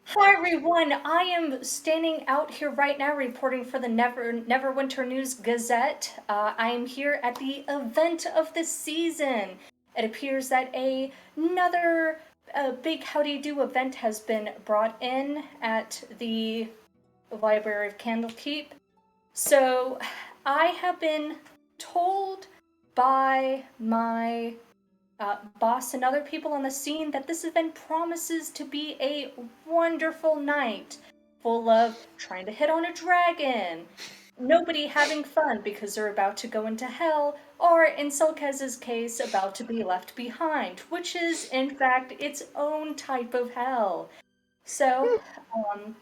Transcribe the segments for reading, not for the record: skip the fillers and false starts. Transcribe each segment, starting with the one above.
Hi everyone, I am standing out here right now reporting for the Neverwinter News Gazette. I am here at the event of the season. It appears that another big Howdy Do event has been brought in at the Library of Candlekeep. So I have been told by my boss and other people on the scene that this event promises to be a wonderful night full of trying to hit on a dragon, nobody having fun because they're about to go into hell, or in Sulkez's case, about to be left behind, which is in fact its own type of hell. So, um,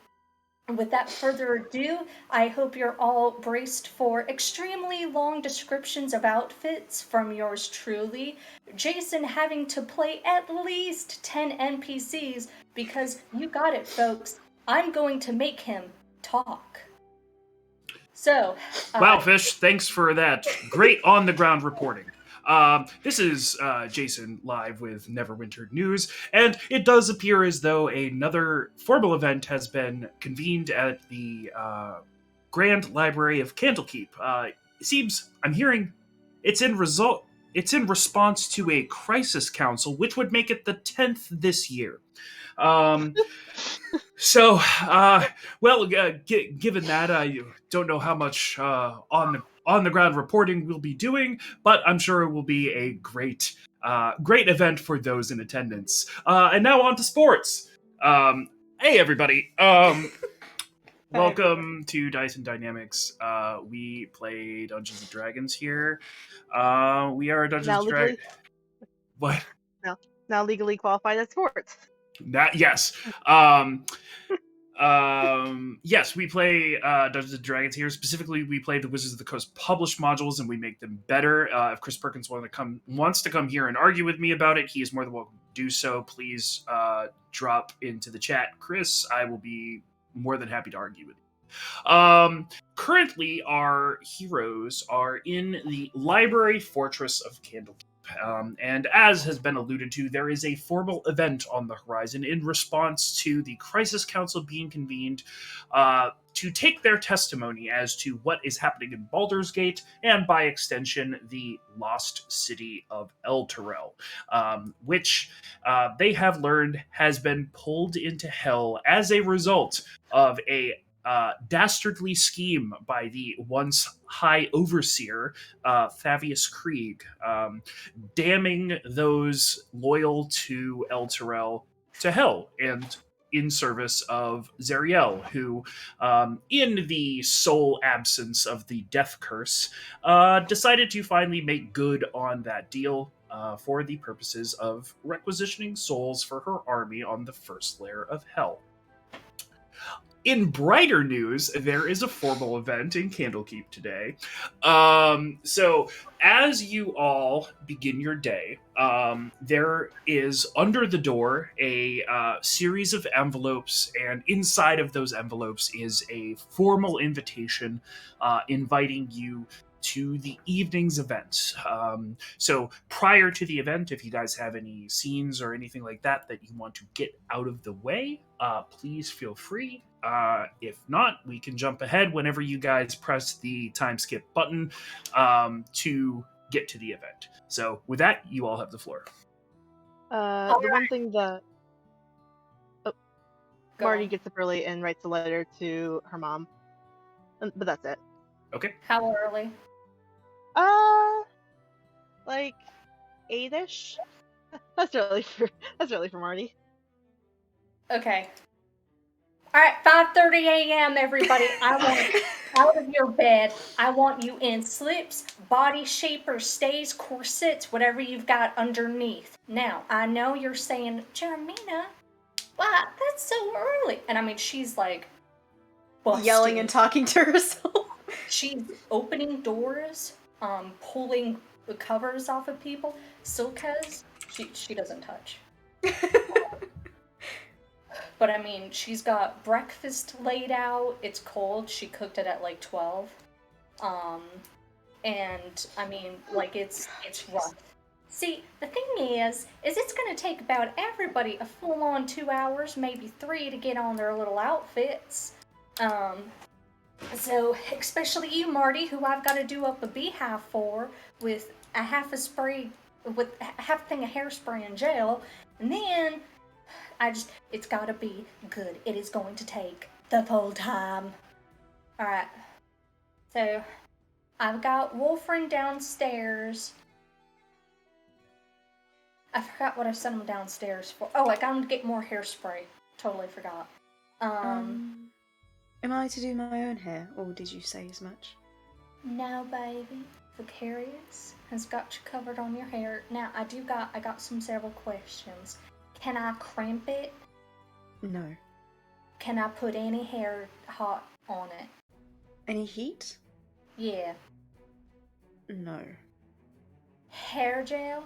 without further ado, I hope you're all braced for extremely long descriptions of outfits from yours truly, Jason having to play at least 10 NPCs because you got it, folks. I'm going to make him talk. So, Wow, Fish, thanks for that great on the ground reporting. This is Jason live with Neverwinter News, and it does appear as though another formal event has been convened at the Grand Library of Candlekeep. It seems I'm hearing it's in result. It's in response to a crisis council, which would make it the 10th this year. Um, so, given that, I don't know how much on the ground reporting we'll be doing, but I'm sure it will be a great event for those in attendance. And now on to sports. Hey everybody. Welcome to Dice and Dynamics. We play Dungeons and Dragons here. We are a Dungeons Now and Dragons. legally, What? now legally qualified as sports. That yes. Yes, we play Dungeons and Dragons here. Specifically, we play the Wizards of the Coast published modules, and we make them better. If Chris Perkins wants to come here and argue with me about it, he is more than welcome to do so. Please drop into the chat, Chris. I will be more than happy to argue with you. Currently, our heroes are in the Library Fortress of Candlekeep. And as has been alluded to, there is a formal event on the horizon in response to the Crisis Council being convened to take their testimony as to what is happening in Baldur's Gate and, by extension, the lost city of Elturel, which they have learned has been pulled into hell as a result of a dastardly scheme by the once High Overseer, Favius Krieg, damning those loyal to Elturel to hell and in service of Zariel, who, in the sole absence of the death curse, decided to finally make good on that deal for the purposes of requisitioning souls for her army on the first layer of hell. In brighter news, there is a formal event in Candlekeep today. So, as you all begin your day, there is under the door a series of envelopes, and inside of those envelopes is a formal invitation inviting you to the evening's event. So prior to the event, if you guys have any scenes or anything like that that you want to get out of the way, please feel free. If not, we can jump ahead whenever you guys press the time skip button to get to the event. So with that, you all have the floor. One thing that Marty on. gets up early and writes a letter to her mom, but that's it. Okay. How early? Like 8ish. That's really for Marty. Okay. Alright, 5:30 a.m. everybody. I want you out of your bed. I want you in slips, body shapers, stays, corsets, whatever you've got underneath. Now, I know you're saying, Jeremina, wow, that's so early. And I mean, she's like busting. Yelling and talking to herself. She's opening doors, pulling the covers off of people. Silkez, she doesn't touch. But I mean, she's got breakfast laid out. It's cold. She cooked it at like 12. And I mean, like it's rough. See, the thing is it's gonna take about everybody a full-on 2 hours, maybe 3, to get on their little outfits. So, especially you, Marty, who I've got to do up a beehive for with a half a spray, with half a thing of hairspray and gel, and then it's got to be good. It is going to take the full time. Alright, so I've got Wolfrin downstairs. I forgot what I sent him downstairs for. Oh, I got him to get more hairspray. Totally forgot. Am I to do my own hair, or did you say as much? No, baby. Vicarious has got you covered on your hair. Now, I got several questions. Can I crimp it? No. Can I put any hair hot on it? Any heat? Yeah. No. Hair gel?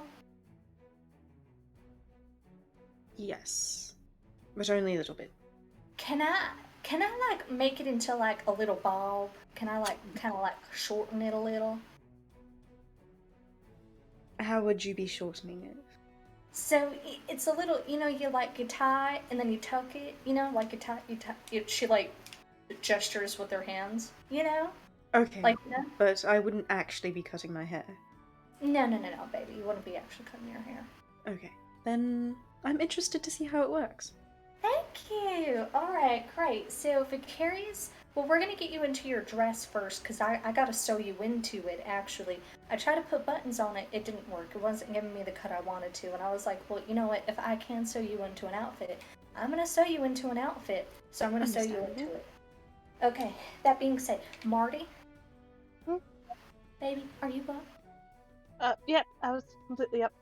Yes. But only a little bit. Can I like make it into like a little bob? Can I like kind of like shorten it a little? How would you be shortening it? So it's a little, you tie and then you tuck it, like she like gestures with her hands, Okay, like but I wouldn't actually be cutting my hair. No, baby, you wouldn't be actually cutting your hair. Okay, then I'm interested to see how it works. Thank you. All right, great. So Vicarious, well, we're gonna get you into your dress first because I gotta sew you into it. Actually, I tried to put buttons on it. It didn't work. It wasn't giving me the cut I wanted to, and I was like, well, you know what? If I can sew you into an outfit, I'm gonna sew you into an outfit. So I'm gonna sew you into it. Okay. That being said, Marty, baby, are you up? Yeah, I was completely up.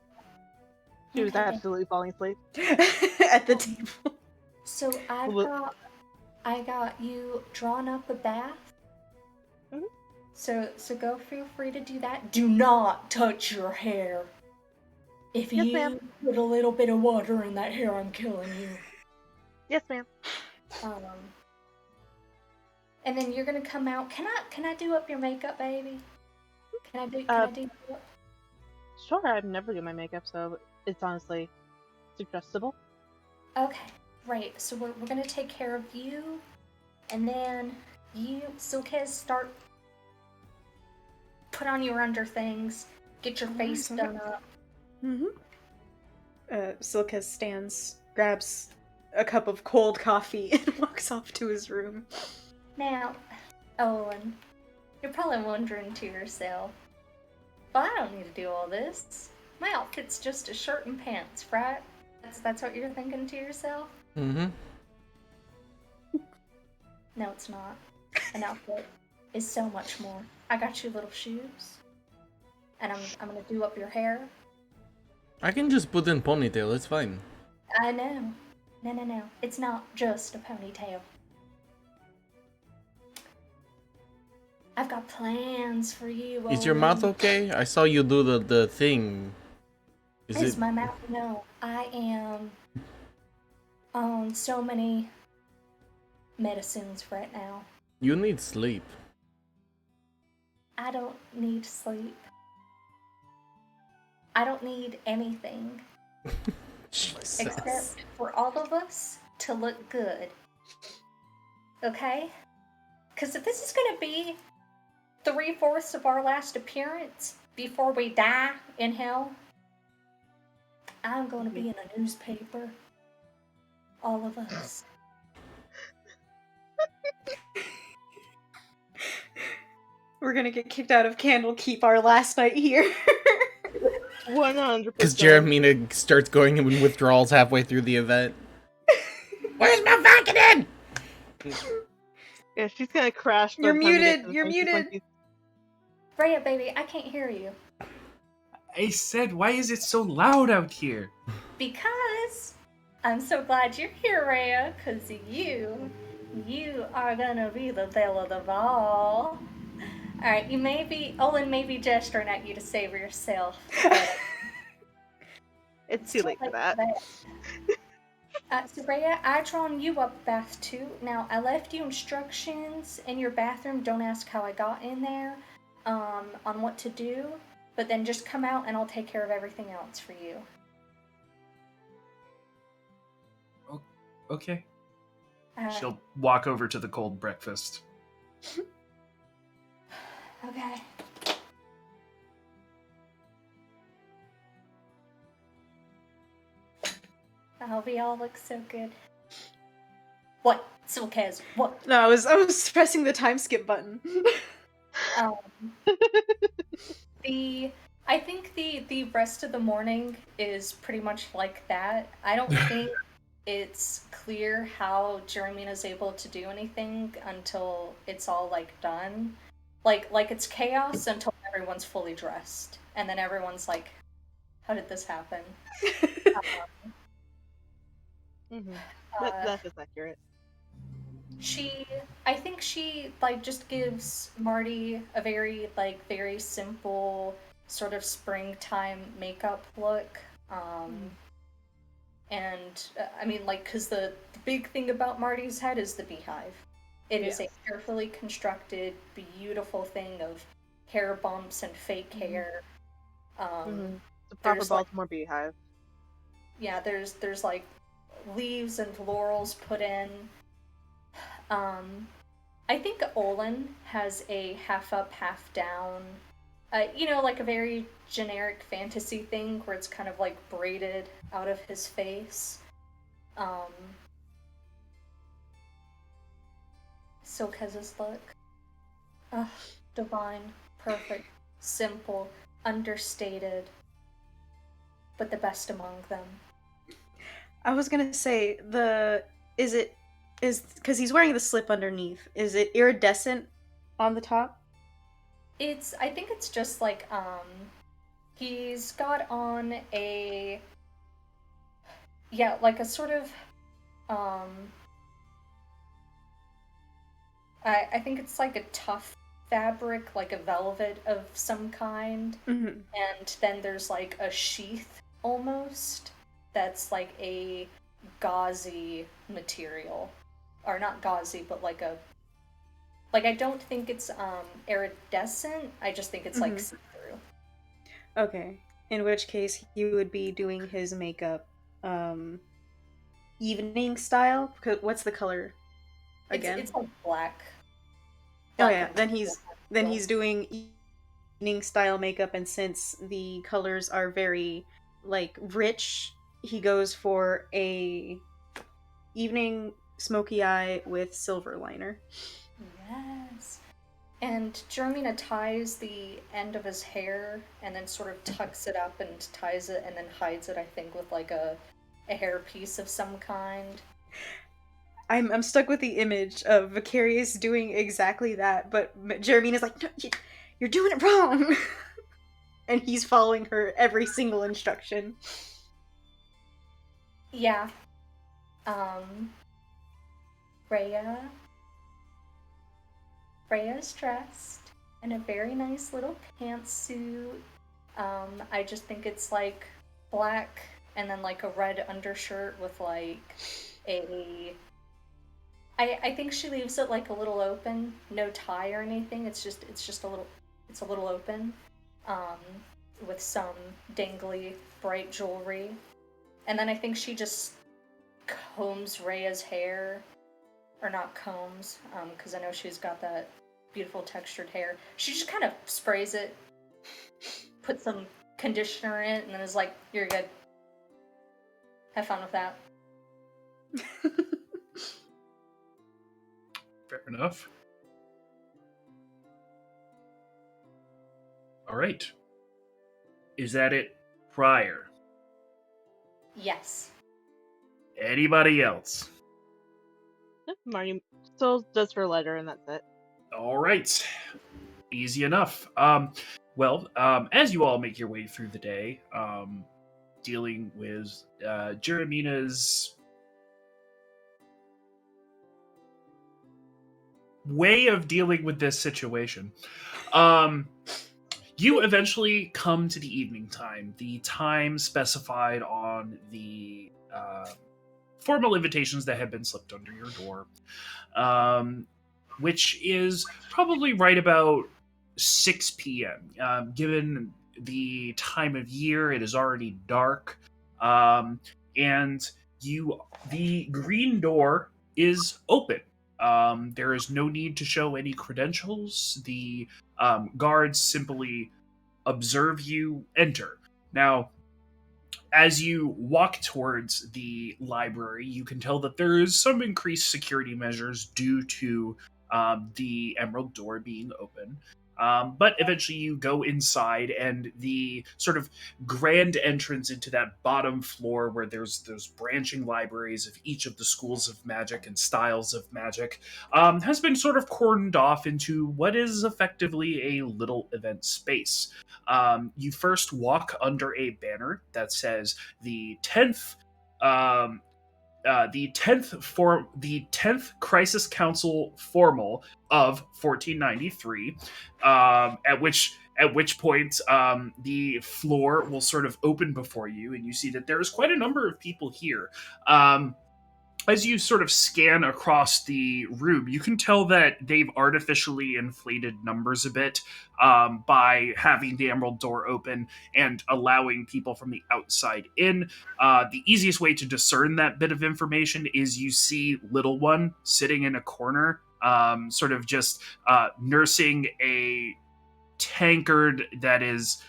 She was absolutely falling asleep. At the table. So I got you drawn up a bath. Mm-hmm. So go feel free to do that. Do not touch your hair. If Yes, you ma'am. put a little bit of water in that hair, I'm killing you. Yes, ma'am. And then you're gonna come out. Can I do up your makeup, baby? Can I do? Sure, I've never do my makeup, so it's honestly suggestible. Okay, great. So we're gonna take care of you, and then you, Silkez, start. Put on your under things. Get your face done up. Silkez stands, grabs a cup of cold coffee, and walks off to his room. Now, Owen, you're probably wondering to yourself, well, I don't need to do all this. My outfit's just a shirt and pants, right? That's what you're thinking to yourself? Mm-hmm. No, it's not. An outfit is so much more. I got you little shoes, and I'm gonna do up your hair. I can just put in ponytail, it's fine. I know. No. It's not just a ponytail. I've got plans for you. Is your mouth okay? I saw you do the thing. Is my mouth? No, I am on so many medicines right now. You need sleep. I don't need sleep. I don't need anything. Jesus. Except for all of us to look good. Okay? Because if this is going to be 3/4 of our last appearance before we die in hell, I'm going to be in a newspaper. All of us. We're gonna get kicked out of Candlekeep our last night here. 100%. Because Jeremina starts going in withdrawals halfway through the event. Where's my Vicodin? Yeah, she's gonna crash. You're by the time we get muted, to the you're thing. She's muted. like, Freya, baby, I can't hear you. I said, why is it so loud out here? Because I'm so glad you're here, Rhea, because you are gonna be the belle of the ball. Alright, Olin may be gesturing at you to save yourself. But It's too late for that. So Rhea, I drawn you up bath too. Now, I left you instructions in your bathroom. Don't ask how I got in there, on what to do. But then just come out and I'll take care of everything else for you. Okay. Uh, She'll walk over to the cold breakfast. Okay. Oh, we all look so good. What? Silkez, what? No, I was pressing the time skip button. Um, I think the rest of the morning is pretty much like that. I don't think it's clear how Jeremina's able to do anything until it's all like done. Like it's chaos until everyone's fully dressed, and then everyone's like, "How did this happen?" Mm-hmm. Uh, That is accurate. I think she like just gives Marty a very simple sort of springtime makeup look. And I mean, like, because the big thing about Marty's head is the beehive. It is a Yes. carefully constructed, beautiful thing of hair bumps and fake hair. The proper There's like, Baltimore beehive. yeah, there's like leaves and laurels put in. I think Olin has a half up, half down. Like a very generic fantasy thing where it's kind of like braided out of his face. Silkez's look. Ugh, divine, perfect, simple, understated, but the best among them. I was gonna say is because he's wearing the slip underneath. Is it iridescent on the top? I think it's just like, he's got on like a sort of, I think it's like a tough fabric, like a velvet of some kind. Mm-hmm. And then there's like a sheath almost that's like a gauzy material. Or not gauzy, but like I don't think it's iridescent. I just think it's like Mhm. see-through. Okay. In which case he would be doing his makeup evening style. What's the color again? It's like black. Oh Black yeah, and then he's doing evening style makeup, and since the colors are very like rich, he goes for a evening smoky eye with silver liner. Yes. And Jeremina ties the end of his hair and then sort of tucks it up and ties it and then hides it, I think, with like a hairpiece of some kind. I'm stuck with the image of Vicarious doing exactly that, but Jeremina's like, no, you're doing it wrong, and he's following her every single instruction. Yeah. Rhea. Rhea's dressed in a very nice little pantsuit. I just think it's like black and then like a red undershirt with like a. I think she leaves it like a little open, no tie or anything. It's a little open, um, with some dangly bright jewelry, and then I think she just combs Rhea's hair, or not combs, because I know she's got that beautiful textured hair. She just kind of sprays it, puts some conditioner in it, and then is like, "You're good. Have fun with that." Fair enough. All right. Is that it prior? Yes. Anybody else? Marty still does her letter, and that's it. All right. Easy enough. As you all make your way through the day, dealing with Jeremina's way of dealing with this situation, you eventually come to the evening time, the time specified on the formal invitations that have been slipped under your door, which is probably right about 6 p.m. Given the time of year. It is already dark, um, and the green door is open. There is no need to show any credentials. The guards simply observe you enter. Now, as you walk towards the library, you can tell that there is some increased security measures due to the Emerald Door being open. But eventually you go inside, and the sort of grand entrance into that bottom floor where there's those branching libraries of each of the schools of magic and styles of magic has been sort of cordoned off into what is effectively a little event space. You first walk under a banner that says um, the 10th Crisis Council Formal of 1493, at which point the floor will sort of open before you, and you see that there is quite a number of people here. As you sort of scan across the room, you can tell that they've artificially inflated numbers a bit by having the Emerald Door open and allowing people from the outside in. The easiest way to discern that bit of information is you see Little One sitting in a corner, sort of just nursing a tankard that is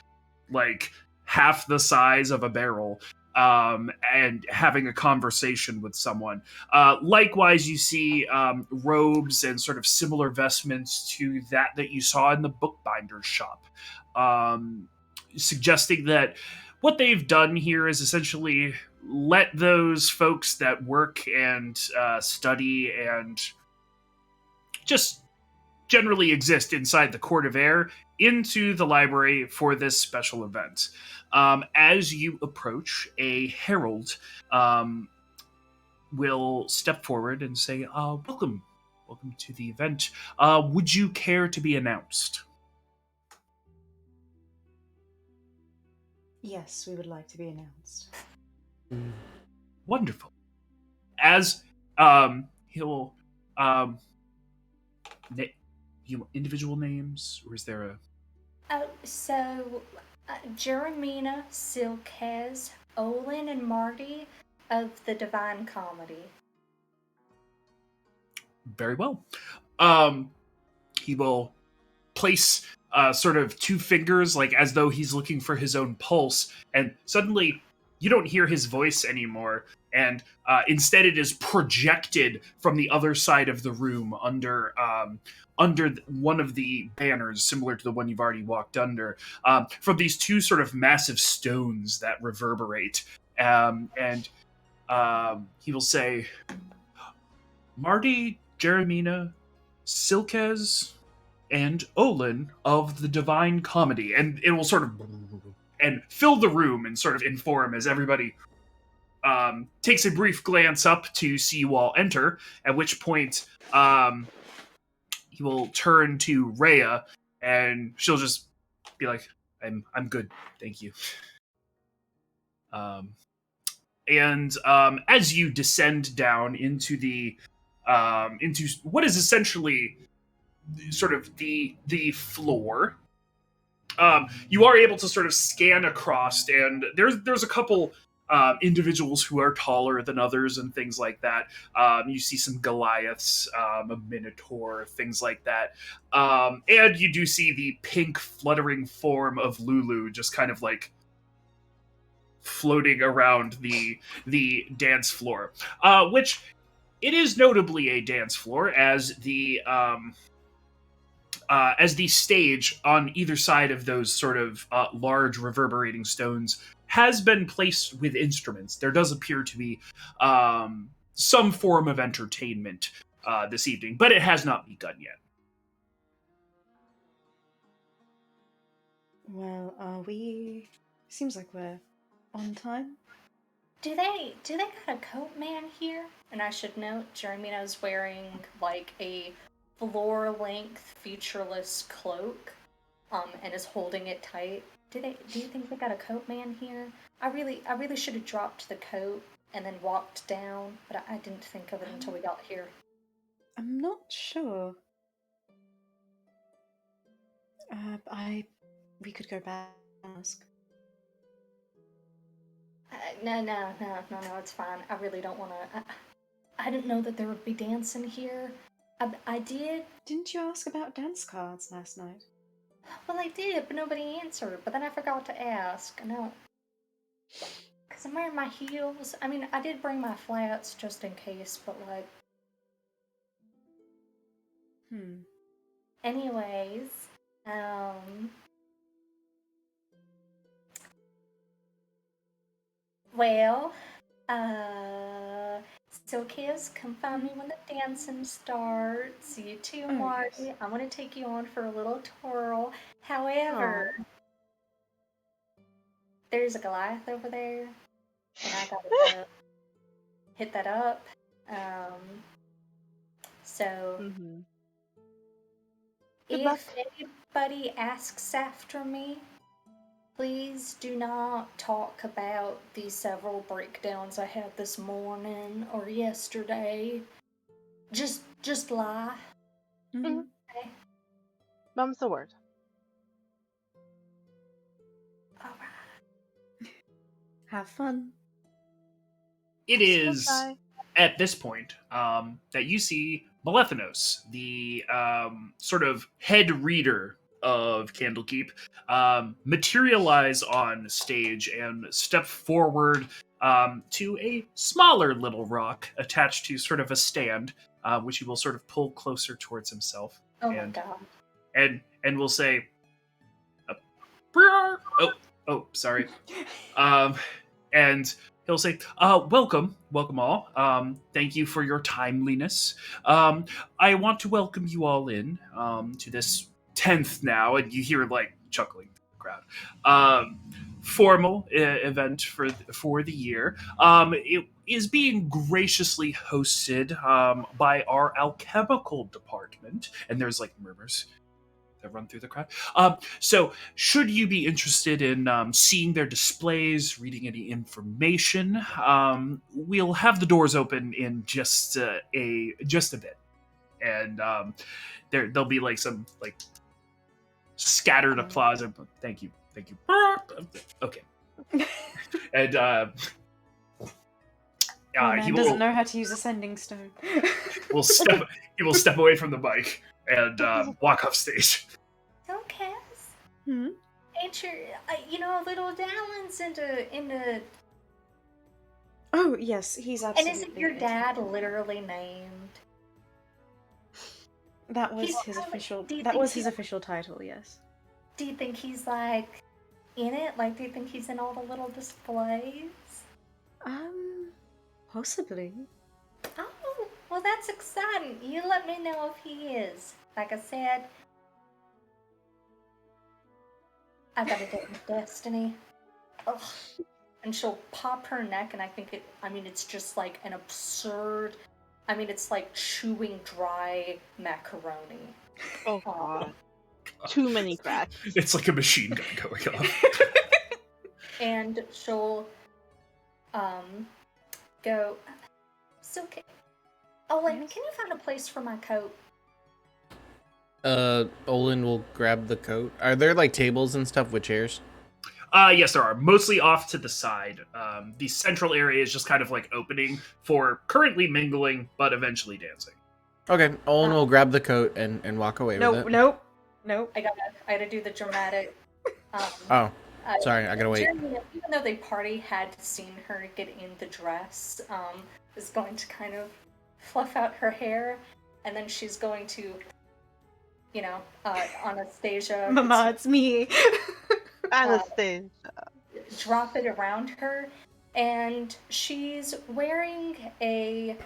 like half the size of a barrel, and having a conversation with someone. Likewise, you see robes and sort of similar vestments to that you saw in the bookbinder's shop, suggesting that what they've done here is essentially let those folks that work and study and just generally exist inside the Court of Air into the library for this special event. As you approach, a herald will step forward and say, welcome to the event. Would you care to be announced? Yes, we would like to be announced. Wonderful. As he'll individual names, or is there a Jeremina, Silkez, Olin, and Marty of the Divine Comedy. very well? He will place sort of two fingers, like as though he's looking for his own pulse, and suddenly you don't hear his voice anymore, and instead it is projected from the other side of the room under one of the banners, similar to the one you've already walked under, from these two sort of massive stones that reverberate. And he will say, Marty, Jeremina, Silkez, and Olin of the Divine Comedy. And it will sort of and fill the room and sort of inform as everybody takes a brief glance up to see you all enter, at which point he will turn to Rhea, and she'll just be like, I'm good, thank you. And as you descend down into into what is essentially sort of the floor, you are able to sort of scan across, and there's a couple individuals who are taller than others and things like that. You see some Goliaths, a Minotaur, things like that. And you do see the pink fluttering form of Lulu just kind of like floating around the dance floor, which it is notably a dance floor, as the stage on either side of those sort of large reverberating stones has been placed with instruments. There does appear to be some form of entertainment this evening, but it has not begun yet. Well, seems like we're on time. Do they got a coat man here? And I should note, Jeremina's wearing like a floor-length, featureless cloak, and is holding it tight. Do you think they got a coat man here? I really should have dropped the coat and then walked down, but I didn't think of it until we got here. I'm not sure. We could go back ask. No, it's fine. I really don't want to. I didn't know that there would be dancing here. I did. Didn't you ask about dance cards last night? Well, I did, but nobody answered. But then I forgot to ask. No. Because I'm wearing my heels. I mean, I did bring my flats just in case, but like. Anyways, well, so kids, come find me when the dancing starts. You too, Oh, Marty. yes. I'm gonna take you on for a little twirl. However, there's a Goliath over there, and I gotta hit that up. So Mm-hmm. Good if luck. anybody asks after me, please do not talk about the several breakdowns I had this morning or yesterday. Just lie. Mm-hmm. Okay? Mum's the word. Alright. Have fun. It is Bye. at this point that you see Malethinos, the sort of head reader of Candlekeep, materialize on stage and step forward to a smaller little rock attached to sort of a stand, which he will sort of pull closer towards himself. Oh my and god. and will say, sorry. And he'll say, welcome all. Thank you for your timeliness. I want to welcome you all in to this 10th now, and you hear like chuckling from the crowd. Formal event for the year. It is being graciously hosted by our alchemical department, and there's like murmurs that run through the crowd. So, should you be interested in seeing their displays, reading any information, we'll have the doors open in just a bit, and there'll be like some like scattered applause and thank you. Okay, and My man he doesn't know how to use a sending stone. will step he will step away from the mic and walk off stage. So Cass, Hmm? ain't your a little Dallins into Oh yes, he's and absolutely. isn't your dad literally named? That was He's his probably- official. do you That think was his he- official title. Yes. Do you think he's like in it? Like, do you think he's in all the little displays? Possibly. Oh, well, that's exciting. You let me know if he is. Like I said, I've got a date with Destiny. Ugh. And she'll pop her neck, and it's just like an absurd. It's like chewing dry macaroni. Oh god. Too many cracks. It's like a machine gun going off. And she'll, go, so, Owen, Yes? can you find a place for my coat? Olin will grab the coat. Are there like tables and stuff with chairs? Yes, there are. Mostly off to the side. The central area is just kind of like opening for currently mingling, but eventually dancing. Okay, Olin will grab the coat and walk away with it. Nope. I gotta do the dramatic. Oh, sorry, I gotta wait. Jeremy, even though the party had seen her get in the dress, is going to kind of fluff out her hair, and then she's going to, Anastasia, Mama, it's me. Anastasia. drop it around her, and she's wearing a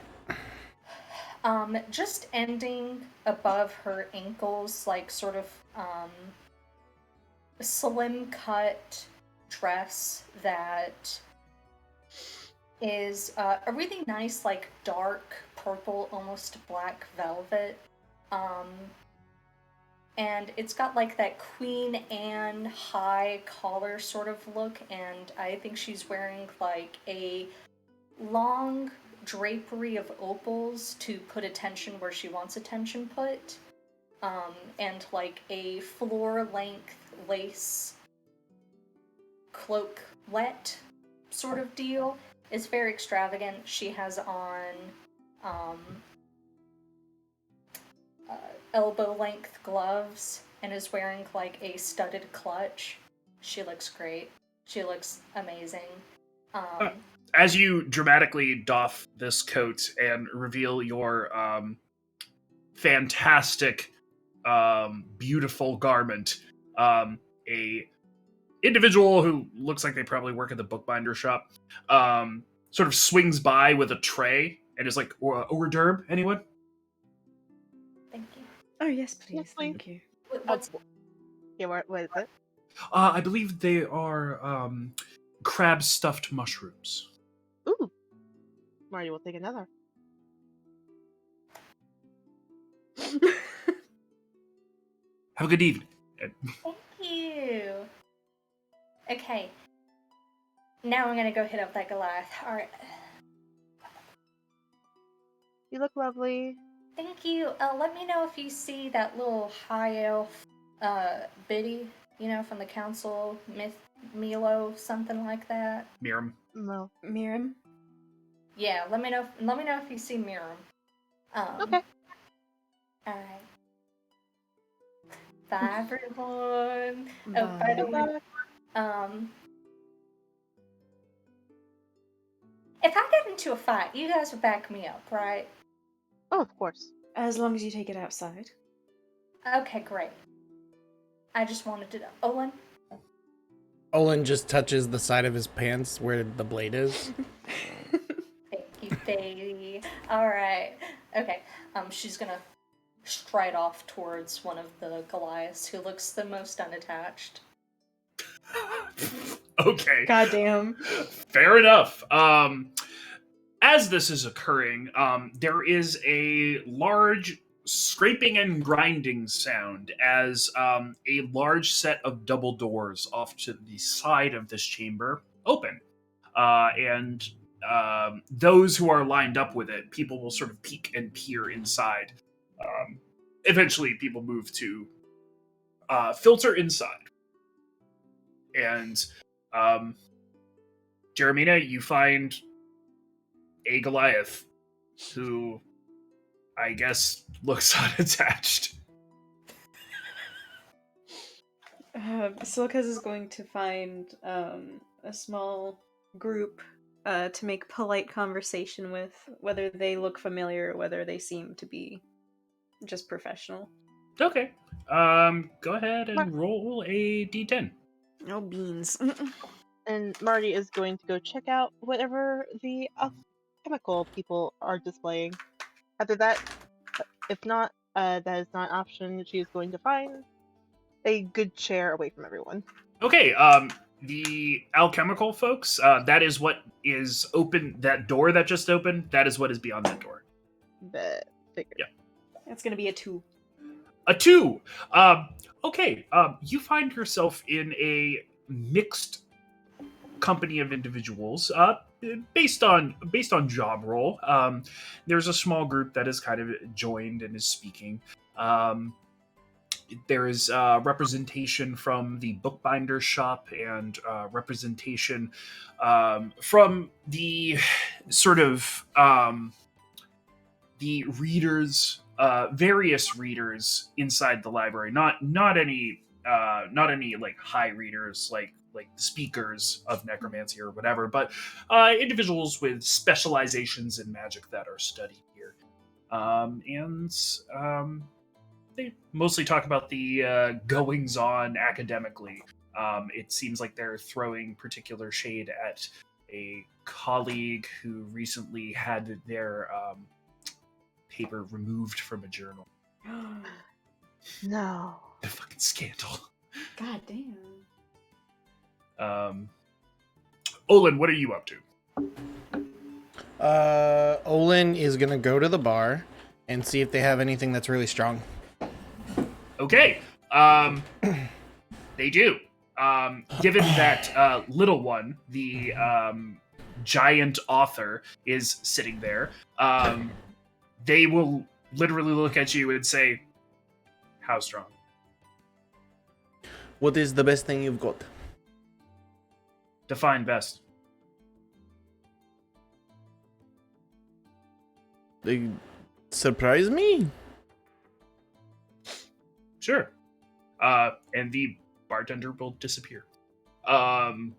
just ending above her ankles, like sort of slim cut dress that is a really nice, like dark purple, almost black velvet. And it's got like that Queen Anne high collar sort of look, and I think she's wearing like a long drapery of opals to put attention where she wants attention put, and like a floor length lace cloaklet sort of deal. It's very extravagant. She has on elbow-length gloves and is wearing like a studded clutch. She looks great. She looks amazing. As you dramatically doff this coat and reveal your fantastic, beautiful garment, a individual who looks like they probably work at the bookbinder shop sort of swings by with a tray and is like, hors d'oeuvre, anyone? Thank you. Oh, yes, please. Yes, please. Thank you. What's Yeah, what is it? I believe they are crab stuffed mushrooms. Ooh. Marty will take another. Have a good evening. Thank you. Okay. Now I'm gonna go hit up that Goliath. Alright. You look lovely. Thank you. Let me know if you see that little high elf biddy, from the council, Milo, something like that. Miriam. No. Miriam? Yeah, let me know if you see Miriam. Okay. Alright. Bye everyone. Bye. Oh, by the way, Goodbye. if I get into a fight, you guys will back me up, right? Oh, of course. As long as you take it outside. Okay, great. I just wanted to know. Owen? Olin just touches the side of his pants where the blade is. Thank you, baby. Alright. Okay. She's gonna stride off towards one of the Goliaths who looks the most unattached. Okay. Goddamn. Fair enough. As this is occurring, there is a large scraping and grinding sound as a large set of double doors off to the side of this chamber open. And those who are lined up with it, people will sort of peek and peer inside. Eventually, people move to filter inside. And Jeremina, you find a Goliath who, I guess, looks unattached. Basilicas is going to find a small group to make polite conversation with, whether they look familiar or whether they seem to be just professional. Okay. Go ahead and roll a d10. No beans. And Marty is going to go check out whatever the chemical people are displaying. After that, if not, that is not an option. She is going to find a good chair away from everyone. Okay, the alchemical folks, that is what is open, that door that just opened, that is what is beyond that door. But figure. Yeah. That's gonna be a 2. A 2! Okay, you find yourself in a mixed company of individuals, based on job role. There's a small group that is kind of joined and is speaking. There is representation from the bookbinder shop and representation from the sort of the readers, various readers inside the library. Not any like high readers like the speakers of necromancy or whatever, but individuals with specializations in magic that are studied here. They mostly talk about the goings-on academically. It seems like they're throwing particular shade at a colleague who recently had their paper removed from a journal. No. The fucking scandal. God damn. Olin, what are you up to? Olin is gonna go to the bar and see if they have anything that's really strong. Okay. They do. Given that little one, the giant author, is sitting there, they will literally look at you and say, "How strong?" What is the best thing you've got? Define best. They surprise me? Sure. And the bartender will disappear. And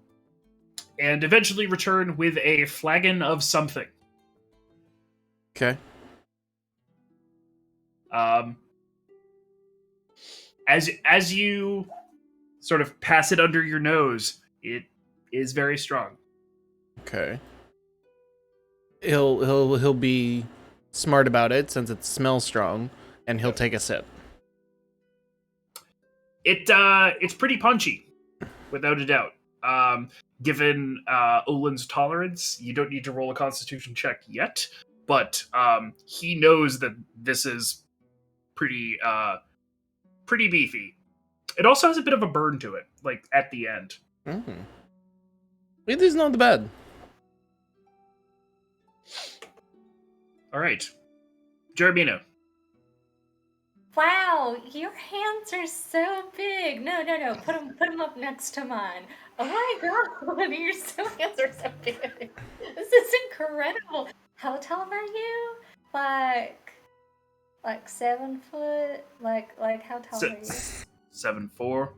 eventually return with a flagon of something. Okay. As you sort of pass it under your nose, it is very strong. Okay. He'll be smart about it since it smells strong, and he'll take a sip. It's pretty punchy, without a doubt. Given Olin's tolerance, you don't need to roll a Constitution check yet, but he knows that this is pretty beefy. It also has a bit of a burn to it, like at the end. Mm. It is not bad. All right, Jeremina. Wow, your hands are so big. No. Put them up next to mine. Oh my god, your hands are so big. This is incredible. How tall are you? Like 7 foot? Like how tall are you? 7'4".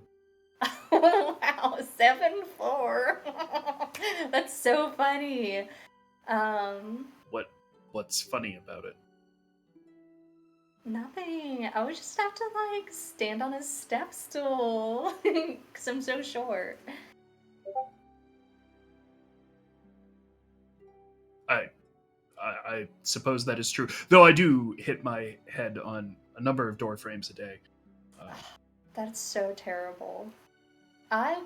Oh, wow, 7'4". That's so funny. What's funny about it? Nothing. I would just have to like stand on a step stool because I'm so short. I suppose that is true. Though I do hit my head on a number of door frames a day. That's so terrible. I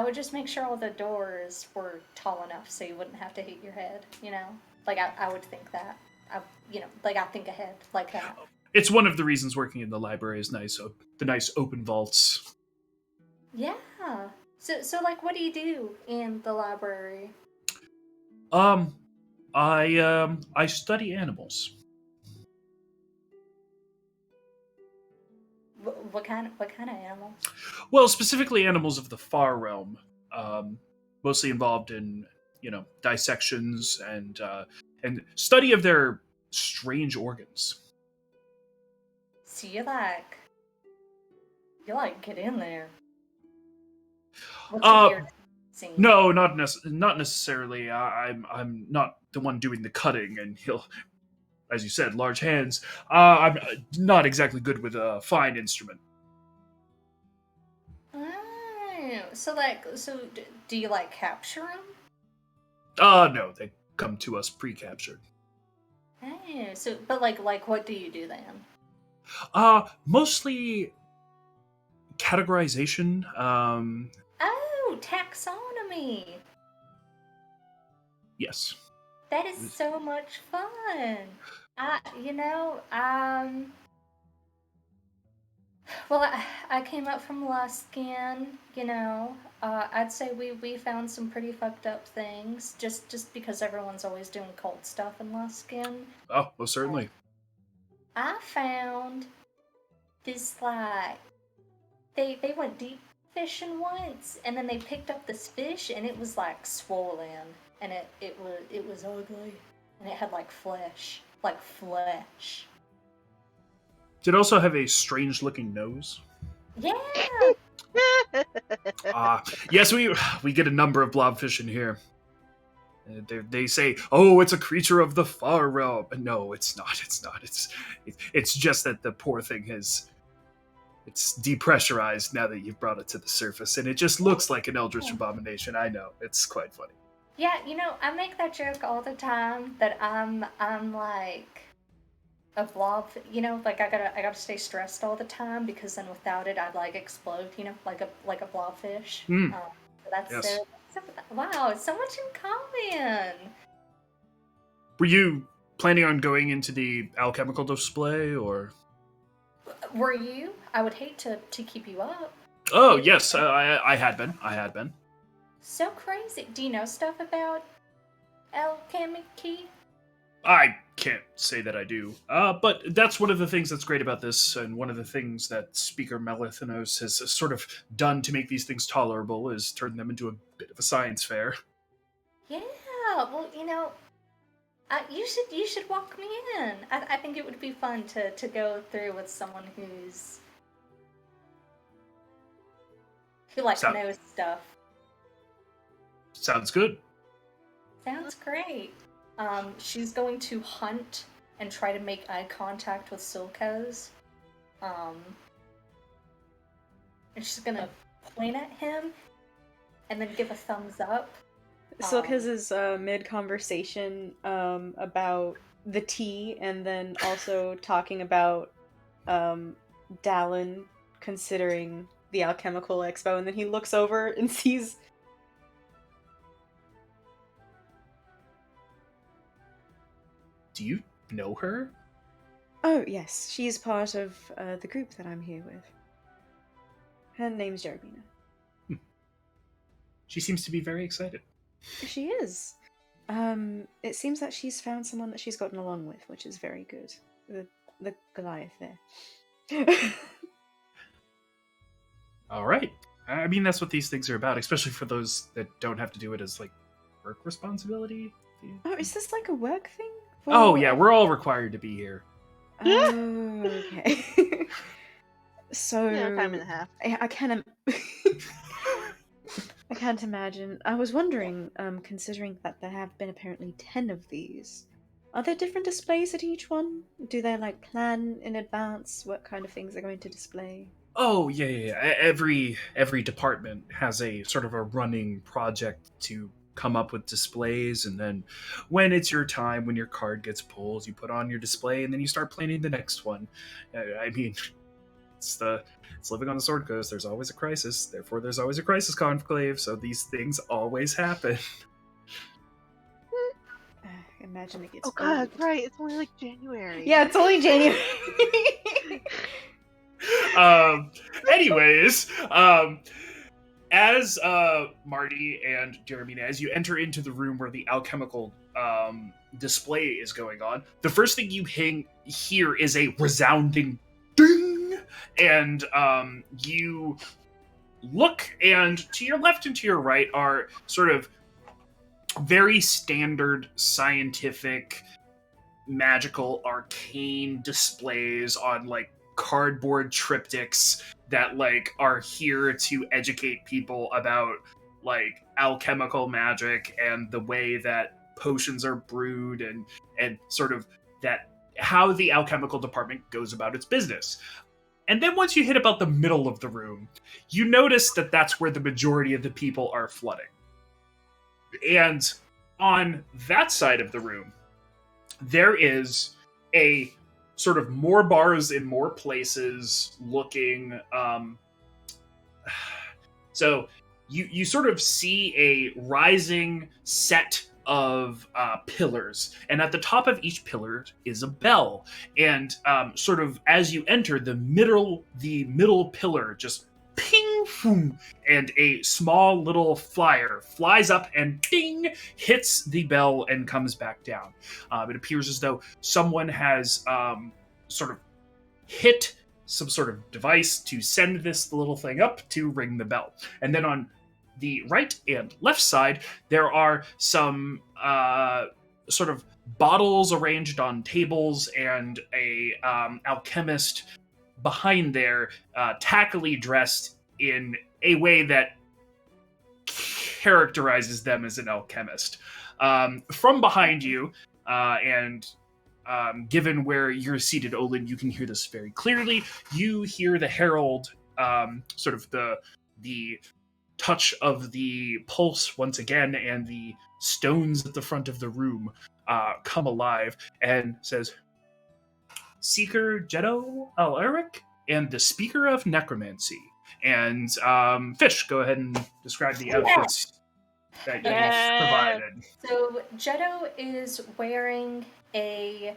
would just make sure all the doors were tall enough so you wouldn't have to hit your head, you know? Like, I would think that. I think ahead, like that. It's one of the reasons working in the library is nice. So the nice open vaults. Yeah. So like, what do you do in the library? I study animals. What kind of animal? Well, specifically animals of the far realm. Mostly involved in, dissections and study of their strange organs. So you get in there. What's your favorite scene? No, not necessarily. I'm not the one doing the cutting, and he'll, as you said, large hands. I'm not exactly good with a fine instrument. Oh, so do you capture them? No, they come to us pre-captured. Oh, so but what do you do then? Mostly categorization. Oh, taxonomy. Yes. That is so much fun. Well, I came up from Lost Skin, I'd say we found some pretty fucked up things, just because everyone's always doing cult stuff in Lost Skin. Oh, most certainly. I found this, they went deep fishing once, and then they picked up this fish, and it was, swollen, and it was ugly, and it had, flesh. Did it also have a strange-looking nose? Yeah! Yes, we get a number of blobfish in here. They say, "Oh, it's a creature of the far realm." No, it's not. It's just that the poor thing it's depressurized now that you've brought it to the surface, and it just looks like an eldritch abomination. I know, it's quite funny. Yeah, I make that joke all the time that I'm like a blob, I gotta stay stressed all the time because then without it I'd explode, like a blobfish. That's yes. Wow, so much in common. Were you planning on going into the alchemical display, or? Were you? I would hate to keep you up. Oh, yes, I had been. So crazy. Do you know stuff about alchemy? I can't say that I do. But that's one of the things that's great about this, and one of the things that Speaker Melathanos has sort of done to make these things tolerable is turn them into a bit of a science fair. Yeah, well, you should walk me in. I think it would be fun to go through with someone who like So, knows stuff. sounds good. Sounds great. She's going to hunt and try to make eye contact with Silkos. And she's gonna point at him and then give a thumbs up. Silkis is mid-conversation about the tea, and then also talking about Dallin considering the alchemical expo, and then he looks over and sees... Do you know her? Oh, yes, she's part of the group that I'm here with. Her name's Jeremina. She seems to be very excited. She is. It seems that she's found someone that she's gotten along with, which is very good. The Goliath there. All right. I mean, that's what these things are about, especially for those that don't have to do it as, like, work responsibility. Oh, is this like a work thing? Oh, yeah, we're all required to be here. Oh, okay. So... Yeah, time and a half. I can't... I can't imagine. I was wondering, considering that there have been apparently 10 of these, are there different displays at each one? Do they, like, plan in advance what kind of things they're going to display? Oh, yeah. Every department has a sort of a running project to come up with displays, and then when it's your time, when your card gets pulled, you put on your display, and then you start planning the next one. I mean, it's living on the Sword Coast. There's always a crisis. Therefore, there's always a crisis conclave. So these things always happen. Imagine it gets Oh god, old. right, it's only like January. Yeah, it's only January. Anyways, as Marty and Jeremy, as you enter into the room where the alchemical display is going on, the first thing you hear is a resounding ding, and you look, and to your left and to your right are sort of very standard scientific, magical, arcane displays on, like, cardboard triptychs that, like, are here to educate people about, like, alchemical magic and the way that potions are brewed, and sort of that how the alchemical department goes about its business. And then once you hit about the middle of the room, you notice that that's where the majority of the people are flooding. And on that side of the room, there is a sort of more bars in more places looking. So you sort of see a rising set of pillars, and at the top of each pillar is a bell. And sort of as you enter, the middle pillar just ping, boom, and a small little flyer flies up and ding, hits the bell and comes back down. It appears as though someone has sort of hit some sort of device to send this little thing up to ring the bell. And then on the right and left side, there are some sort of bottles arranged on tables, and a alchemist behind there, tackily dressed in a way that characterizes them as an alchemist. From behind you, and given where you're seated, Olin, you can hear this very clearly. You hear the herald, sort of the touch of the pulse once again, and the stones at the front of the room come alive, and says, Seeker Jedo Al-Eric, and the Speaker of Necromancy. And Fish, go ahead and describe the outfits that you've provided. So Jedo is wearing a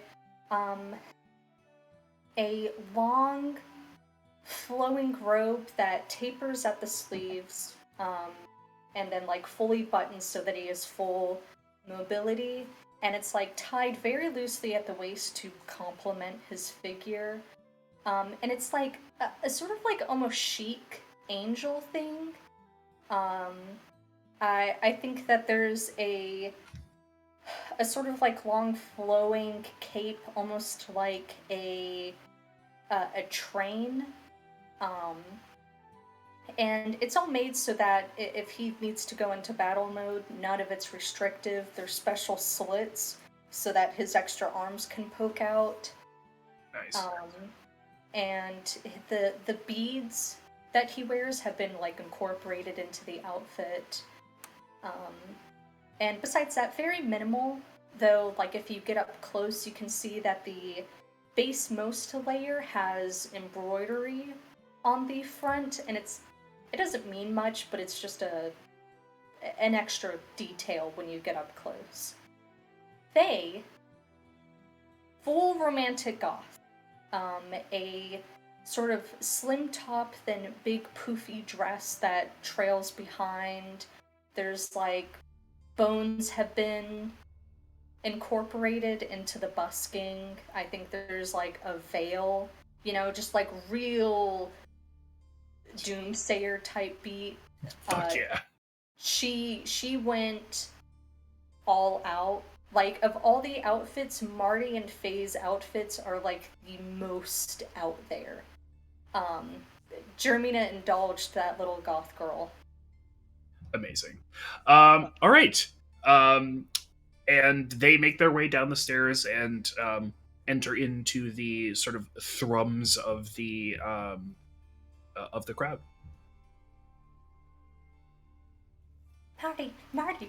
long flowing robe that tapers at the sleeves, and then like fully buttons so that he has full mobility. and it's like tied very loosely at the waist to complement his figure. And it's like a sort of like almost chic angel thing. I think that there's a sort of like long flowing cape, almost like a train. Um, and it's all made so that if he needs to go into battle mode, none of it's restrictive. There's special slits so that his extra arms can poke out. Nice. And the beads that he wears have been like incorporated into the outfit. And besides that, very minimal. Though, like if you get up close, you can see that the base most layer has embroidery on the front, and it doesn't mean much, but it's just an extra detail when you get up close. They, full romantic goth, a sort of slim top, then big poofy dress that trails behind. There's like bones have been incorporated into the busking. I think there's like a veil, just like real doomsayer type beat. Fuck yeah. She went all out. Like, of all the outfits, Marty and Faye's outfits are like the most out there. Jermina indulged that little goth girl. Amazing. All right. And they make their way down the stairs and enter into the sort of thrums of the crowd. Marty.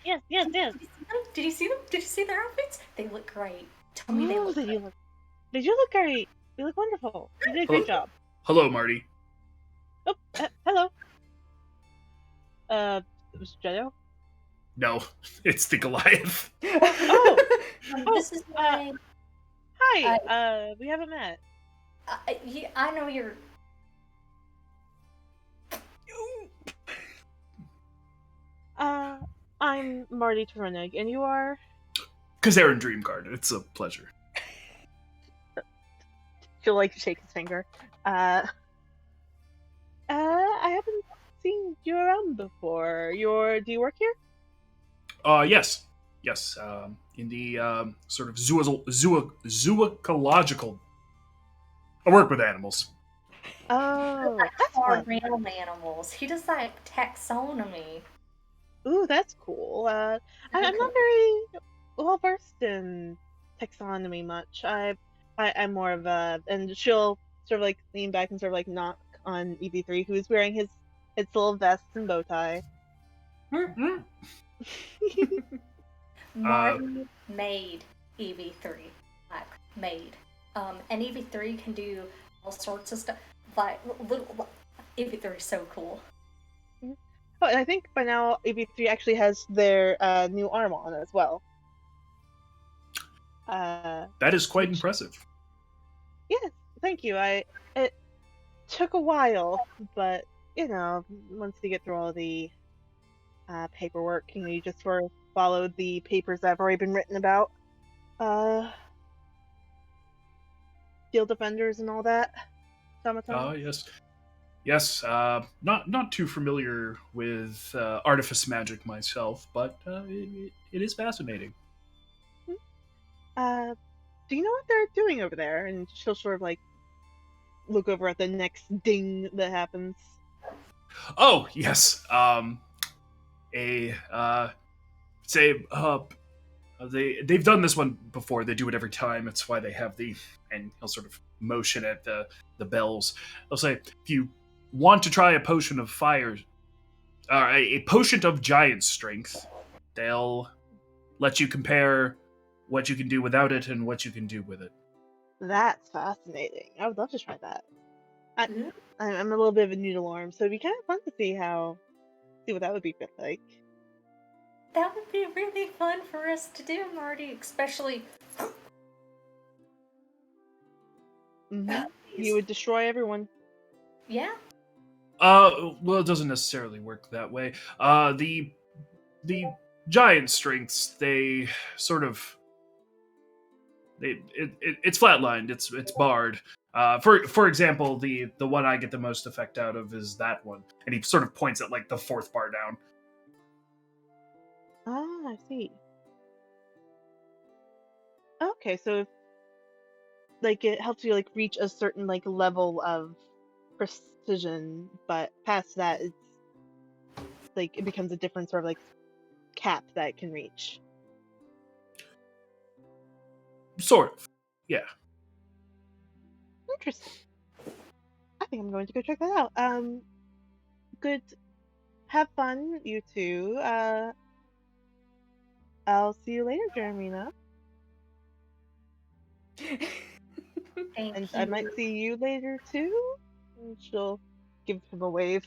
Yes. Did you see them? Did you see their outfits? They look great. Tell me they look great. Did you look great? You look wonderful. You did a great job. Hello, Marty. Oh, hello. Mr. Joe? No, it's the Goliath. Oh! This is my... Hi, we haven't met. I know you're... I'm Marty Terenig, and you are? Kazaren Dreamguard. It's a pleasure. She'll like shake his finger. I haven't seen you around before. Do you work here? Yes. In the sort of zoological. I work with animals. Oh, that's Are fun. real animals. He does like taxonomy. Ooh, that's cool. I'm not very well versed in taxonomy much. I'm more of a, and she'll sort of like lean back and sort of like knock on EV3, who's wearing his little vest and bow tie. Marty made EV3. Like, made. And EV3 can do all sorts of stuff. Like, EV3 is so cool. Oh, and I think by now EV3 actually has their new arm on as well. That is quite impressive. Yes, thank you. It took a while, but once you get through all the paperwork, you just sort of follow the papers that have already been written about field defenders and all that. Yes. Not too familiar with artifice magic myself, but it is fascinating. Do you know what they're doing over there? And she'll sort of like look over at the next ding that happens. Oh yes. They've done this one before. They do it every time. It's why they have and he'll sort of motion at the bells. They'll say, if you want to try a potion of fire, a potion of giant strength, they'll let you compare what you can do without it and what you can do with it. That's fascinating. I would love to try that. I'm a little bit of a noodle arm, so it'd be kind of fun to see what that would be like. That would be really fun for us to do, Marty, especially... Mm-hmm. You would destroy everyone. Yeah? Well, it doesn't necessarily work that way. The giant strengths. They sort of it's flatlined. It's barred. For example, the one I get the most effect out of is that one, and he sort of points at like the fourth bar down. Ah, I see. Okay, so if, like it helps you like reach a certain like level of precision, but past that it's like it becomes a different sort of like cap that it can reach. Sort of, yeah. Interesting. I think I'm going to go check that out. Good. Have fun, you two. I'll see you later, Jeremina. Thank And you. I might see you later too. And she'll give him a wave,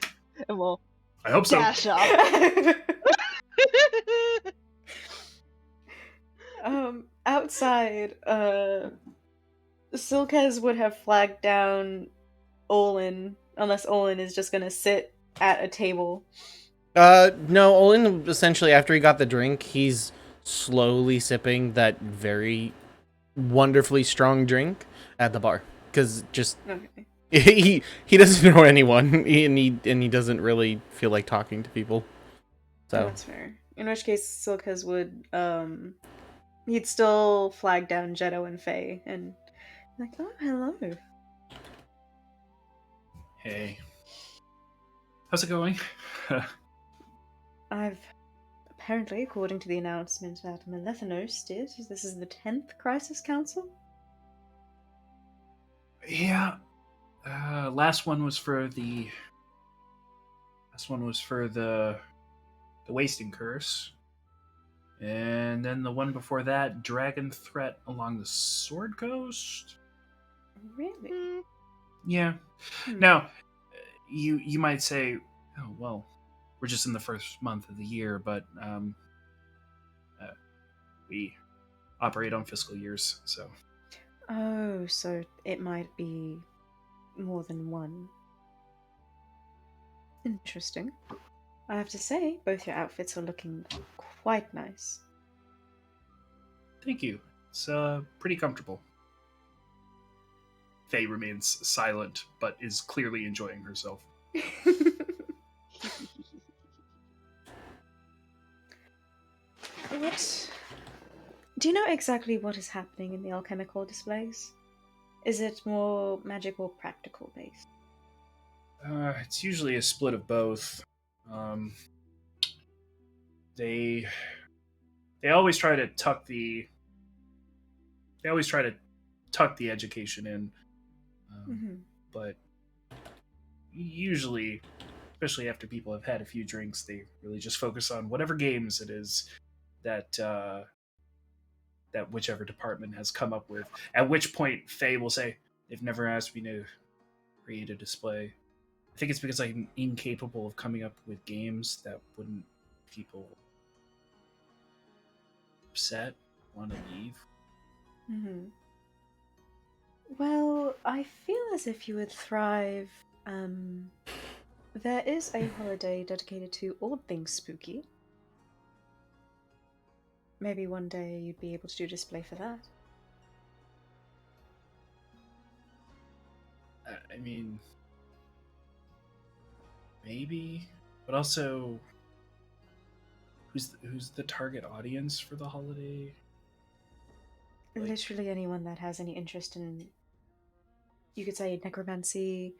and we'll I hope so. dash off. Outside, Silkez would have flagged down Olin, unless Olin is just gonna sit at a table. No, Olin, essentially, after he got the drink, he's slowly sipping that very wonderfully strong drink at the bar. Because just, Okay. he doesn't know anyone, and he doesn't really feel like talking to people. So, That's fair. In which case, Silkez would, he'd still flag down Jetto and Faye, and like, oh, hello. Hey, how's it going? I've apparently, according to the announcement that Melethanos did, this is the 10th Crisis Council? Yeah. Last one was for the wasting curse, and then the one before that, dragon threat along the sword coast. Really? Mm, Yeah. Hmm. Now, you might say, oh well, we're just in the first month of the year, but we operate on fiscal years, so Oh, so it might be more than one. Interesting. I have to say, both your outfits are looking quite nice. thank you. It's pretty comfortable. Faye remains silent, but is clearly enjoying herself. What? Do you know exactly what is happening in the alchemical displays? Is it more magic or practical based? It's usually a split of both. Um, they they always try to tuck the education in, Mm-hmm. but usually, especially after people have had a few drinks, they really just focus on whatever games it is that that whichever department has come up with. At which point, Faye will say, "They've never asked me to create a display." I think it's because I'm incapable of coming up with games that wouldn't people upset, want to leave. Mm-hmm. Well, I feel as if you would thrive. There is a holiday dedicated to all things spooky. Maybe one day you'd be able to do a display for that. I mean, maybe, but also, who's the target audience for the holiday? Like, Literally anyone that has any interest in, you could say, necromancy,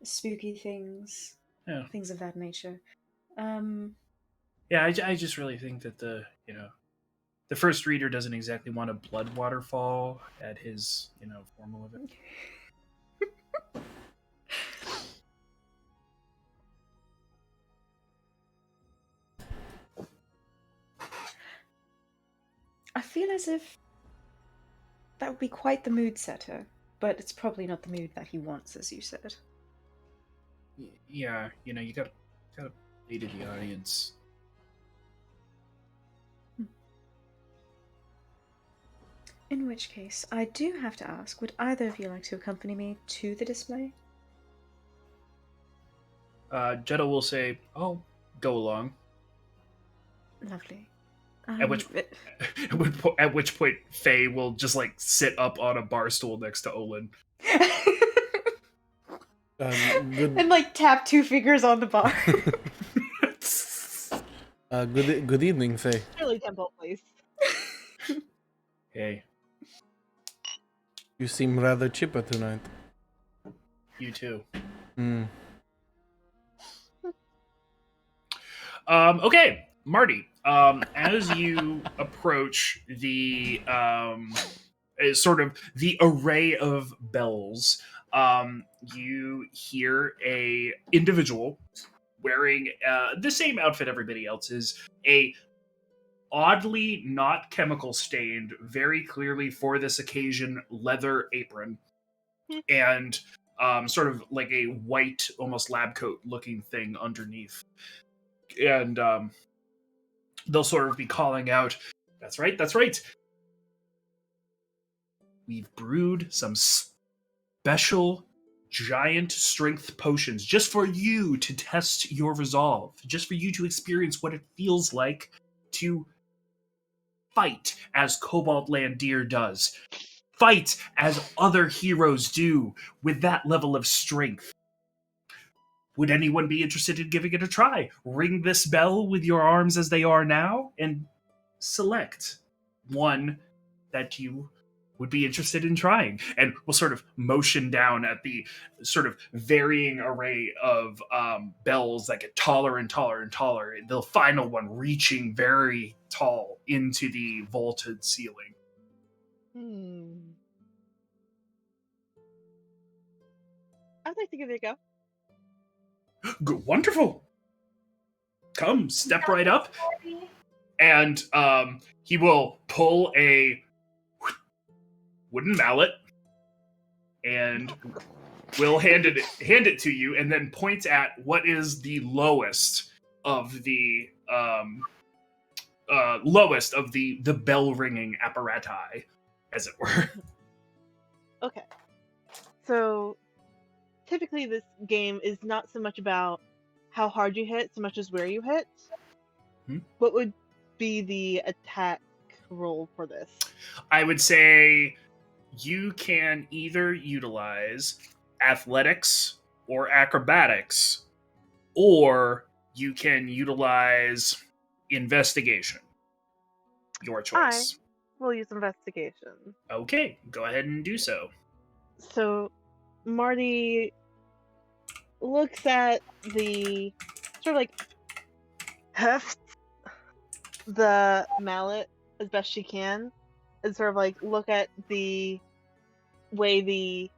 spooky things, yeah, things of that nature. yeah. I just really think that the first reader doesn't exactly want a blood waterfall at his formal event. I feel as if that would be quite the mood setter, but it's probably not the mood that he wants, as you said. Yeah, you gotta play to the audience. In which case, I do have to ask, would either of you like to accompany me to the display? Jeddah will say, "I'll go along." Lovely. At which point Faye will just like sit up on a bar stool next to Olin. Good, and like tap 2 fingers on the bar. good evening, Faye. Shirley Temple, please. Hey, You seem rather chipper tonight. you too. Hmm. Okay, Marty. As you approach the sort of the array of bells, you hear a individual wearing the same outfit everybody else is, a oddly not chemical stained, very clearly for this occasion leather apron, and sort of like a white, almost lab coat looking thing underneath. And they'll sort of be calling out, "That's right, that's right. We've brewed some special giant strength potions just for you to test your resolve, just for you to experience what it feels like to fight as Cobalt Landir does. Fight as other heroes do with that level of strength. Would anyone be interested in giving it a try? Ring this bell with your arms as they are now and select one that you would be interested in trying." And we'll sort of motion down at the sort of varying array of bells that get taller and taller and taller. The final one reaching very tall into the vaulted ceiling. I'd like to give it a go. Good, wonderful. Come, step right up. And he will pull a wooden mallet and will hand it to you, and then point at what is the lowest of the bell ringing apparati, as it were. Okay. So typically this game is not so much about how hard you hit, so much as where you hit. What would be the attack roll for this? I would say you can either utilize athletics or acrobatics, or you can utilize investigation. Your choice. We'll use investigation. Okay, go ahead and do so. So Marty looks at the sort of like hefts the mallet as best she can, and sort of like look at the way the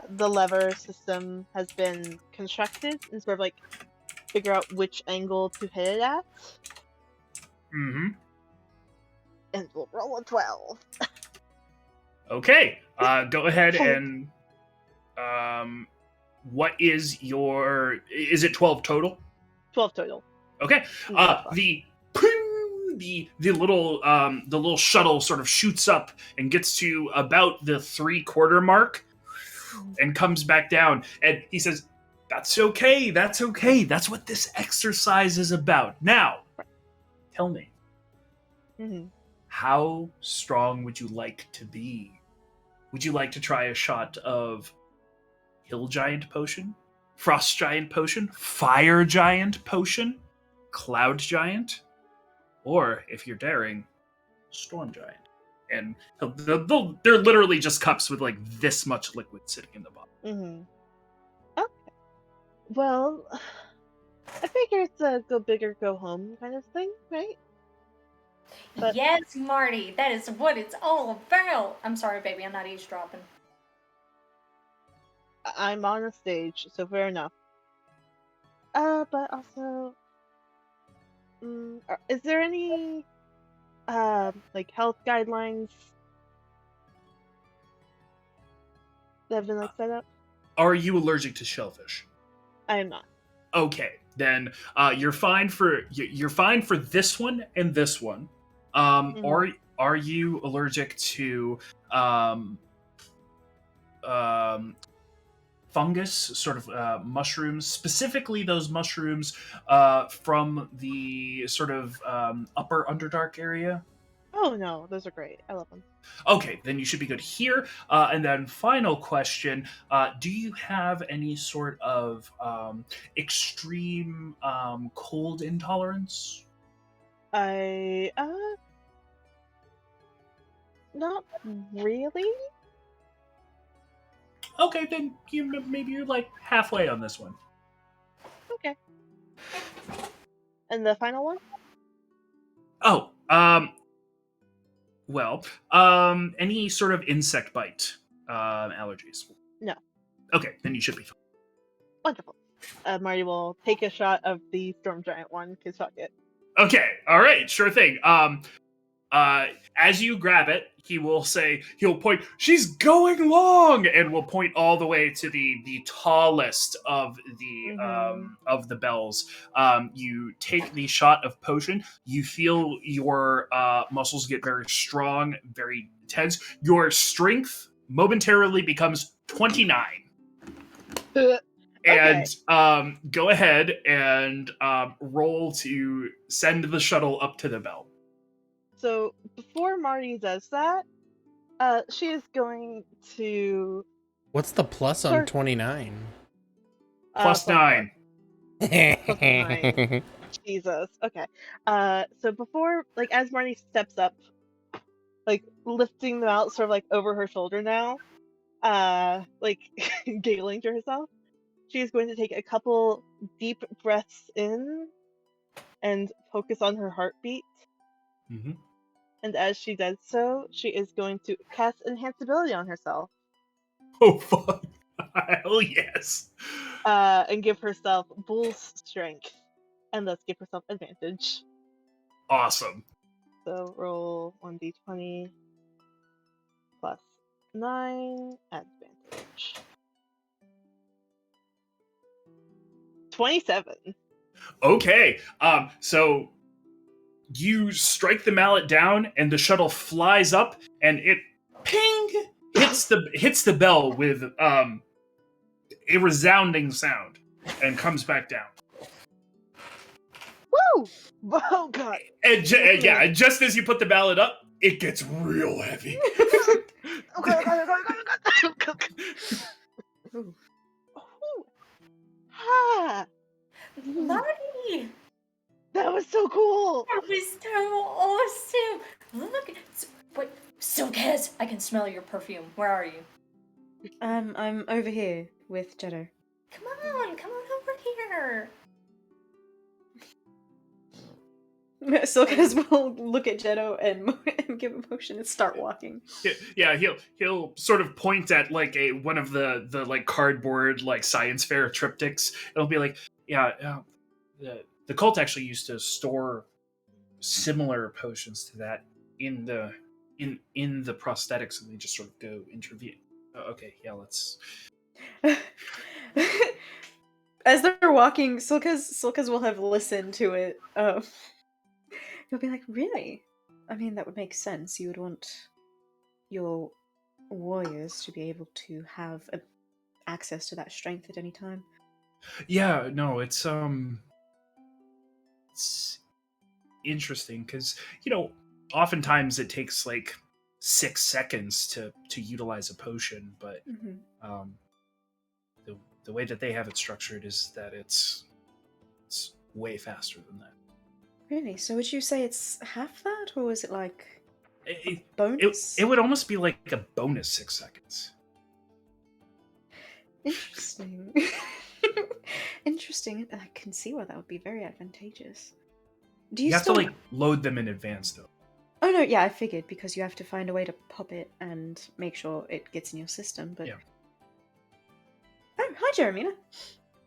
lever system has been constructed, and sort of like figure out which angle to hit it at. Mm-hmm. And we'll roll a 12. Okay, go ahead and what is your? Is it 12 total? 12 total. Okay. The little shuttle sort of shoots up and gets to about the 3/4 mark, and comes back down. And he says, "That's okay. That's okay. That's what this exercise is about. Now, tell me, how strong would you like to be? Would you like to try a shot of Hill Giant Potion, Frost Giant Potion, Fire Giant Potion, Cloud Giant, or, if you're daring, Storm Giant?" And they're literally just cups with like this much liquid sitting in the bottom. Okay. Well, I figure it's a go big or go home kind of thing, right? But yes, Marty, that is what it's all about. I'm sorry, baby, I'm not eavesdropping. I'm on a stage, so fair enough. But also, is there any like health guidelines that have been like set up? Are you allergic to shellfish? I am not. Okay, then you're fine for this one and this one. Are you allergic to fungus, sort of mushrooms, specifically those mushrooms from the sort of upper Underdark area. Oh no, those are great. I love them. Okay, then you should be good here. And then final question: do you have any sort of extreme cold intolerance? I not really. Okay, then maybe you're like halfway on this one. Okay. And the final one? Oh, well, any sort of insect bite allergies? No. Okay, then you should be fine. Wonderful. Marty will take a shot of the storm giant one, cause fuck it. Okay, all right, sure thing. As you grab it, he'll point, she's going long, and will point all the way to the tallest of the bells. You take the shot of potion. You feel your muscles get very strong, very tense. Your strength momentarily becomes 29. Okay. And go ahead and roll to send the shuttle up to the bell. So before Marty does that, she is going to What's the plus on Sure. 29? Plus 9. 9. Jesus. Okay. So before, like, as Marty steps up, like lifting them out, sort of like over her shoulder now, like giggling to herself, she is going to take a couple deep breaths in and focus on her heartbeat. Mm-hmm. And as she does so, she is going to cast Enhanceability on herself. Oh, fuck. Hell yes. And give herself Bull's Strength. And thus give herself advantage. Awesome. So roll 1d20 plus 9 advantage. 27. Okay. So you strike the mallet down, and the shuttle flies up, and it ping hits the bell with a resounding sound, and comes back down. Woo! Oh god. And just as you put the mallet up, it gets real heavy. Okay. Ooh. Ha! Marty! That was so cool! That was so awesome! Look, wait, Silkez, I can smell your perfume. Where are you? I'm over here with Jeddo. Come on over here. Silkaz will look at Jeddo and give a motion and start walking. Yeah, he'll sort of point at like one of the like cardboard like science fair triptychs. It'll be like, the cult actually used to store similar potions to that in the prosthetics, and they just sort of go intervene. Okay, yeah, let's. As they're walking, Silkaz will have listened to it. He'll be like, really? I mean, that would make sense. You would want your warriors to be able to have access to that strength at any time. Yeah, no, it's interesting because oftentimes it takes like 6 seconds to utilize a potion, but the way that they have it structured is that it's way faster than that. Really? So would you say it's half that, or is it like It bonus? it would almost be like a bonus 6 seconds. Interesting. Interesting. I can see why that would be very advantageous. Do you have still to like load them in advance though. Oh no, yeah, I figured, because you have to find a way to pop it and make sure it gets in your system, but... Yeah. Oh, hi Jeremina.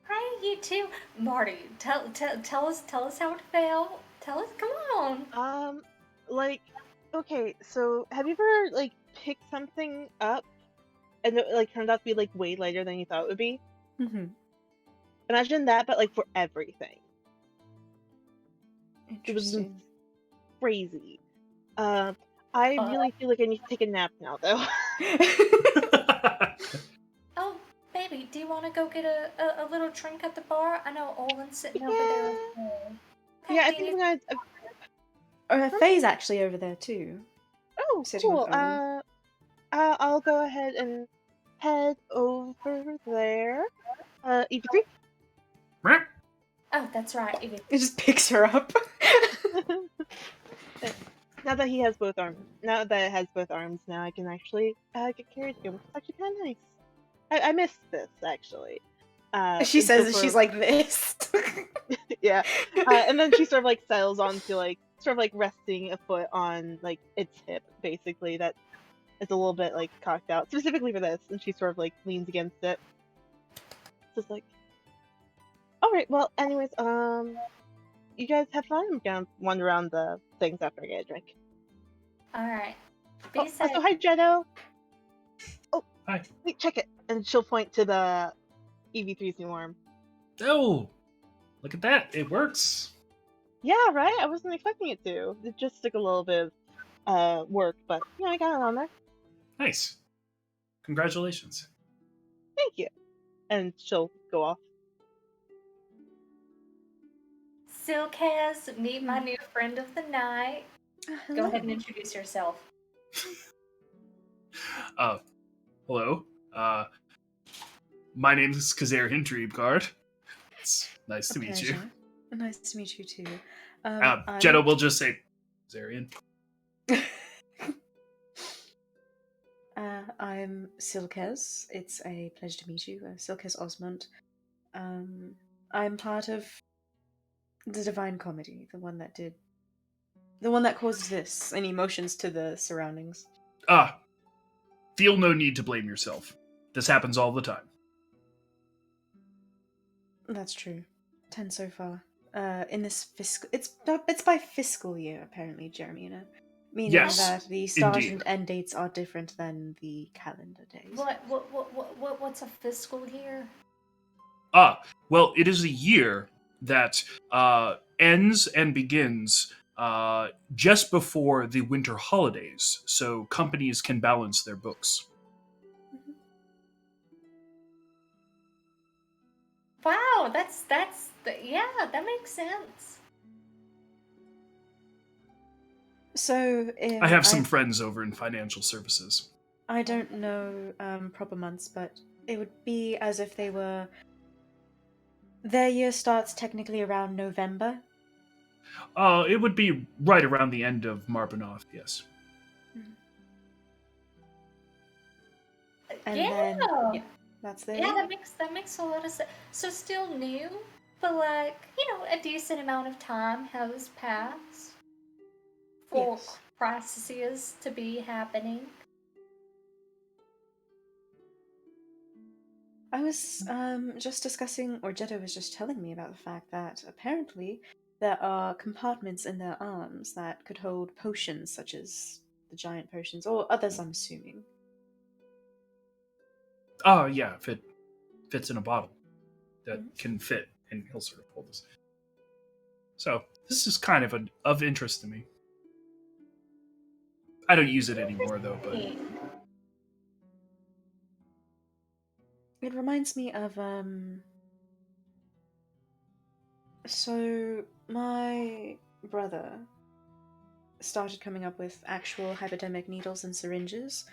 Hi, you two. Marty, tell us how it felt. Tell us, come on. Like, okay, so have you ever, like, picked something up and it, like, turned out to be, like, way lighter than you thought it would be? Mm-hmm. Imagine that, but, like, for everything. It was Interesting. crazy. I really feel like I need to take a nap now, though. Oh, baby, do you want to go get a little drink at the bar? I know Olin's sitting over there as well. Okay, Yeah, I do think you I'm need- gonna. Faye's actually over there too. Oh, Sitting on cool. Owen. I'll go ahead and head over there. EV3. Meow. Oh, that's right. It just picks her up. Now that he has both arms, now that it has both arms, now I can actually get carried again, which is actually kind of nice. I missed this actually. She and says so that for- she's like this. yeah, and then she sort of like settles onto like sort of like resting a foot on like its hip, basically that is a little bit like cocked out specifically for this, and she sort of like leans against it. Just like, all right, well, anyways, you guys have fun. I'm gonna wander around the things after I get a drink. All right. Be Oh, safe. also, hi, Jetto. Oh, Hi. wait, check it. And she'll point to the EV3's new arm. Oh, look at that! It works. Yeah, right? I wasn't expecting it to. It just took a little bit of work, but yeah, I got it on there. Nice. Congratulations. Thank you. And she'll go off. Silkaz, meet my new friend of the night. Go ahead and introduce yourself. Hello. My name is Kazarian Dreamguard. It's nice to meet you. Nice to meet you too. Jetto will just say Kazarian. I'm Silkez. It's a pleasure to meet you, Silkez Osmond. I'm part of the Divine Comedy, the one that caused this, and emotions to the surroundings. Feel no need to blame yourself. This happens all the time. That's true. 10 so far. In this fiscal, it's by fiscal year apparently, Jeremy. Meaning Yes, that the start indeed. and end dates are different than the calendar days. What's a fiscal year? Well, it is a year that ends and begins just before the winter holidays, so companies can balance their books. Wow, yeah, that makes sense. So I have some friends over in financial services. I don't know proper months, but it would be as if they were. Their year starts technically around November. It would be right around the end of Marbanoth, yes. And yeah. then that's their Yeah, year. that makes a lot of sense. So still new, but like, a decent amount of time has passed for Yes. processes to be happening. I was just discussing, or Jetto was just telling me about the fact that apparently there are compartments in their arms that could hold potions, such as the giant potions, or others, I'm assuming. Oh, yeah, if it fits in a bottle that can fit, and he'll sort of hold this. So, this is kind of of interest to me. I don't use it anymore, though, but... It reminds me of, So, my brother started coming up with actual hypodermic needles and syringes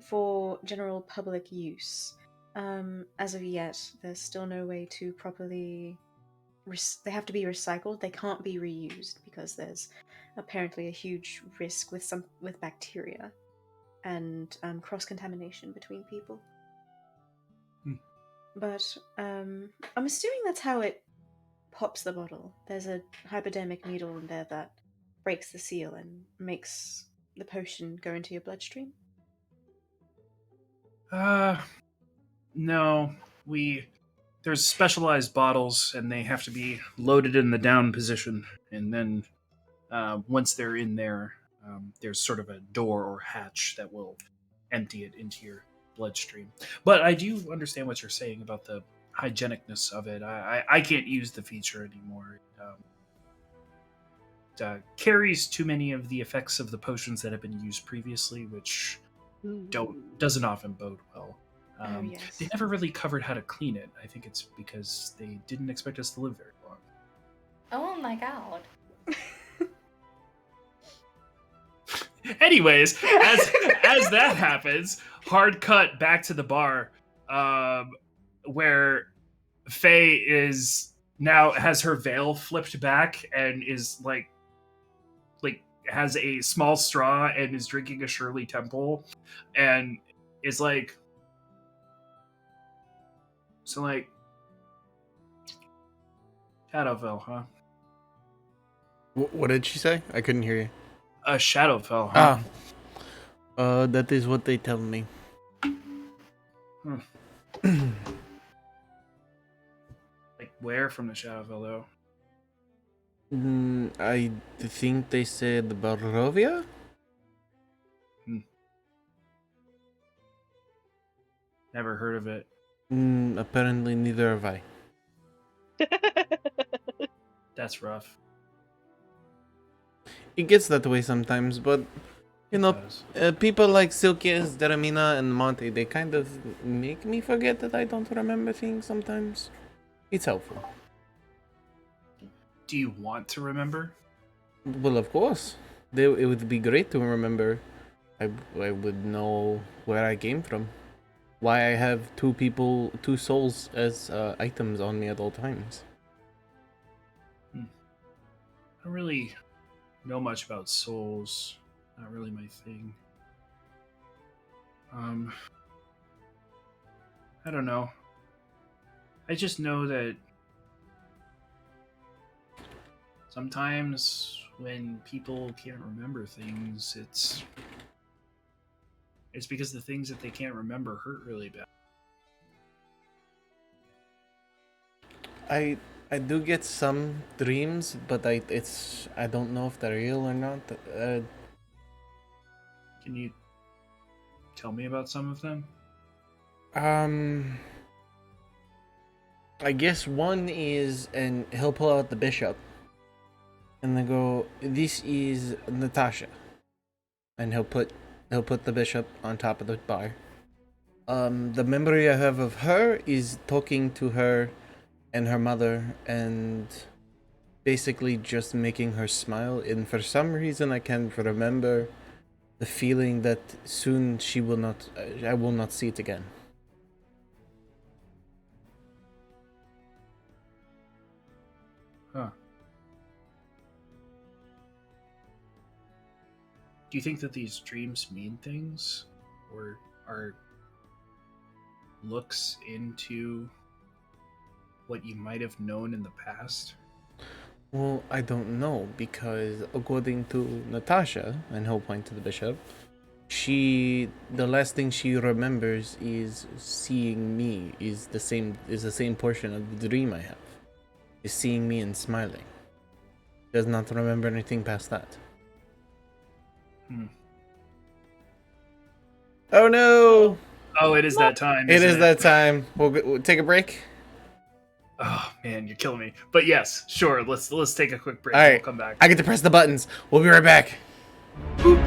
for general public use. As of yet, there's still no way to properly... they have to be recycled. They can't be reused because there's apparently a huge risk with bacteria and cross-contamination between people. But I'm assuming that's how it pops the bottle. There's a hypodermic needle in there that breaks the seal and makes the potion go into your bloodstream. No. There's specialized bottles, and they have to be loaded in the down position, and then once they're in there, there's sort of a door or hatch that will empty it into your bloodstream. But I do understand what you're saying about the hygienicness of it. I can't use the feature anymore. It carries too many of the effects of the potions that have been used previously, which doesn't often bode well. Oh, They yes. never really covered how to clean it. I think it's because they didn't expect us to live very long. Oh my god. Anyways, as that happens, hard cut back to the bar, where Faye is now has her veil flipped back and is like has a small straw and is drinking a Shirley Temple, and is like, so like, Shadowfell, huh? What did she say? I couldn't hear you. A Shadowfell, huh? That is what they tell me. Like, where from the Shadowfell, though? I think they said Barovia? Never heard of it. Apparently neither have I. That's rough. It gets that way sometimes, but you know, people like Silkias, Deramina, and Monty, they kind of make me forget that I don't remember things sometimes. It's helpful. Do you want to remember? Well, of course. It would be great to remember. I would know where I came from. Why I have two souls as items on me at all times. I don't really know much about souls. Not really my thing. I don't know. I just know that sometimes when people can't remember things, it's because the things that they can't remember hurt really bad. I do get some dreams, but I don't know if they're real or not. Can you tell me about some of them? I guess one is, and he'll pull out the bishop, and then go, "This is Natasha," and he'll put the bishop on top of the bar. The memory I have of her is talking to her and her mother, and basically just making her smile. And for some reason, I can't remember the feeling that soon I will not see it again. Huh. Do you think that these dreams mean things? Or are looks into what you might have known in the past? Well, I don't know, because according to Natasha, and he'll point to the bishop, the last thing she remembers is seeing me, is the same portion of the dream I have. Is seeing me and smiling. Does not remember anything past that. Oh no! Oh, it is that time. It isn't is that time. We'll take a break. Oh man, you're killing me. But yes, sure. Let's take a quick break. All right, We'll come back. I get to press the buttons. We'll be right back. Boop.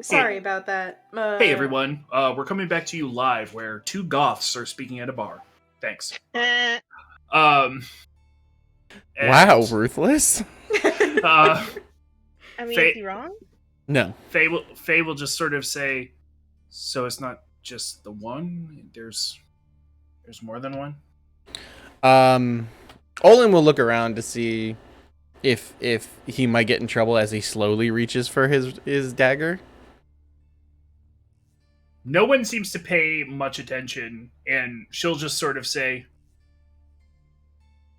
Sorry about that. Hey everyone, we're coming back to you live where two goths are speaking at a bar. Thanks. Eh, Um, Wow, and, ruthless. Uh, I mean, Fa- is he wrong? No. Faye will just sort of say, "So it's not just the one. There's more than one." Olin will look around to see if he might get in trouble as he slowly reaches for his dagger. No one seems to pay much attention, and she'll just sort of say,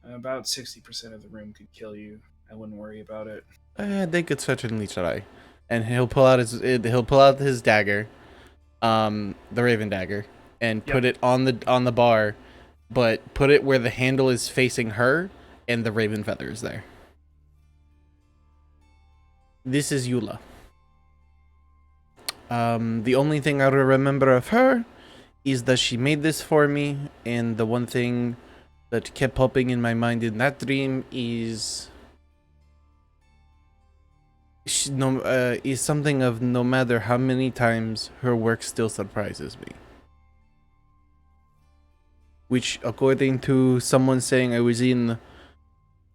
"About 60% of the room could kill you. I wouldn't worry about it." They could certainly try, and he'll pull out his dagger, the Raven dagger, and put it on the bar, but put it where the handle is facing her, and the Raven feather is there. This is Eula. The only thing I remember of her is that she made this for me, and the one thing that kept popping in my mind in that dream is is something of no matter how many times her work still surprises me. Which, according to someone saying I was in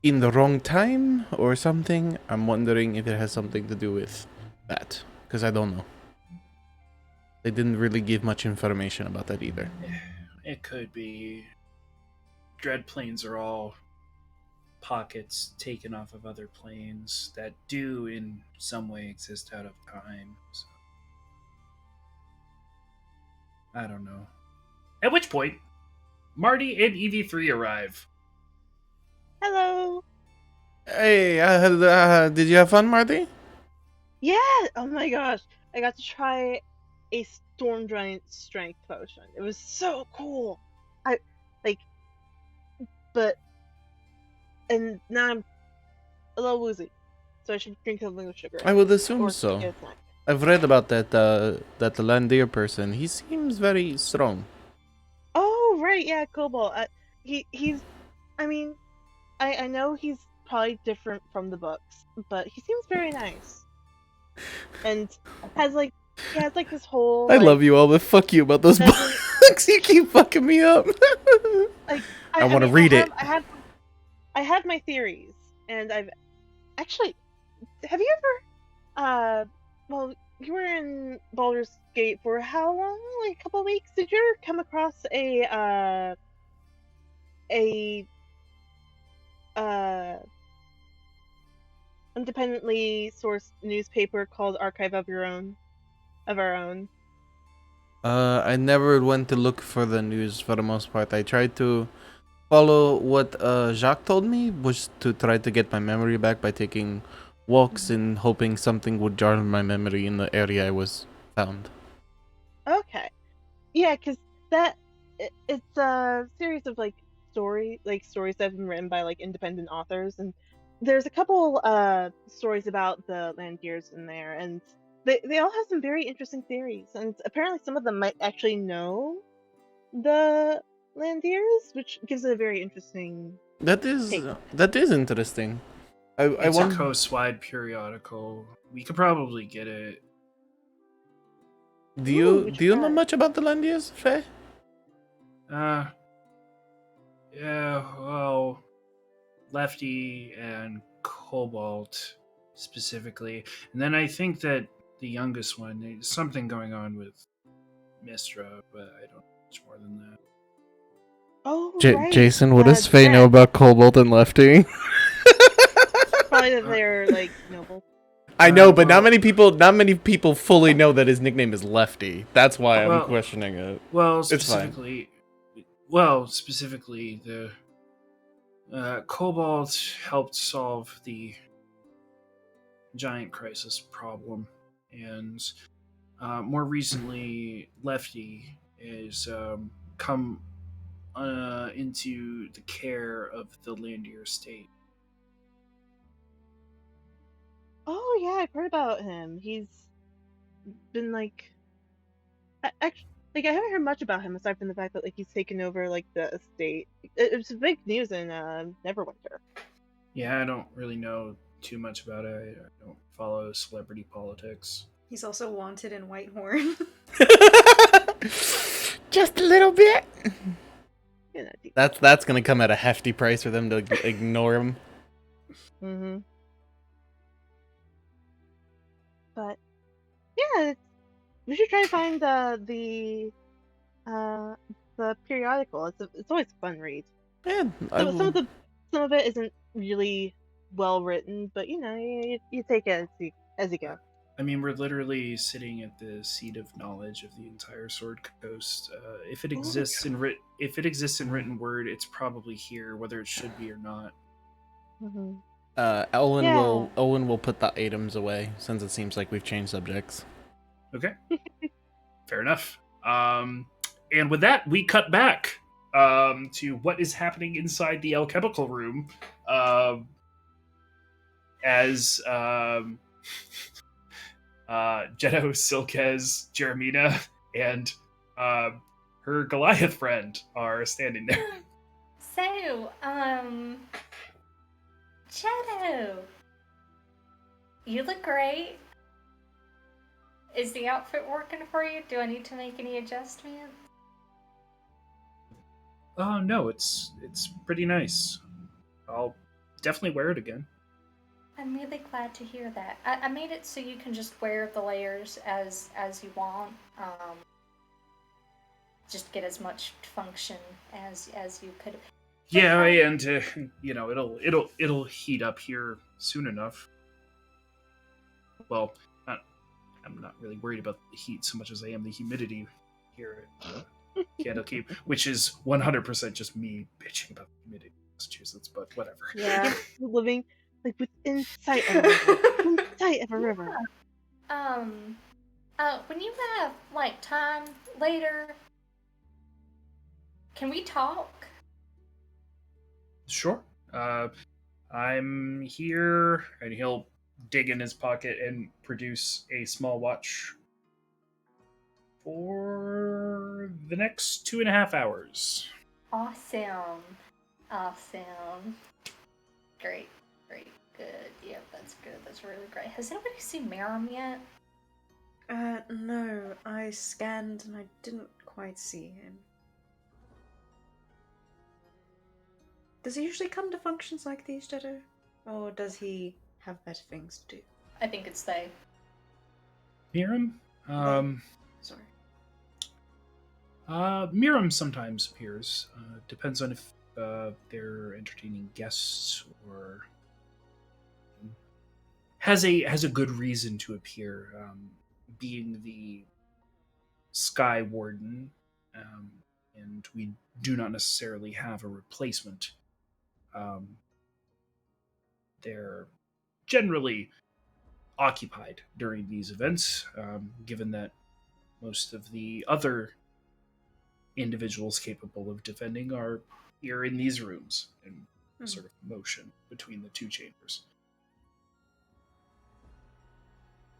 the wrong time or something, I'm wondering if it has something to do with that, because I don't know. They didn't really give much information about that either. It could be. Dread planes are all pockets taken off of other planes that do in some way exist out of time. So, I don't know. At which point, Marty and EV3 arrive. Hello. Hey, did you have fun, Marty? Yeah. Oh my gosh, I got to try a storm giant strength potion. It was so cool. I like, but and now I'm a little woozy, so I should drink something with sugar. I would assume Or so. get a snack. I've read about that Landier person. He seems very strong. Oh right, yeah, Cobalt. He's. I mean, I know he's probably different from the books, but he seems very nice. And he has like this whole. I love you all, but fuck you about those doesn't- books. You keep fucking me up. Like I want to read it. I have my theories, and I've actually. Have you ever? Well, you were in Baldur's Gate for how long? Like a couple of weeks. Did you ever come across a independently sourced newspaper called Archive of Our Own? I never went to look for the news for the most part. I tried to follow what Jacques told me, was to try to get my memory back by taking walks and hoping something would jar my memory in the area I was found. Okay, yeah, because it's a series of stories that have been written by independent authors, and there's a couple stories about the Landiers in there, and they all have some very interesting theories, and apparently some of them might actually know the Landiers, which gives it a very interesting. That is interesting. It's a coast-wide periodical. We could probably get it. Do Ooh, you know much about the Landiers, Faye? Yeah, well, Lefty and Cobalt specifically. And then I think that the youngest one, there's something going on with Mistra, but I don't know much more than that. Oh, right. Jason, what does Faye Jet. know about Cobalt and Lefty? Probably that they're noble. I know, but well- not many people fully know that his nickname is Lefty. That's why I'm questioning it. Well, fine. specifically, the Cobalt helped solve the giant crisis problem, and more recently, Lefty is come into the care of the Landier state. Oh yeah, I've heard about him. He's been actually I haven't heard much about him aside from the fact that he's taken over the estate. It's big news in Neverwinter. Yeah, I don't really know too much about it. I don't follow celebrity politics. He's also wanted in Whitehorn. Just a little bit. You know, That's gonna come at a hefty price for them to ignore him. mm-hmm. But yeah, we should try to find the periodical. It's always a fun read. Yeah, Some of it isn't really well written, but you take it as you go. I mean, we're literally sitting at the seat of knowledge of the entire Sword Coast. If it exists in written word, it's probably here, whether it should be or not. Mm-hmm. Owen will put the items away since it seems like we've changed subjects. Okay, fair enough. And with that, we cut back to what is happening inside the alchemical room as Jetto, Silkez, Jeremina, and her Goliath friend are standing there. So, Jetto, you look great. Is the outfit working for you? Do I need to make any adjustments? Oh no, it's pretty nice. I'll definitely wear it again. I'm really glad to hear that. I made it so you can just wear the layers as you want. Just get as much function as you could. Yeah, and it'll heat up here soon enough. Well, I'm not really worried about the heat so much as I am the humidity here at Candlekeep, which is 100% just me bitching about the humidity in Massachusetts, but whatever. Yeah. Living like within sight of a river. Within sight of a river. When you have time later, can we talk? Sure. I'm here, and he'll dig in his pocket and produce a small watch for the next 2.5 hours. Awesome. Great, good. Yep, that's good. That's really great. Has anybody seen Marum yet? No. I scanned and I didn't quite see him. Does he usually come to functions like these, Jetto? Or does he have better things to do? I think it's they. Miram? Sorry. Miram sometimes appears. Depends on if they're entertaining guests or has a good reason to appear. Being the Sky Warden, and we do not necessarily have a replacement. They're generally occupied during these events, given that most of the other individuals capable of defending are here in these rooms in sort of motion between the two chambers.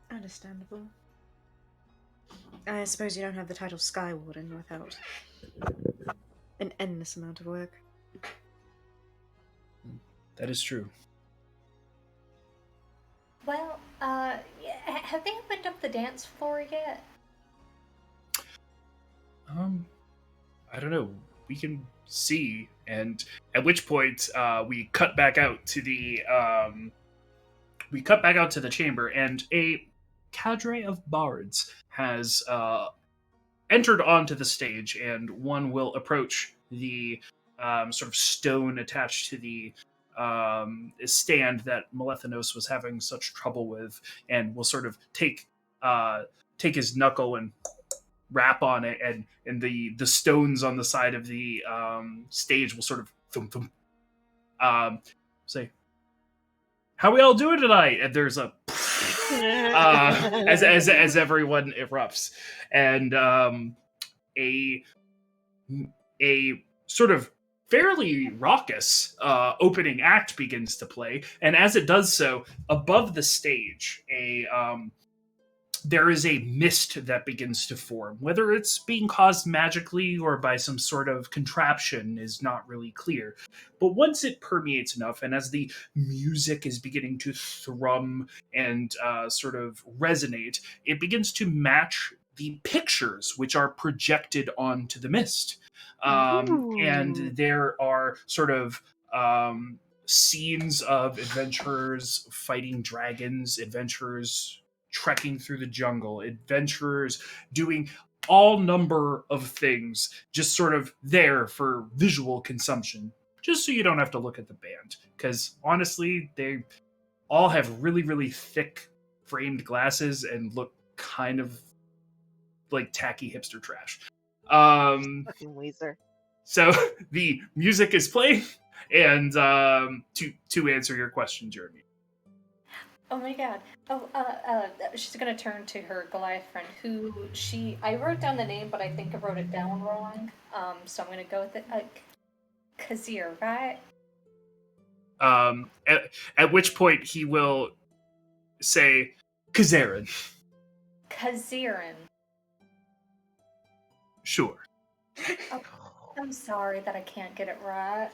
Understandable. I suppose you don't have the title Sky Warden without an endless amount of work. That is true. Well, have they opened up the dance floor yet? I don't know. We can see, and at which point we cut back out to the chamber, and a cadre of bards has entered onto the stage, and one will approach the sort of stone attached to the stand that Malethinos was having such trouble with, and will sort of take his knuckle and rap on it, and the stones on the side of the stage will sort of thump, thump, say, "How we all doing tonight?" And there's a as everyone erupts, and a sort of fairly raucous opening act begins to play, and as it does so, above the stage, there is a mist that begins to form. Whether it's being caused magically or by some sort of contraption is not really clear. But once it permeates enough, and as the music is beginning to thrum and sort of resonate, it begins to match the pictures which are projected onto the mist. And Ooh. there are sort of scenes of adventurers fighting dragons, adventurers trekking through the jungle, adventurers doing all number of things just sort of there for visual consumption, just so you don't have to look at the band. Because honestly, they all have really, really thick framed glasses and look kind of like tacky hipster trash. Fucking Weezer. So the music is playing, and to answer your question, Jeremy. Oh my god. Oh, she's gonna turn to her Goliath friend, who I wrote down the name, but I think I wrote it down wrong. So I'm gonna go with it. Kazir, right? At which point he will say, Kazarin. Kazirin. Sure. Oh, I'm sorry that I can't get it right.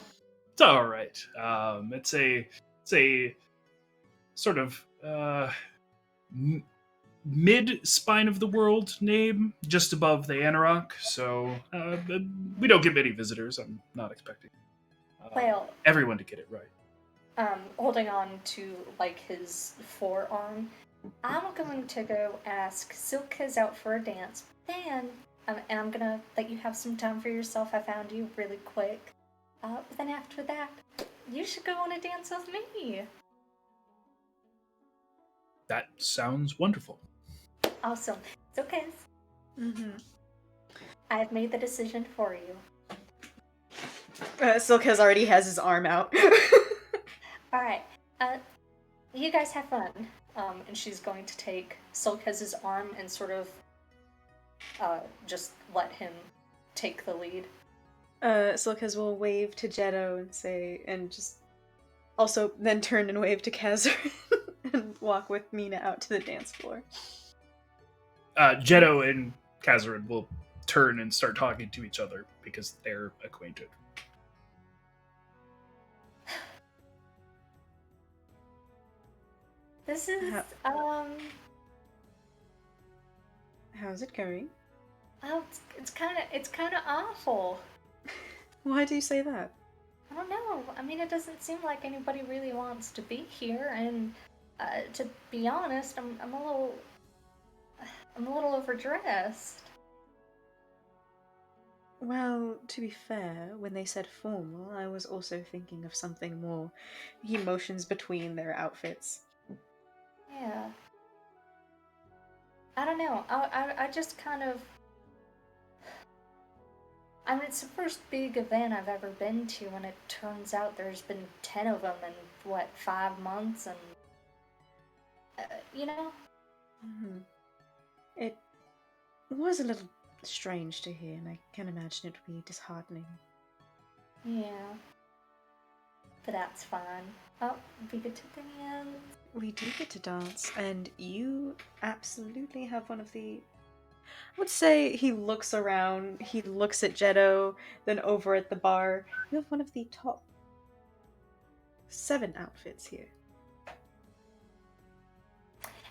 It's all right. It's a sort of mid spine of the world name, just above the Anarok. So we don't get many visitors. I'm not expecting Well, everyone to get it right. holding on to like his forearm, I'm going to go ask Silka's out for a dance. Then, and I'm gonna let you have some time for yourself. I found you really quick. But then after that, you should go on a dance with me. That sounds wonderful. Awesome. Silka's, Mm-hmm. I have made the decision for you. Silkaz already has his arm out. All right. You guys have fun. And she's going to take Silkaz's arm and sort of just let him take the lead. Silkaz will wave to Jetto and say, and just also then turn and wave to Kazar and walk with Mina out to the dance floor. Jetto and Kazarin will turn and start talking to each other because they're acquainted. This is How's it going? oh, it's kind of awful. Why do you say that? I don't know. I mean, it doesn't seem like anybody really wants to be here, and to be honest, I'm a little overdressed. Well, to be fair, when they said formal, I was also thinking of something more. He motions between their outfits. Yeah. I don't know. I just kind of. I mean, it's the first big event I've ever been to, and it turns out there's been 10 of them in, 5 months, and. You know? Mm-hmm. It was a little strange to hear, and I can imagine it would be disheartening. Yeah. But that's fine. Oh, we get to dance. We do get to dance, and you absolutely have one of the... I would say he looks around, he looks at Jetto, then over at the bar. You have one of the top 7 outfits here.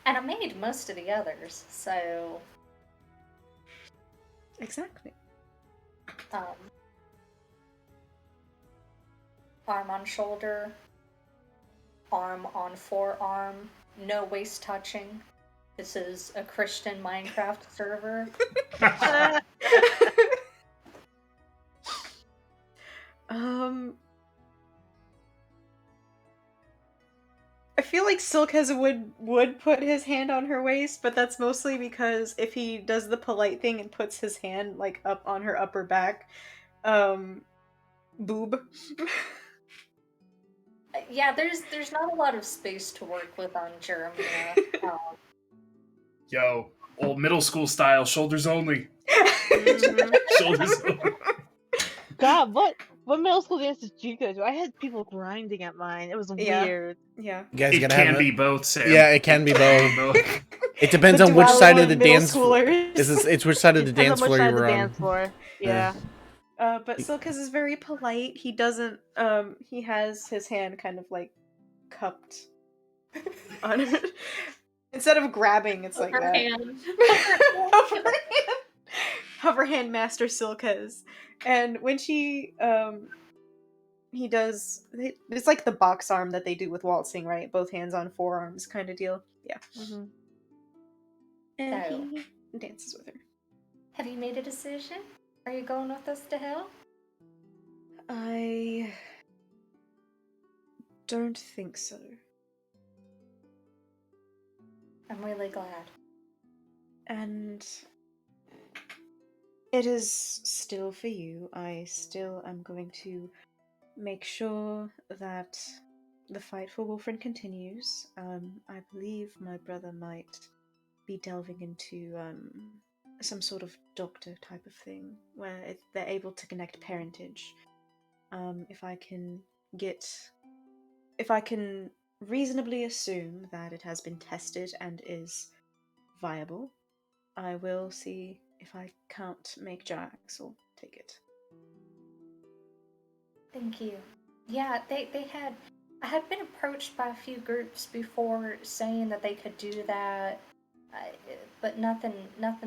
And I made most of the others, so... Exactly. Arm on shoulder, arm on forearm, no waist touching. This is a Christian Minecraft server. I feel like Silkaz would put his hand on her waist, but that's mostly because if he does the polite thing and puts his hand like up on her upper back, boob. Yeah, there's not a lot of space to work with on Jeremy. Yo, old middle school style, shoulders only. Shoulders only. God, what middle school dance did you go to? I had people grinding at mine. It was Yeah. weird. Yeah. You guys It gotta can have be both, Sam. Yeah, it can be both. It depends The on which duality side of of the middle dance floor. schoolers. It's which side of the Depends dance on which floor side of you're the on. dance floor. Yeah. But Silkus is very polite. He doesn't. He has his hand kind of like cupped on it. Instead of grabbing, it's like that. Overhand. Hoverhand Master Silkes. And when he does, it's like the box arm that they do with waltzing, right? Both hands on forearms kind of deal. Yeah. Mm-hmm. And So- he dances with her. Have you made a decision? Are you going with us to hell? I don't think so. I'm really glad. And it is still for you. I still am going to make sure that the fight for Wolfrin continues. I believe my brother might be delving into some sort of doctor type of thing where they're able to connect parentage. If I can reasonably assume that it has been tested and is viable, I will see if I can't make Jaraxel take it. Thank you. Yeah, I had been approached by a few groups before saying that they could do that, but nothing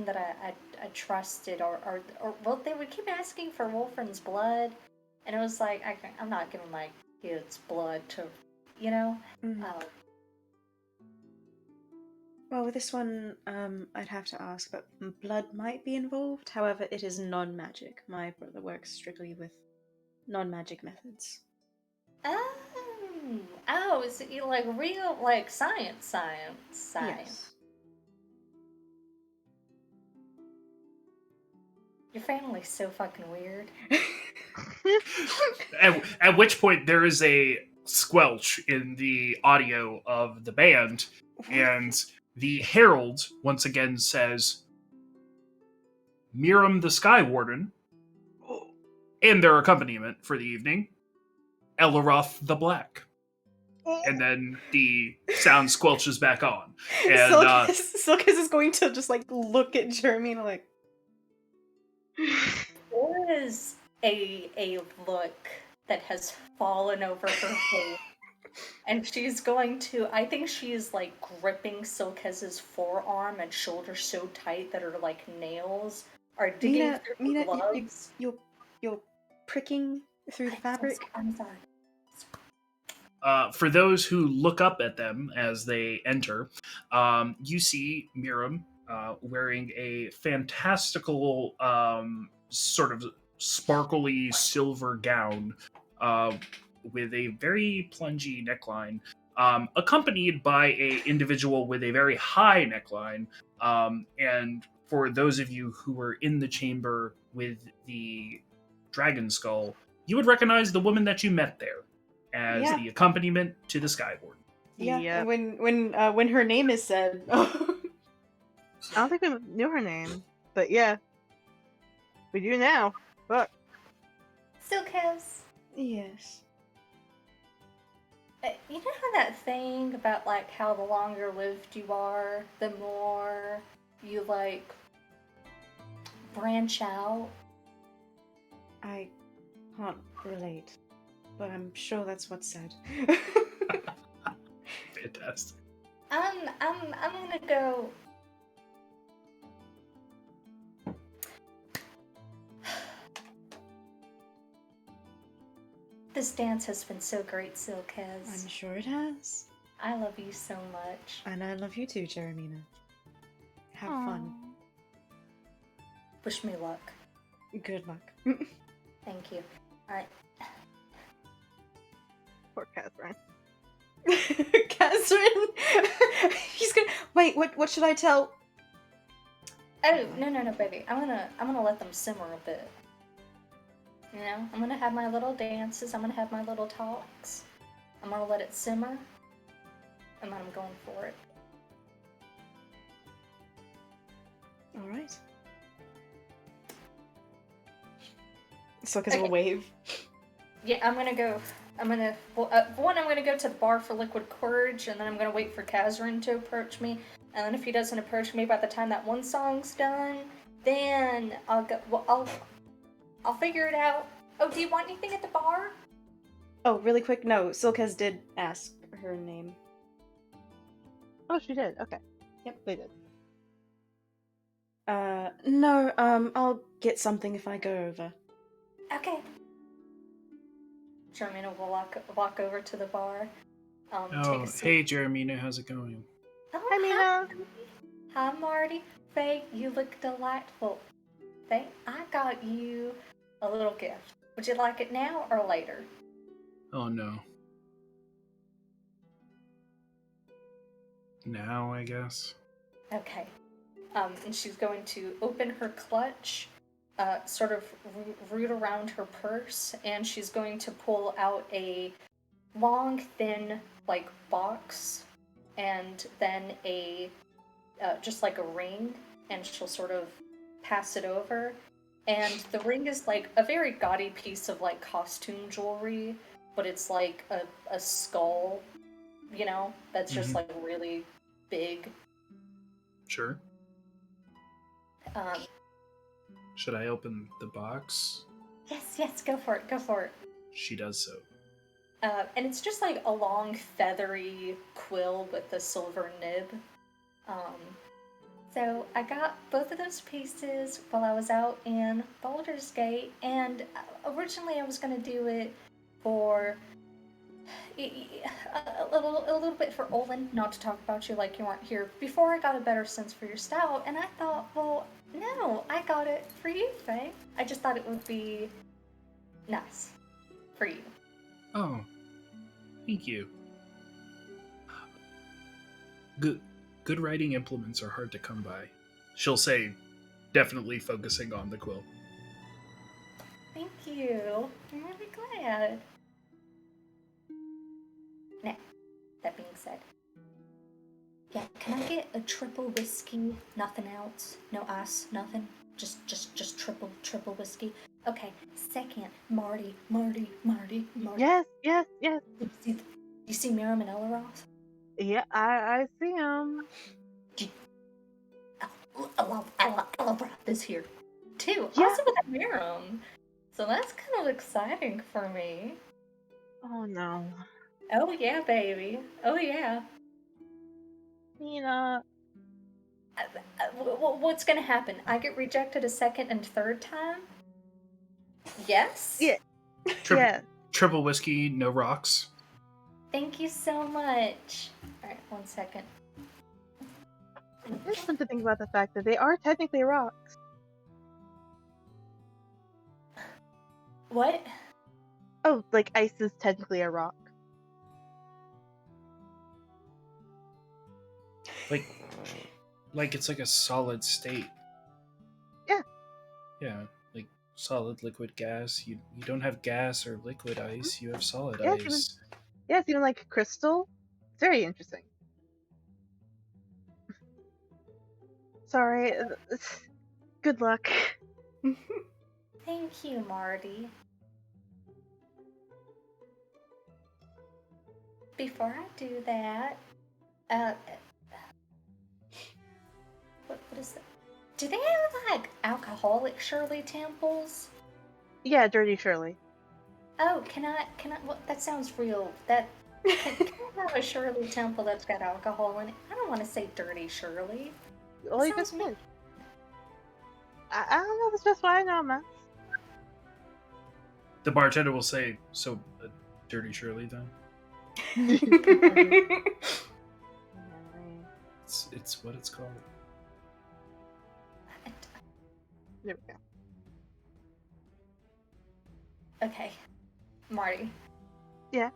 that I trusted or well, they would keep asking for Wolfrin's blood, and it was like I'm not giving my kids blood to, you know. Mhm. Well, with this one, I'd have to ask, but blood might be involved. However, it is non-magic. My brother works strictly with non-magic methods. Oh, is it like real, like science? Yes. Your family's so fucking weird. At which point there is a squelch in the audio of the band, and the herald once again says, Miriam the Sky Warden, and their accompaniment for the evening, Elaroth the Black. And then the sound squelches back on. And Silkus is going to just like look at Jeremy and like, There is a look that has fallen over her face. And she's going to, I think she's like gripping Silkes's forearm and shoulder so tight that her like nails are digging through her Mina, gloves. you're pricking through the fabric. I'm sorry. for those who look up at them as they enter, you see Miriam wearing a fantastical sort of sparkly silver gown with a very plungy neckline, accompanied by a individual with a very high neckline. And for those of you who were in the chamber with the dragon skull, you would recognize the woman that you met there as Yeah. the accompaniment to the Skyboard. Yeah. Yep. When her name is said. I don't think we knew her name, but yeah, we do now. Look, Silkes, Yes. you know how that thing about like how the longer lived you are, the more you like branch out? I can't relate, but I'm sure that's what's said. Fantastic. I'm gonna go. This dance has been so great, Silkes. I'm sure it has. I love you so much. And I love you too, Jeremina. Have fun. Wish me luck. Good luck. Thank you. Alright. poor Catherine. Catherine! He's gonna wait, what should I tell? Oh, no, baby. I'm gonna let them simmer a bit. You know? I'm gonna have my little dances, I'm gonna have my little talks. I'm gonna let it simmer. And then I'm going for it. Alright. Silkus will Okay. wave. Yeah, I'm gonna go to the bar for liquid courage, and then I'm gonna wait for Kazrin to approach me, and then if he doesn't approach me by the time that one song's done, then I'll go. Well, I'll figure it out. Oh, do you want anything at the bar? Oh, really quick, no, Silkez did ask her name. Oh, she did. Okay. Yep. They did. No, I'll get something if I go over. Okay. Jermina will walk over to the bar. Take Oh, a seat. hey, Jeremina, how's it going? Oh, Hi, Mina. Hi, Marty. Faye, you look delightful. Faye, I got you a little gift. Would you like it now or later? Oh, no. Now, I guess. Okay. And she's going to open her clutch, sort of root around her purse, and she's going to pull out a long, thin, like, box, and then just like a ring, and she'll sort of pass it over. And the ring is like a very gaudy piece of like costume jewelry, but it's like a skull, that's just like really big. Sure. Um, Should I open the box? yes, go for it. She does so. And it's just like a long feathery quill with a silver nib. So I got both of those pieces while I was out in Baldur's Gate, and originally I was going to do it for a little bit for Olin, not to talk about you like you weren't here, before I got a better sense for your style, and I thought, well, no, I got it for you, Faye. I just thought it would be nice for you. Oh, thank you. Good writing implements are hard to come by. She'll say, definitely focusing on the quill. Thank you. I'm really glad. Now, that being said, yeah, can I get a triple whiskey? Nothing else? No ice? Nothing? Just triple whiskey? Okay, second, Marty. Yes. Do you see Miriam and Elleroth? Yeah, I see him. Elleroth is here, too. Yeah. Also with Miriam. So that's kind of exciting for me. Oh no. Oh yeah, baby. Oh yeah. Mina. What's gonna happen? I get rejected a second and third time? Yes? Yeah. Triple whiskey, no rocks. Thank you so much. Alright, 1 second. There's something to think about the fact that they are technically rocks. What? Oh, like ice is technically a rock. Like it's like a solid state. Yeah. Yeah, like solid, liquid, gas. You don't have gas or liquid ice. You have solid Yes, ice. Yes, even like crystal. It's very interesting. Sorry. Good luck. Thank you, Marty. Before I do that, what is that? Do they have like alcoholic Shirley temples? Yeah, Dirty Shirley. Oh, can I, well, that sounds real. Can I have a Shirley temple that's got alcohol in it? I don't want to say dirty Shirley. Well, you Sounds just mean. did. I don't know. That's just why I know, man. The bartender will say, "So, Dirty Shirley, then." It's what it's called. There we go. Okay, Marty. Yeah.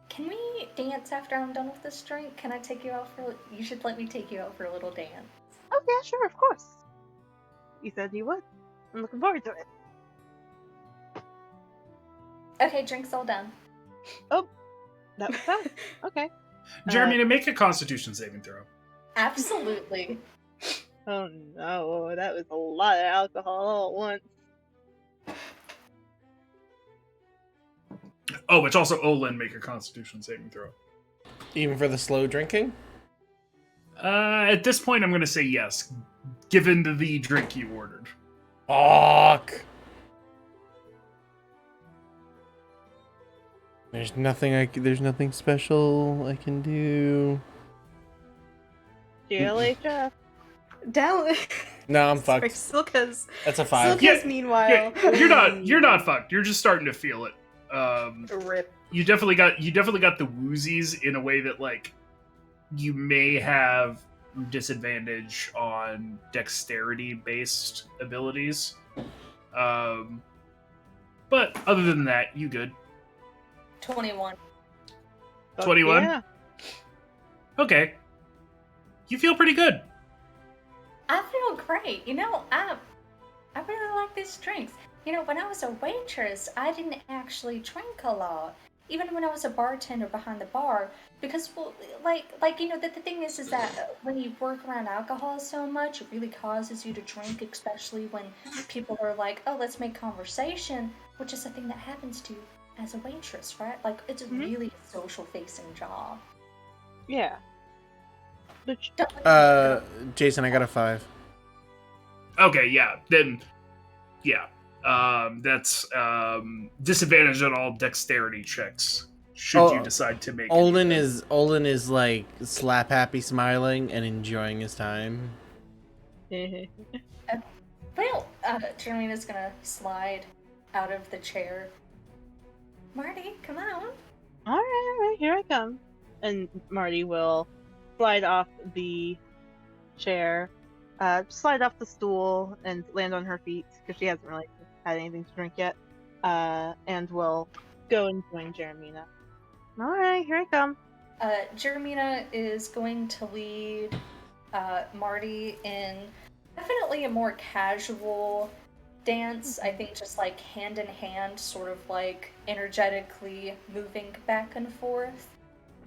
Can we dance after I'm done with this drink? Can I take you out for? You should let me take you out for a little dance. Oh yeah, sure, of course. You said you would. I'm looking forward to it. Okay, drink's all done. Oh, that was fast. Okay. Jeremy, to make a Constitution saving throw. Absolutely. Oh no, that was a lot of alcohol all at once. Oh, which also Olin make a Constitution saving throw. Even for the slow drinking? At this point, I'm going to say yes, given the drink you ordered. Fuck. There's nothing special I can do. GLHF. Down. No, I'm Sorry, fucked. Silka's. That's a 5. Silka's meanwhile. You're not fucked. You're just starting to feel it. Rip. You definitely got the woozies in a way that like you may have disadvantage on dexterity based abilities. But other than that, you good. 21. 21? Yeah. Okay. You feel pretty good. I feel great. You know, I really like these drinks. You know, when I was a waitress, I didn't actually drink a lot. Even when I was a bartender behind the bar, because well, like you know, the thing is that when you work around alcohol so much, it really causes you to drink, especially when people are like, "Oh, let's make conversation," which is a thing that happens to you as a waitress, right? Like, it's really a social-facing job. Yeah. Which, Jason, I got a 5. Okay, yeah. Then yeah. That's disadvantage on all dexterity checks. Should you decide to make Olin anything. is like slap happy smiling and enjoying his time. Well, Jermina's gonna slide out of the chair. Marty, come on. all right, here I come. And Marty will slide off the chair, slide off the stool, and land on her feet because she hasn't really had anything to drink yet. And will go and join Jeremina. All right, here I come. Jeremina is going to lead Marty in definitely a more casual dance. I think just like hand in hand, sort of like energetically moving back and forth.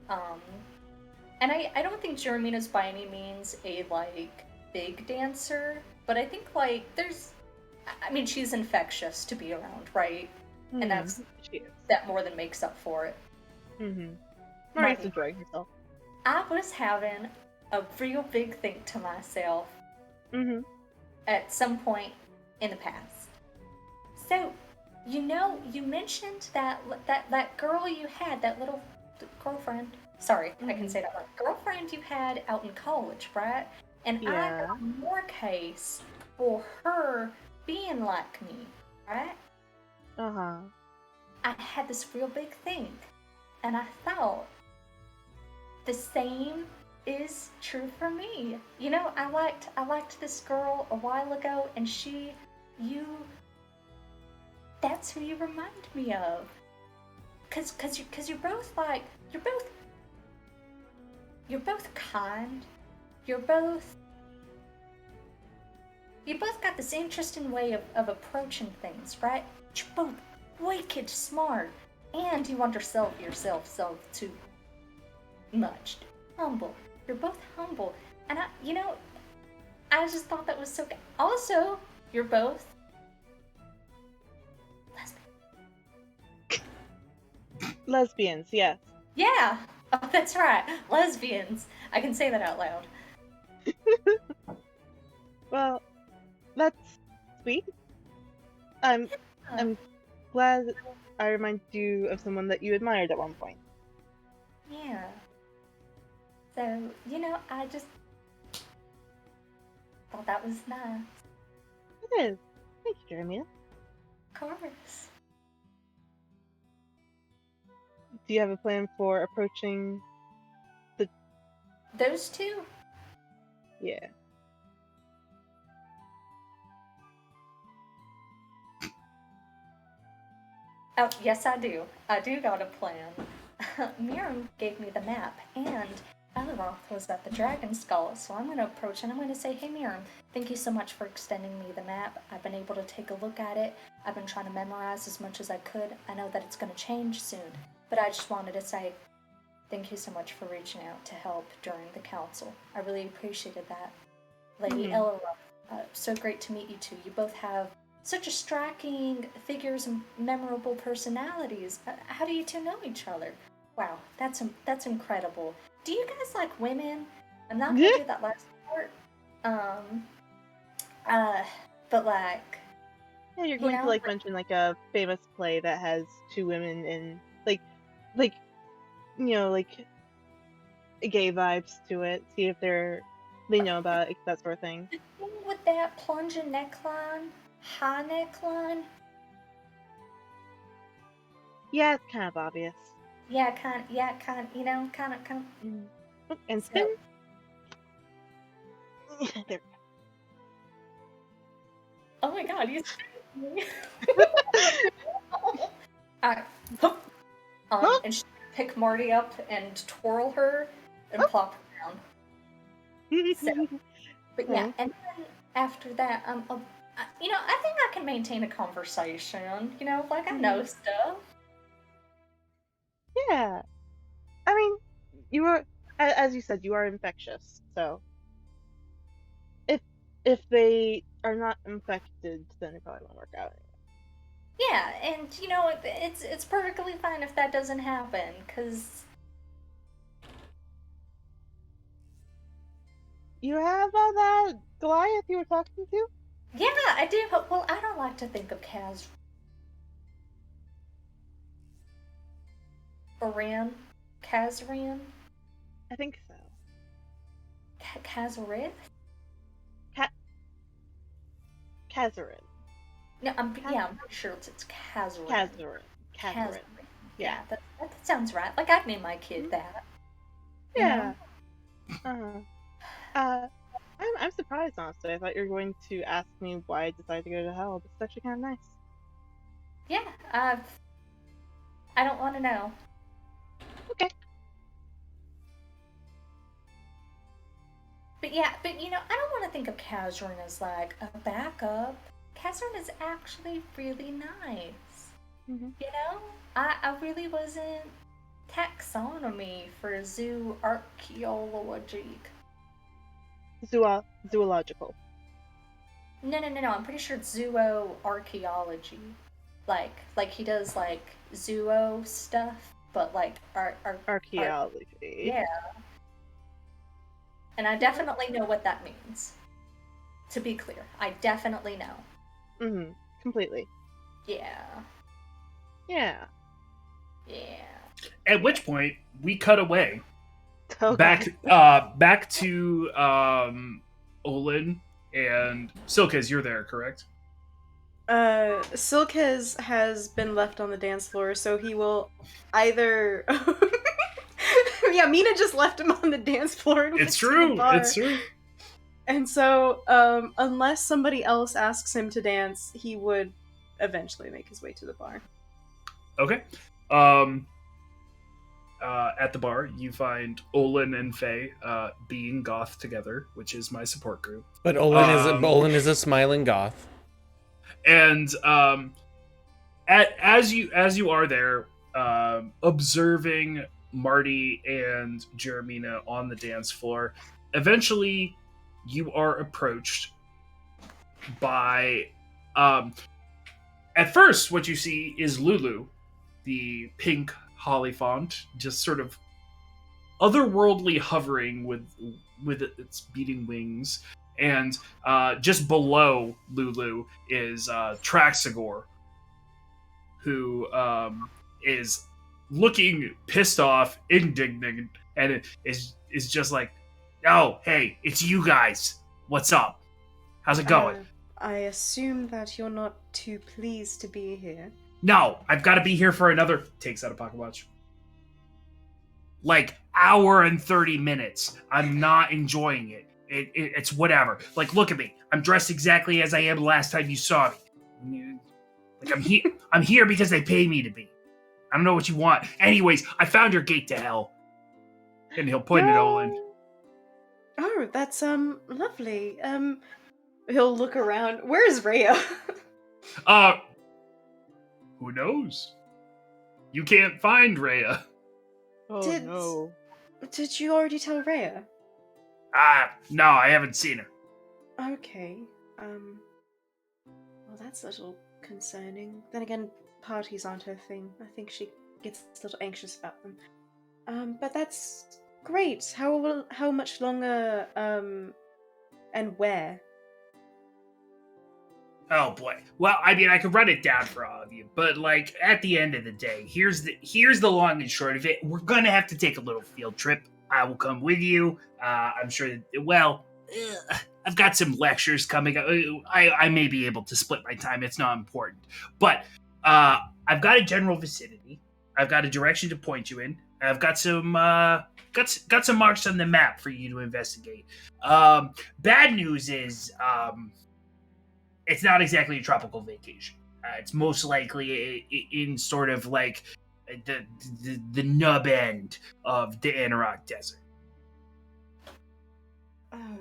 And I don't think Jeremina's by any means a like big dancer, but I think like she's infectious to be around, right? And that more than makes up for it. Marty's enjoying herself. I was having a real big think to myself at some point in the past. So, you know, you mentioned that girl you had, that little girlfriend. Sorry, I can say that word. Girlfriend you had out in college, right? And I got more case for her being like me, right? I had this real big thing, and I thought the same is true for me. You know, I liked this girl a while ago, and that's who you remind me of. Cause you're both like, you're both kind. You both got this interesting way of approaching things, right? You're both wicked smart, and you undersell yourself so too much. Humble. You're both humble, and I just thought that was so good. Also, you're both Lesbians, yes. Yeah. Oh, that's right. Lesbians. I can say that out loud. Well, that's sweet. I'm glad I reminded you of someone that you admired at one point. Yeah. So, you know, I just thought that was nice. It is. Thank you, Jeremia. Of course. Do you have a plan for approaching Those two? Yeah. Oh, yes, I do. I do got a plan. Miriam gave me the map, and Elroth was at the Dragon Skull, so I'm going to approach and I'm going to say, hey, Miriam, thank you so much for extending me the map. I've been able to take a look at it. I've been trying to memorize as much as I could. I know that it's going to change soon, but I just wanted to say thank you so much for reaching out to help during the council. I really appreciated that. Lady Elroth, so great to meet you two. You both have such a striking figures and memorable personalities. How do you two know each other? Wow, that's incredible. Do you guys like women? I'm not gonna do that last part. Um, but like, Yeah, you're you going to know, like mention like a famous play that has two women in like like gay vibes to it. See if they know about it, that sort of thing. the thing with that plunging neckline, high neckline. Yeah, it's kind of obvious. Yeah, kind. Yeah, kind. You know, kind of. Oh, and spin. So, There. oh my God, you. Alright. And she pick Marty up and twirl her and plop her down. So, but yeah, Mhm. and then after that, I think I can maintain a conversation. You know, like I know stuff. Yeah, I mean, you are, as you said, you are infectious. So if they are not infected, then it probably won't work out. Yeah, and you know, it's perfectly fine if that doesn't happen, cause You have that Goliath you were talking to? yeah, I do. Well, I don't like to think of Kazran, I think so. Kazarith. Kazarin. No, I'm pretty sure it's Kazarith. Kazarin. Yeah, that sounds right. Like I'd name my kid that. You Yeah. know? I'm surprised, honestly. I thought you were going to ask me why I decided to go to hell. This is actually kind of nice. Yeah, I don't want to know. Okay. But yeah, but you know, I don't want to think of Kazran as like a backup. Kazran is actually really nice. Mhm. You know, I really wasn't taxonomy for zoo archaeology. Zoological. No, I'm pretty sure it's zooarchaeology. Like he does like zoo stuff, but like Archaeology. yeah. And I definitely know what that means. To be clear, I definitely know. Mm-hmm. Completely. Yeah. Yeah. Yeah. At which point we cut away Oh, back God. back to Olin and Silkes. You're there, correct? Silk has been left on the dance floor, so he will either. Yeah, Mina just left him on the dance floor and went It's to the true. bar. It's true. And so, unless somebody else asks him to dance, he would eventually make his way to the bar. Okay. At the bar, you find Olin and Faye being goth together, which is my support group. But Olin is a smiling goth. And as you are there, observing Marty and Jeremina on the dance floor, eventually you are approached by. At first, what you see is Lulu, the pink holly font, just sort of otherworldly hovering with its beating wings, and just below Lulu is Traxagor, who is looking pissed off, indignant, and is just like, "Oh, hey, it's you guys. What's up? How's it going?" I assume that you're not too pleased to be here. No, I've got to be here for another. Takes out a pocket watch. Like hour and 30 minutes. I'm not enjoying it. It's whatever. Like, look at me. I'm dressed exactly as I am last time you saw me. Like I'm here. I'm here because they pay me to be. I don't know what you want. Anyways, I found your gate to hell. And he'll point at Olin. Oh, that's lovely. He'll look around. Where's Rhea? Who knows? You can't find Rhea. Oh, no. Did you already tell Rhea? No, I haven't seen her. Okay. Well, that's a little concerning. Then again, parties aren't her thing. I think she gets a little anxious about them. But that's great. How much longer, and where? Oh boy. Well, I mean, I could run it down for all of you, but like at the end of the day, here's the long and short of it. We're gonna have to take a little field trip. I will come with you. I'm sure that, well, I've got some lectures coming up. I may be able to split my time. It's not important, but I've got a general vicinity. I've got a direction to point you in. I've got some got some marks on the map for you to investigate. Bad news is it's not exactly a tropical vacation. It's most likely in sort of like the nub end of the Anarok Desert. Oh.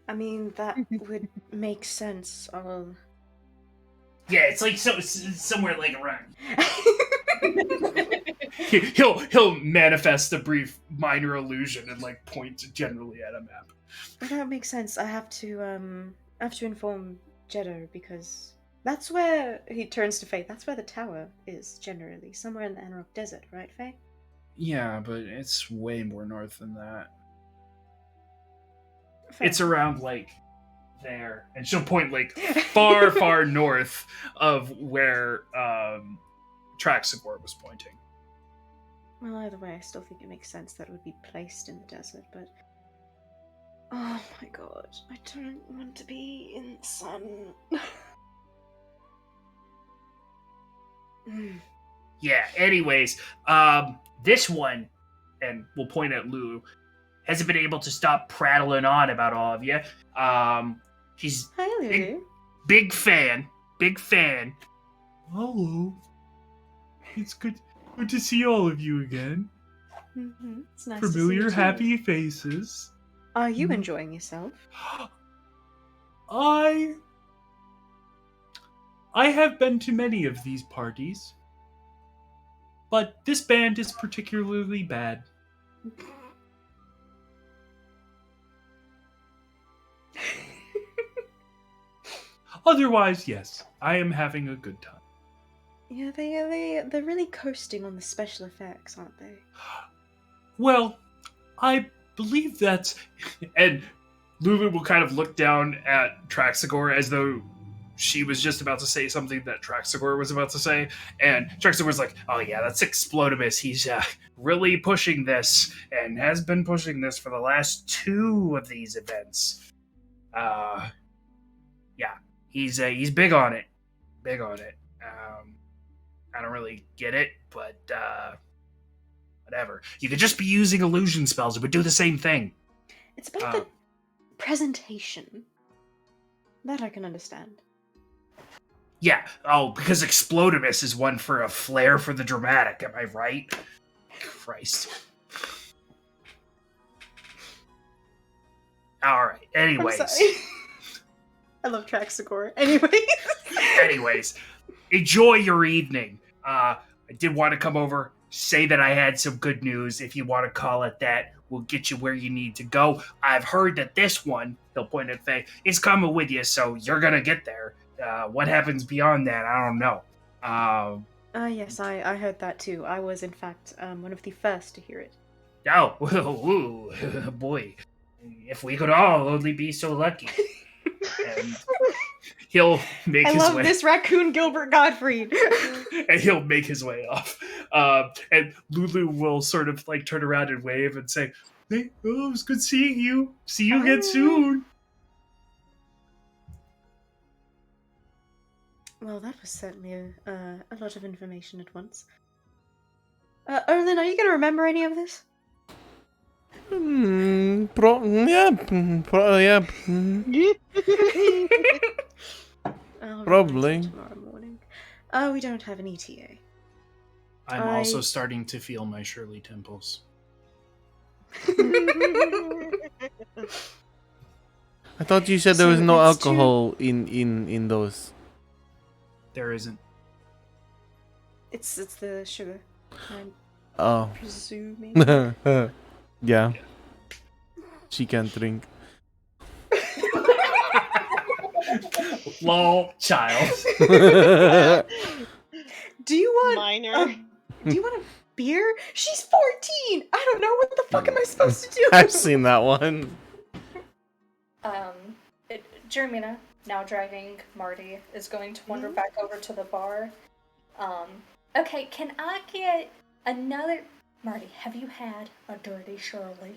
I mean, that would make sense. Yeah, it's like somewhere like around. He'll manifest a brief minor illusion and like point generally at a map. That makes sense. I have to inform Jeddah because that's where he turns to Faye. That's where the tower is generally, somewhere in the Anarok Desert, right, Faye? Yeah, but it's way more north than that. Fair. It's around like there, and she'll point like far, far north of where Traxagor was pointing. Well, either way, I still think it makes sense that it would be placed in the desert, but oh my god, I don't want to be in the sun. Yeah, anyways, this one, and we'll point at Lulu, hasn't been able to stop prattling on about all of you. She's Hi, Lulu. big fan. Hello. It's good to see all of you again. Mm-hmm. It's nice to see Familiar, you too. happy faces. Are you enjoying yourself? I have been to many of these parties, but this band is particularly bad. Otherwise, yes, I am having a good time. Yeah, they're really coasting on the special effects, aren't they? Well, I believe that's... And Lulu will kind of look down at Traxagor as though she was just about to say something that Traxagor was about to say. And Traxagor's like, oh yeah, that's Explodimus. He's really pushing this and has been pushing this for the last 2 of these events. Yeah, he's big on it. I don't really get it, but whatever. You could just be using illusion spells. It would do the same thing. It's about the presentation. That I can understand. Yeah. Oh, because Explodimus is one for a flair for the dramatic. Am I right? Christ. All right. Anyways. I'm sorry. I love Traxagor. Anyways, enjoy your evening. I did want to come over, say that I had some good news, if you want to call it that. We'll get you where you need to go. I've heard that this one, he'll point at Faye, is coming with you, so you're going to get there. What happens beyond that, I don't know. Yes, I heard that too. I was, in fact, one of the first to hear it. Oh, ooh, boy. If we could all only be so lucky. And he'll make his way. I love this raccoon Gilbert Gottfried. And he'll make his way off. And Lulu will sort of like turn around and wave and say, hey, oh, it was good seeing you. See you again soon. Well, that was certainly a lot of information at once. Erlen, are you going to remember any of this? Yeah. I'll Probably. remind you tomorrow morning. We don't have an ETA. I'm also starting to feel my Shirley Temples. I thought you said there was no alcohol in those. There isn't. It's the sugar. Oh. Presuming. Yeah. She can't drink. Lol, child. Do you want Minor. do you want a beer? She's 14. I don't know what the fuck am I supposed to do. I've seen that one. Jeremina, now driving Marty, is going to wander back over to the bar. Okay, can I get another... Marty, have you had a Dirty Shirley?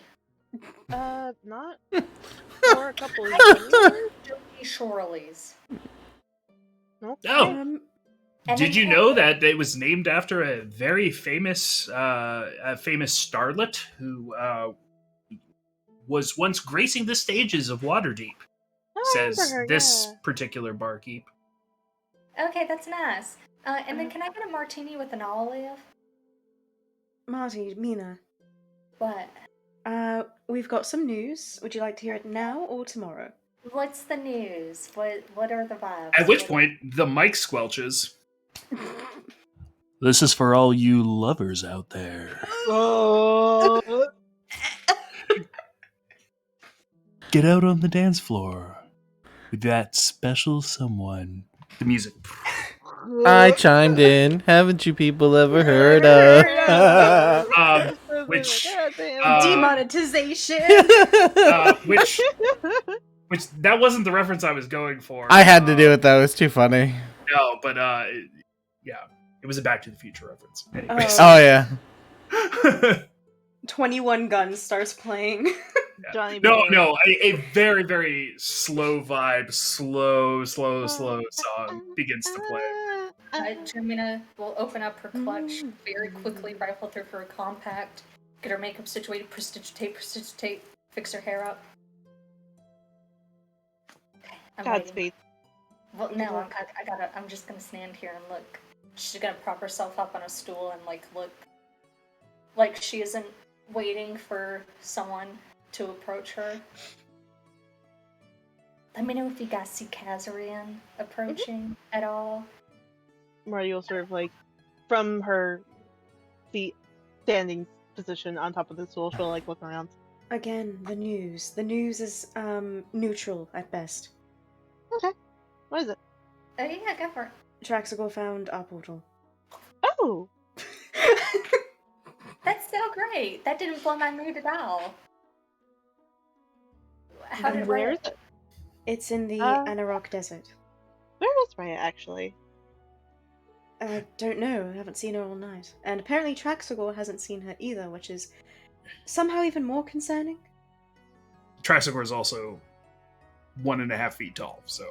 Not for a couple of years. Dirty Shirleys. Nope. Oh, And did then you can know I- that it was named after a very famous starlet who was once gracing the stages of Waterdeep? Oh, I Says remember her, this yeah. particular barkeep. Okay, that's nice. And then can I get a martini with an olive? Marty, Mina, What? we've got some news. Would you like to hear it now or tomorrow? What's the news? What are the vibes? At which point, the mic squelches. This is for all you lovers out there. Oh. Get out on the dance floor with that special someone. The music. I chimed in. Haven't you people ever heard of? Which, Demonetization. which that wasn't the reference I was going for. I had to do it though. It's too funny. No, but yeah, it was a Back to the Future reference. Anyways. Oh yeah. 21 Guns starts playing. Johnny No, Boy. a very, very slow vibe, slow song begins to play. Jeremina will open up her clutch, very quickly rifle through her compact, get her makeup situated, prestidigitate, fix her hair up. Okay, I'm waiting. Godspeed. Well, no, I'm just gonna stand here and look. She's gonna prop herself up on a stool and look like she isn't waiting for someone to approach her. Let me know if you guys see Kazarian approaching at all. Marty will sort of from her seat, standing position on top of the stool, she'll look around. Again, the news. The news is neutral at best. Okay. What is it? Oh yeah, go for it. Traxagor found our portal. Oh! That's so great. That didn't blow my mood at all. How And did where Riot? is it? It's in the Uh, Anarok Desert. Where is Riot, actually? I don't know. I haven't seen her all night. And apparently Traxagor hasn't seen her either, which is somehow even more concerning. Traxagor is also 1.5 feet tall, so.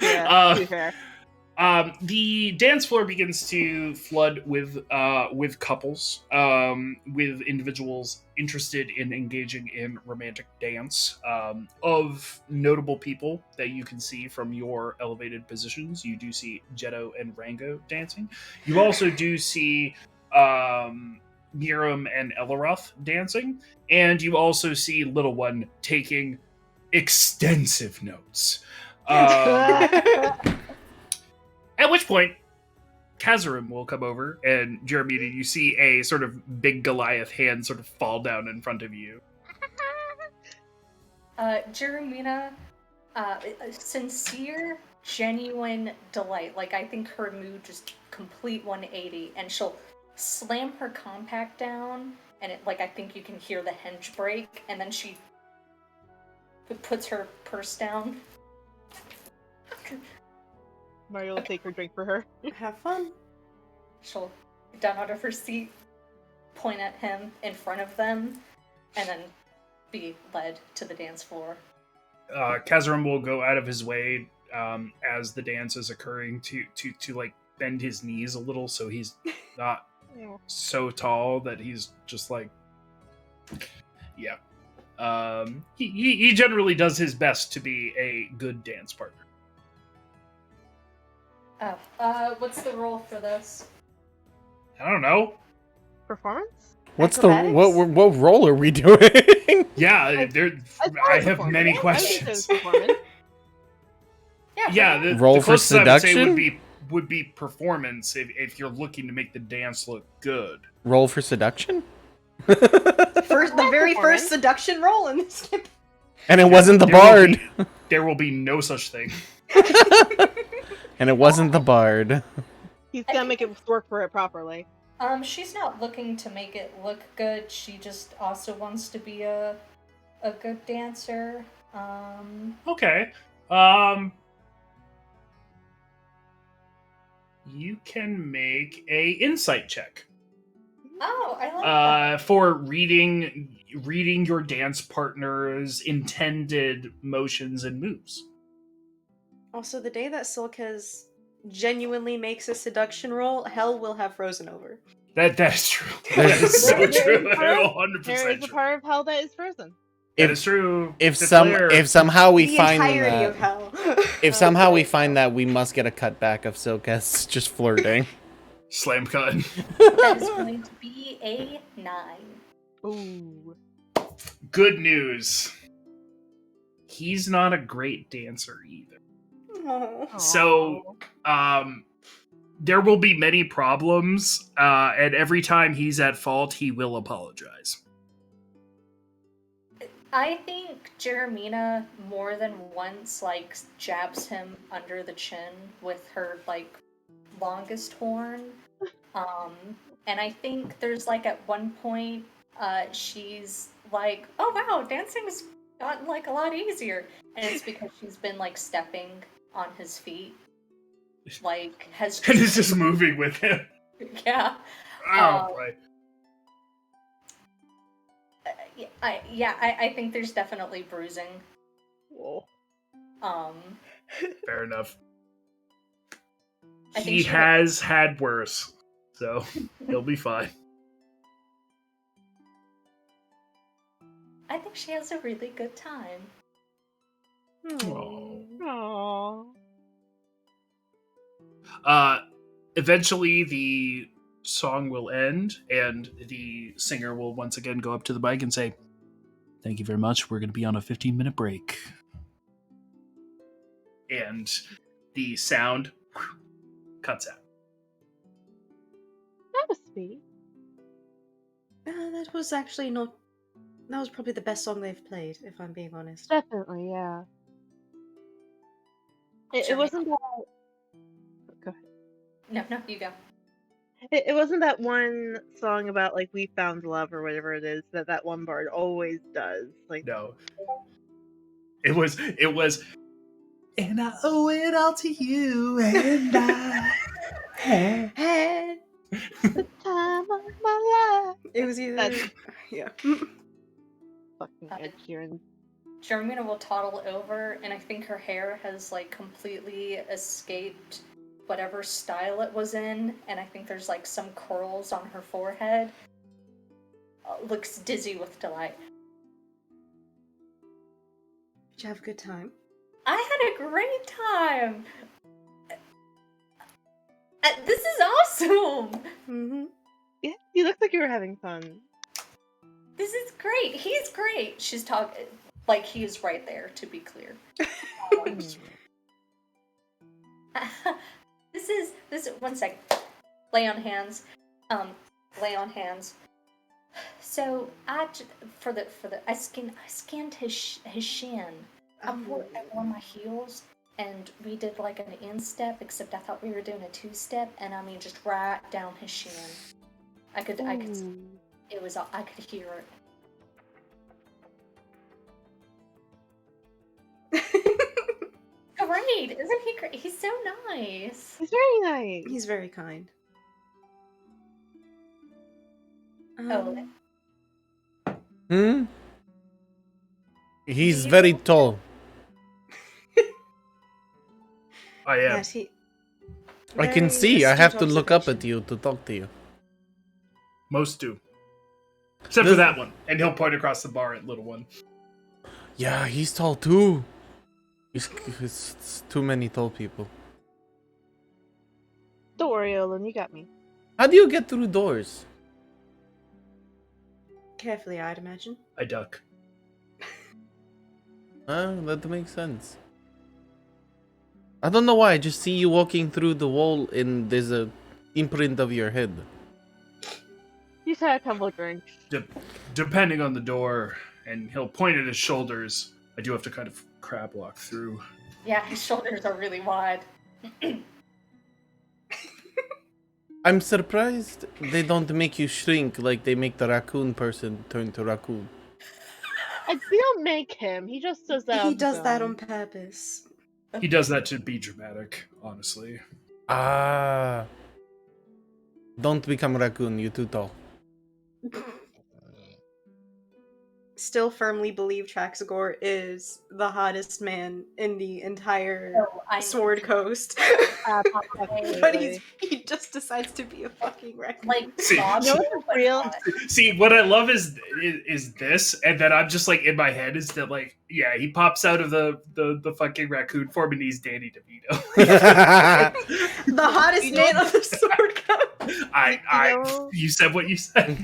Yeah, to be fair. The dance floor begins to flood with couples, with individuals interested in engaging in romantic dance. Of notable people that you can see from your elevated positions, you do see Jetto and Rango dancing. You also do see Miram and Elaroth dancing, and you also see Little One taking extensive notes. At which point, Kazarim will come over, and Jeremy, you see a sort of big Goliath hand sort of fall down in front of you. Jeremina, sincere, genuine delight. I think her mood just complete 180, and she'll slam her compact down, and I think you can hear the hinge break, and then she puts her purse down. Mario will take her drink for her. Have fun. She'll get down out of her seat, point at him in front of them, and then be led to the dance floor. Kazarim will go out of his way as the dance is occurring to bend his knees a little so he's not so tall that he's just yeah. He generally does his best to be a good dance partner. Oh, what's the roll for this? I don't know. Performance? What's Acrobatics? what role are we doing? Yeah, I have many I questions. think it's performance. Yeah, the Roll for closest I would say seduction? would be performance if you're looking to make the dance look good. Roll for seduction? The very Performance. first seduction roll in this game. And it wasn't the There will bard. There will be no such thing. And it wasn't the bard. He's gonna make it work for it properly. She's not looking to make it look good. She just also wants to be a good dancer. Okay. You can make a insight check. Oh, I like that. For reading your dance partner's intended motions and moves. Also, the day that Silkes genuinely makes a seduction roll, hell will have frozen over. That is true. That is so true. 100% There is a true. part of hell that is frozen. That is true. If Declare. somehow we The find entirety that, of hell. if somehow we find that, we must get a cutback of Silkes just flirting. Slam cut. That is going to be a 9. Ooh. Good news. He's not a great dancer either. Aw. So, there will be many problems, and every time he's at fault, he will apologize. I think Jeremina more than once like jabs him under the chin with her like longest horn. And I think there's like at one point she's like, "Oh wow, dancing's gotten like a lot easier." And it's because she's been like stepping on his feet. Like has And is just moving with him. yeah. Oh, boy. I think there's definitely bruising. Whoa. Fair enough. I think He she- has had worse, so he'll be fine. I think she has a really good time. Aw. Aww. Eventually the song will end, and the singer will once again go up to the mic and say, "Thank you very much. We're going to be on a 15-minute break." And the sound cuts out. That was sweet. That was actually not. That was probably the best song they've played, if I'm being honest. Definitely, yeah. It Sure. wasn't that. Go ahead. No, you go. It wasn't that one song about like we found love or whatever it is that one bard always does. Like No. It was, and I owe it all to you, and I... Hey, the time of my life. it was either. That's- Yeah. Fucking Ed Sheeran. Jeremina will toddle over, and I think her hair has like completely escaped whatever style it was in, and I think there's like some curls on her forehead. Looks dizzy with delight. Did you have a good time? I had a great time! This is awesome! Mm-hmm. Yeah, you look like you were having fun. This is great! He's great! She's talking like he is right there, to be clear. This is one sec. Lay on hands. Lay on hands. So I scanned his shin. I wore my heels, and we did like an instep, except I thought we were doing a two-step, and I mean just right down his shin. I could I could hear it. Great, isn't he great? He's so nice. He's very nice. He's very kind. Oh. He's very tall. I am. Yes, he. I can very see. I have to astute look up at observation. you to talk to you. Most do. Except for that one. And he'll point across the bar at little one. Yeah, he's tall too. It's too many tall people. Don't worry, Olin, you got me. How do you get through doors? Carefully, I'd imagine. I duck. That makes sense. I don't know why. I just see you walking through the wall and there's a imprint of your head. You just had a tumble drink. Depending on the door, and he'll point at his shoulders, I do have to kind of crab walk through. Yeah, his shoulders are really wide. I'm surprised they don't make you shrink like they make the raccoon person turn to raccoon. They don't make him. He just does that. He on his does that own. on purpose. He does that to be dramatic, honestly. Ah. Don't become raccoon, you're too tall. Still firmly believe Traxagor is the hottest man in the entire So I Sword need to- Coast. But he just decides to be a fucking raccoon. like See- Bob You know Dylan, what's but real? not. See, what I love is this, and then I'm just like in my head is that like, yeah, he pops out of the fucking raccoon form and he's Danny DeVito. The hottest man of the Sword Coast. You said what you said.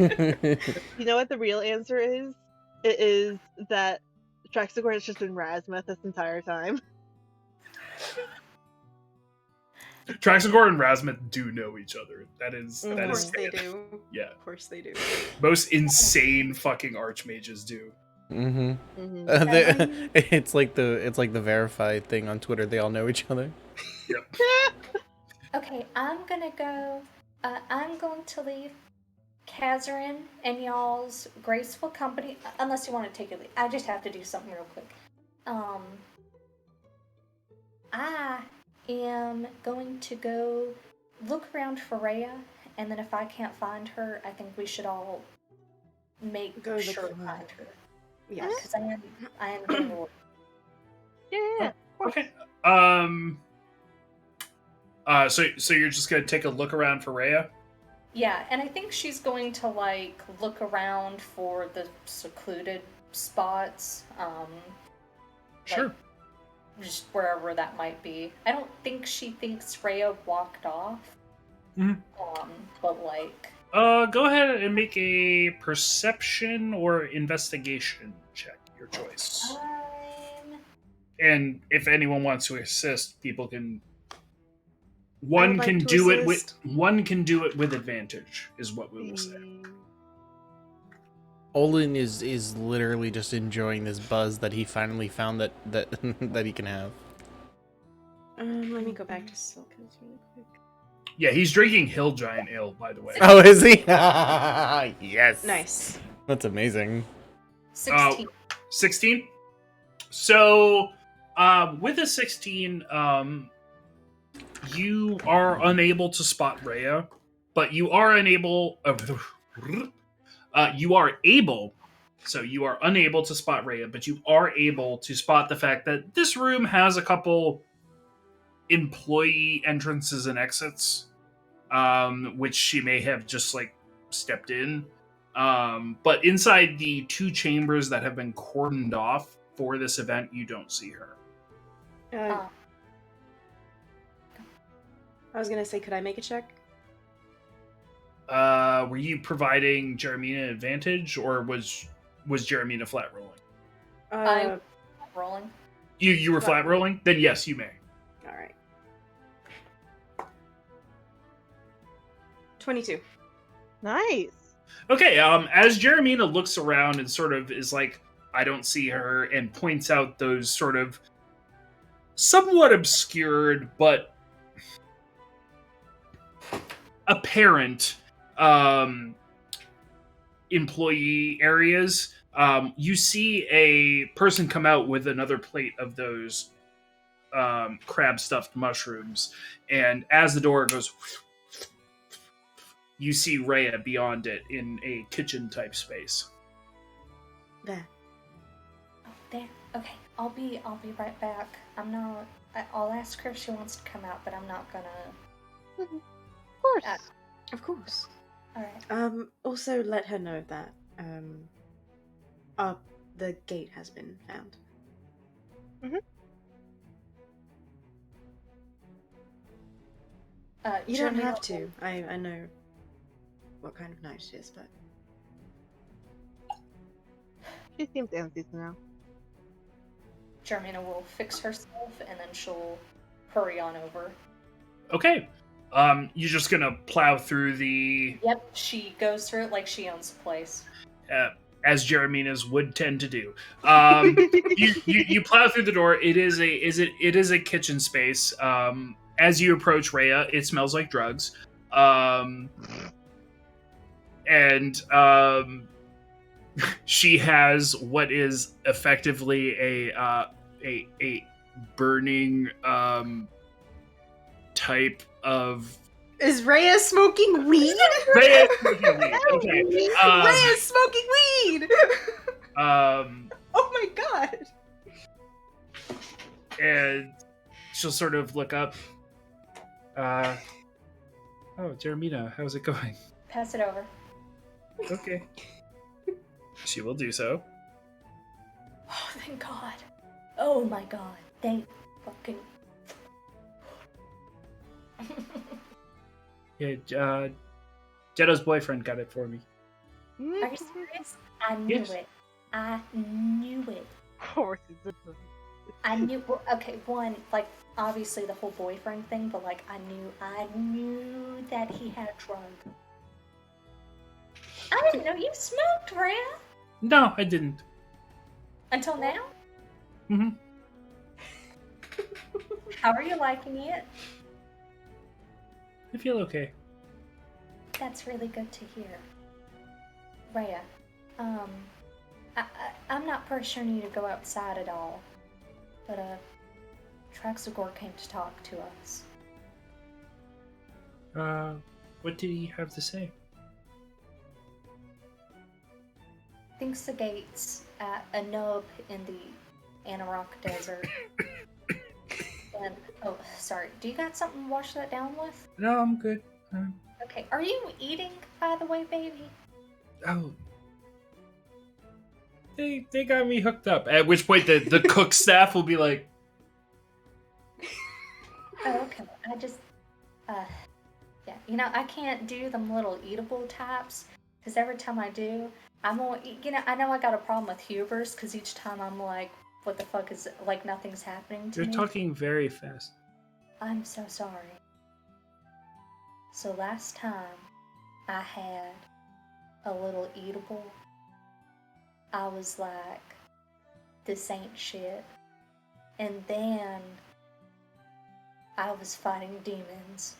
You know what the real answer is? It is that Traxagor has just been Razmeth this entire time. Traxagor and Razmith do know each other. That is Of that Of is course they canon. do. Yeah, Of course they do. most insane fucking archmages do. Mm-hmm. Mhm. It's like the verified thing on Twitter. They all know each other. Okay, I'm gonna go. I'm going to leave Kazarin and y'all's graceful company, unless you want to take a leave. I just have to do something real quick. I am going to go look around for Rhea, and then if I can't find her, I think we should all make Go look sure for to her. find her. Yes. Because I am getting a little. Yeah. Okay. So you're just gonna take a look around for Rhea? Yeah, and I think she's going to like look around for the secluded spots. Sure. Just wherever that might be. I don't think she thinks Rhea walked off. Mhm. But like, Go ahead and make a perception or investigation check, your choice. And if anyone wants to assist, people can. One like can to do assist. One can do it with advantage, is what we will say. Olin is literally just enjoying this buzz that he finally found that that he can have. Let me go back to Silka's really quick. Yeah, he's drinking Hill Giant Ale, by the way. Oh, is he? Yes. Nice. That's amazing. 16. 16. So, with a 16, you are unable to spot Rhea, but you are unable. You are able. So you are unable to spot Rhea, but you are able to spot the fact that this room has a couple employee entrances and exits, which she may have just like stepped in. But inside the two chambers that have been cordoned off for this event, you don't see her. I was gonna say, could I make a check? Were you providing Jeremina an advantage, or was Jeremina flat rolling? I'm rolling. You were flat rolling? Then yes, you may. All right. 22. Nice. Okay, as Jeremina looks around and sort of is like, I don't see her, and points out those sort of somewhat obscured but apparent employee areas, you see a person come out with another plate of those crab stuffed mushrooms, and as the door goes, you see Rhea beyond it in a kitchen type space. There. Oh, there. Okay, I'll be right back. I'll ask her if she wants to come out, but I'm not gonna. Of course. Of course. All right. Also let her know that the gate has been found. You don't Jeremina have to. I know what kind of night it is, but She seems antsy now. Jeremina will fix herself, and then she'll hurry on over. Okay. You're just gonna plow through the. Yep, she goes through it like she owns the place. as Jereminas would tend to do. You plow through the door. It is a kitchen space. As you approach Rhea, it smells like drugs. And she has what is effectively a burning type of. Is Rhea smoking weed? Rhea is smoking weed. Okay. Rhea's smoking weed! Um, Oh my god. and she'll sort of look up. Oh, Jeremina, how's it going? Pass it over. Okay. She will do so. Oh, thank God. Oh my God. Thank fucking. Yeah, Jetto's boyfriend got it for me. Are you serious? I knew Yes. it. I knew it. Of course, it's I knew. Well, okay, one, like, obviously the whole boyfriend thing, but like, I knew that he had a drug. I didn't know you smoked, Rhea. No, I didn't. Until now. Mm-hmm. How are you liking it? I feel okay. That's really good to hear. Rhea, I'm not pressuring you to go outside at all, but Traxagor came to talk to us. What did he have to say? Thinks the gates at a nub in the Anarok Desert. And, oh, sorry. Do you got something to wash that down with? No, I'm good. Okay. Are you eating, by the way, baby? Oh. They got me hooked up. At which point the cook staff will be like, Oh, okay. I just, yeah. You know, I can't do them little eatable types, because every time I do, I'm all, you know, I know I got a problem with Hubers, because each time I'm like, what the fuck is, like, nothing's happening to you're me. talking very fast. I'm so sorry. So last time I had a little eatable, I was like, this ain't shit. And then I was fighting demons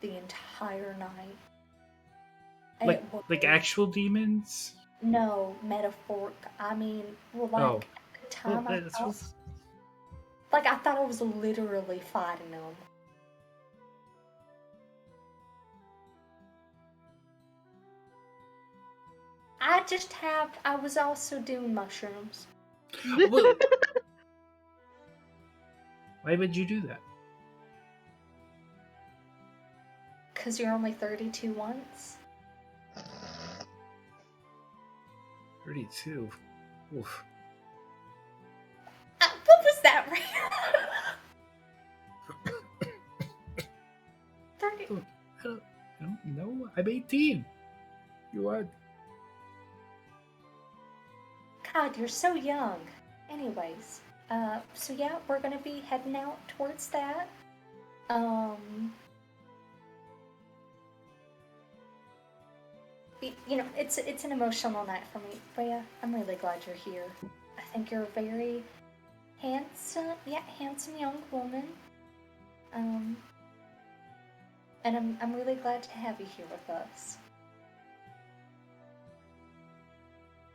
the entire night. Like It was- actual demons? No, metaphoric. I mean, well, like, Oh. at the time Well, I that's thought, what's- like, I thought I was literally fighting them. I was also doing mushrooms. Well, why would you do that? Because you're only 32 once? 32. Oof. What was that, Ray? 30. I don't know. I'm 18. You are. God, you're so young. Anyways, so yeah, we're gonna be heading out towards that. You know, it's an emotional night for me. Rhea, I'm really glad you're here. I think you're a very handsome young woman. And I'm really glad to have you here with us.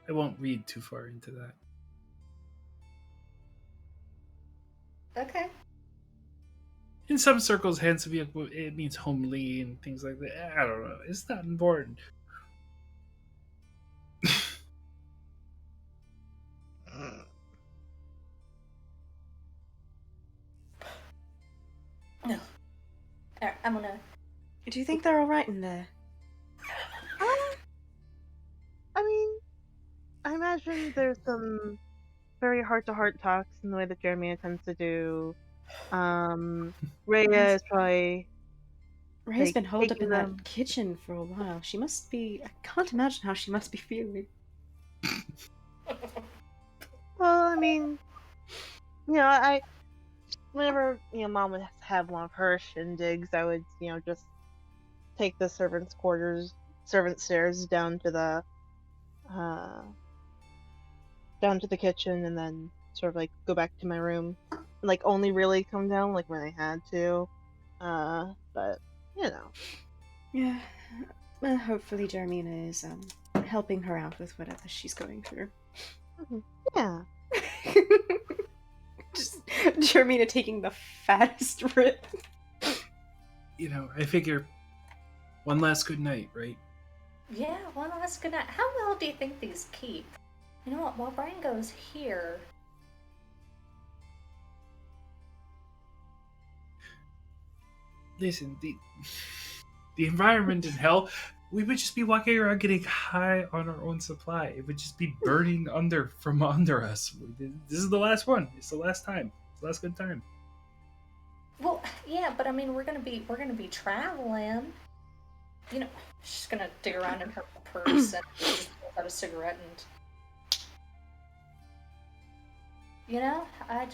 I won't read too far into that. Okay. In some circles, handsome, it means homely and things like that. I don't know. It's not important. No. Alright, I'm gonna. Do you think they're alright in there? I mean, I imagine there's some very heart-to-heart talks in the way that Jeremy tends to do. Rhea is probably Rhea's like, been holed up taking in them- that kitchen for a while. She must be. I can't imagine how she must be feeling. Well, I mean, you know, whenever, you know, Mom would have one of her shindigs, I would, you know, just take the servant stairs down to the down to the kitchen and then sort of like go back to my room. Like only really come down like when I had to. But you know. Yeah. Well, hopefully Jermina is helping her out with whatever she's going through. Yeah. Just Jermina taking the fattest rip. You know, I figure one last good night, right? Yeah, one last good night. How well do you think these keep? You know what, while Rango's here... Listen, the environment in hell, we would just be walking around getting high on our own supply. It would just be burning from under us. This is the last one. It's the last time. It's the last good time. Well, yeah, but I mean, we're gonna be traveling. You know, she's gonna dig around in her purse and just pull out a cigarette and... You know, I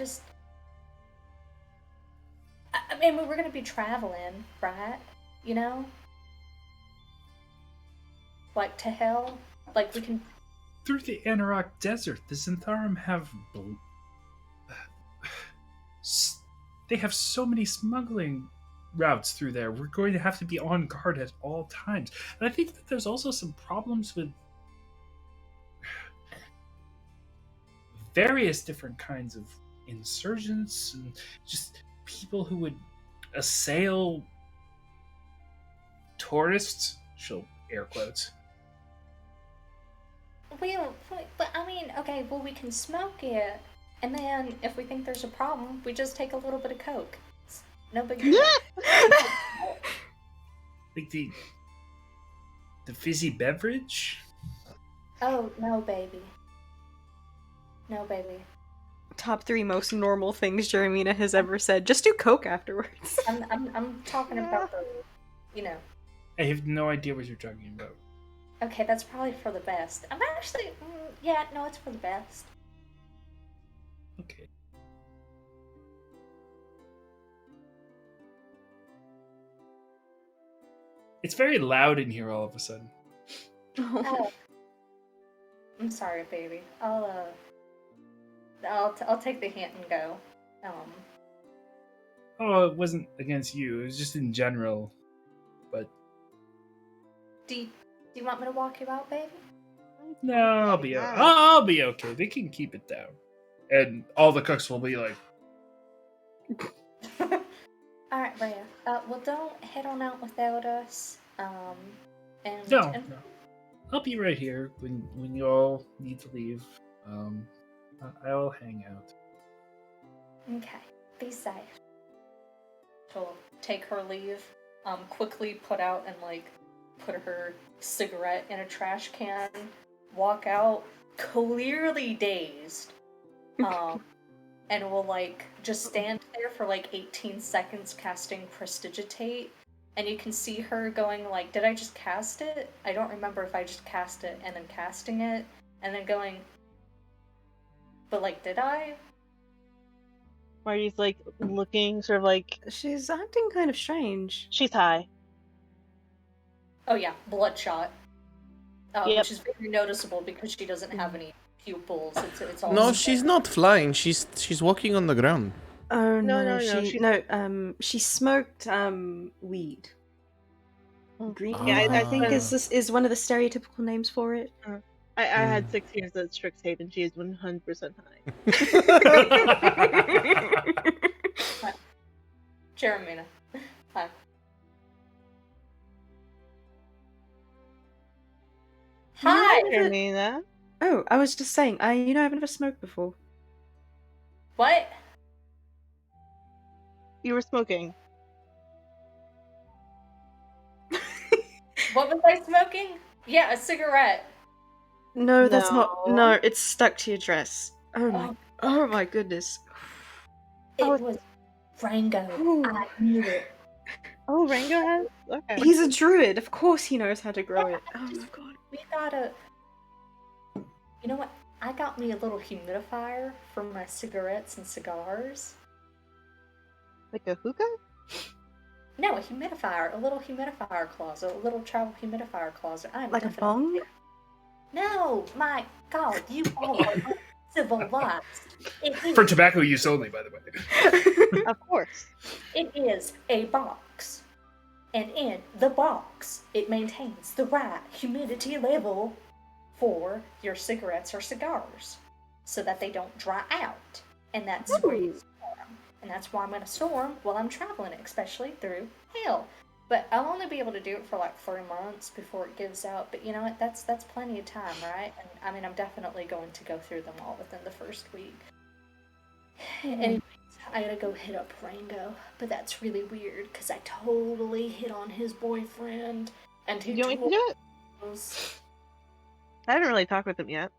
mean, we're gonna be traveling, right? You know? Like, to hell? Like, we can... Through the Anarok Desert, the Zentharum have... They have so many smuggling routes through there. We're going to have to be on guard at all times. And I think that there's also some problems with various different kinds of insurgents and just people who would assail tourists. She'll air quotes. But I mean, okay, well, we can smoke it, and then if we think there's a problem, we just take a little bit of coke. It's no big deal. Like the fizzy beverage? Oh, no, baby. No, baby. Top 3 most normal things Jeremina has ever said. Just do coke afterwards. I'm talking about the, you know. I have no idea what you're talking about. Okay, that's probably for the best. I'm actually, yeah, no, it's for the best. Okay. It's very loud in here all of a sudden. Oh. I'm sorry, baby. I'll take the hint and go. Oh, it wasn't against you. It was just in general. But Do you want me to walk you out, baby? no, I'll be okay. They can keep it down. And all the cooks will be like, Alright, Rhea. Well, don't head on out without us. no. I'll be right here when you all need to leave. I'll hang out. Okay. Be safe. She'll take her leave, quickly put out and, put her cigarette in a trash can, walk out, clearly dazed, and will, just stand there for, 18 seconds casting Prestigitate, and you can see her going, did I just cast it? I don't remember if I just cast it and then casting it, and then going, but, did I? Marty's looking sort of She's acting kind of strange. she's high. Oh yeah, bloodshot. Yep. Which is very noticeable because she doesn't have any pupils. It's all... No, she's not flying. She's walking on the ground. Oh No, she smoked weed. Green. Yeah, I think is one of the stereotypical names for it. I had 6 years at Strixhaven. She is 100% high. Jeremina. Hi. Hi! Hermina. Oh, I was just saying, I've never smoked before. What? You were smoking. What was I smoking? Yeah, a cigarette. No, that's not. No. No, it's stuck to your dress. Oh my goodness. It was Rango. Ooh. I knew it. Oh, Rango has? Okay. He's a druid. Of course he knows how to grow it. Oh my god. We gotta... You know what? I got me a little humidifier for my cigarettes and cigars. Like a hookah? No, a humidifier. A little humidifier closet. A little travel humidifier closet. I'm Like a definitely... bong? No, my God, you all are civilized. For tobacco use only, by the way. Of course. It is a box. And in the box, it maintains the right humidity level for your cigarettes or cigars so that they don't dry out. And that's where you store them. And that's why I'm going to store them while I'm traveling, especially through hell. But I'll only be able to do it for like 3 months before it gives out. But you know what? That's plenty of time, right? And I mean, I'm definitely going to go through them all within the first week. Anyways, I gotta go hit up Rango. But that's really weird because I totally hit on his boyfriend. And he You want me to do it? knows. I haven't really talked with him yet.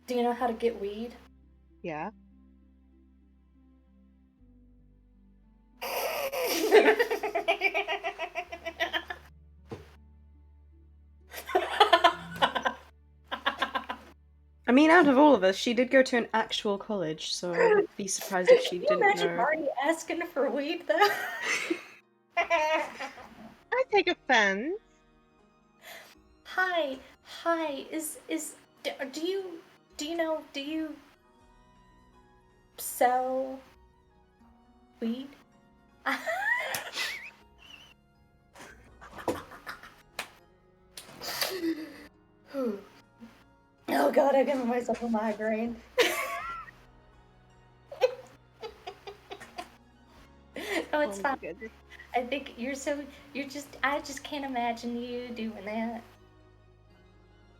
Do you know how to get weed? Yeah. I mean, out of all of us, she did go to an actual college, so I would be surprised if she Can you didn't imagine know. Marty asking for weed though? I take offense. Hi, do you sell weed? Oh god, I give myself a migraine. Oh, it's my fine. goodness. I think I just can't imagine you doing that.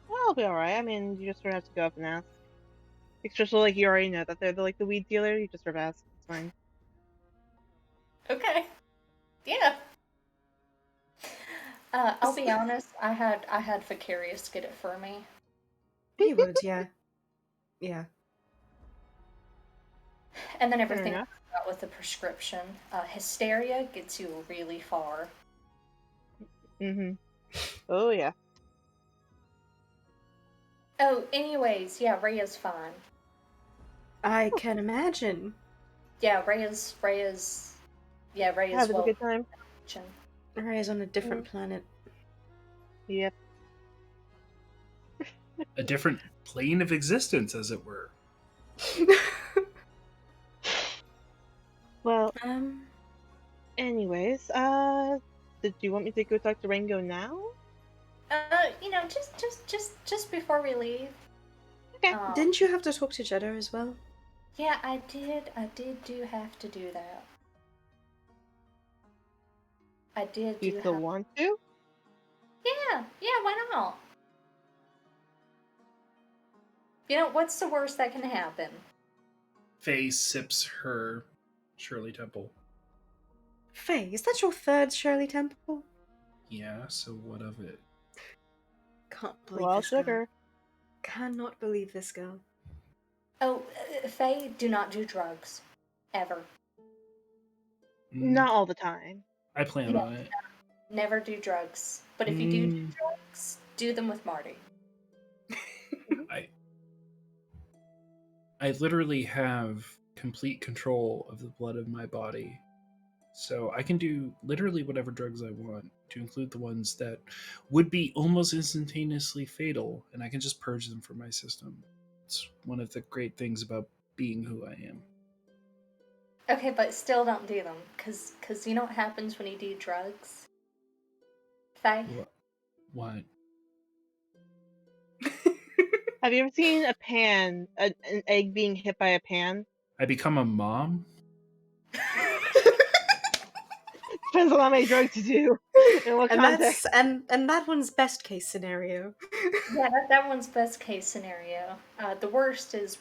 Well, I'll be alright. I mean, you just sort of have to go up and ask. Especially, like, you already know that they're the weed dealer. You just sort of ask. It's fine. Okay. Yeah. I'll be honest, I had Vicarious get it for me. He would, yeah. Yeah. And then Fair everything enough. out with the prescription. Hysteria gets you really far. Mm-hmm. Oh, yeah. Oh, anyways, yeah, Rhea's fine. I can imagine. Yeah, Rhea's Have a well. good time. Ray's on a different planet. Yep. A different plane of existence, as it were. Well, Um, anyways, did you want me to go talk to Rango now? Just before we leave. Okay. didn't you have to talk to Jeddah as well? Yeah, I did do have to do that. I did Do you do still have... want to? Yeah, why not? You know, what's the worst that can happen? Faye sips her Shirley Temple. Faye, is that your third Shirley Temple? Yeah, so what of it? Can't believe Well, this girl. sugar. Cannot believe this girl. Oh, Faye, do not do drugs. Ever. Not all the time. I plan Yeah. on it. Never do drugs. But if you do drugs, do them with Marty. I literally have complete control of the blood of my body. So I can do literally whatever drugs I want, to include the ones that would be almost instantaneously fatal, and I can just purge them from my system. It's one of the great things about being who I am. Okay, but still don't do them. Cause you know what happens when you do drugs? Faye? What? Have you ever seen an egg being hit by a pan? I become a mom? Depends on how many drugs you do. In what And context. and that one's best case scenario. Yeah, that one's best case scenario. The worst is...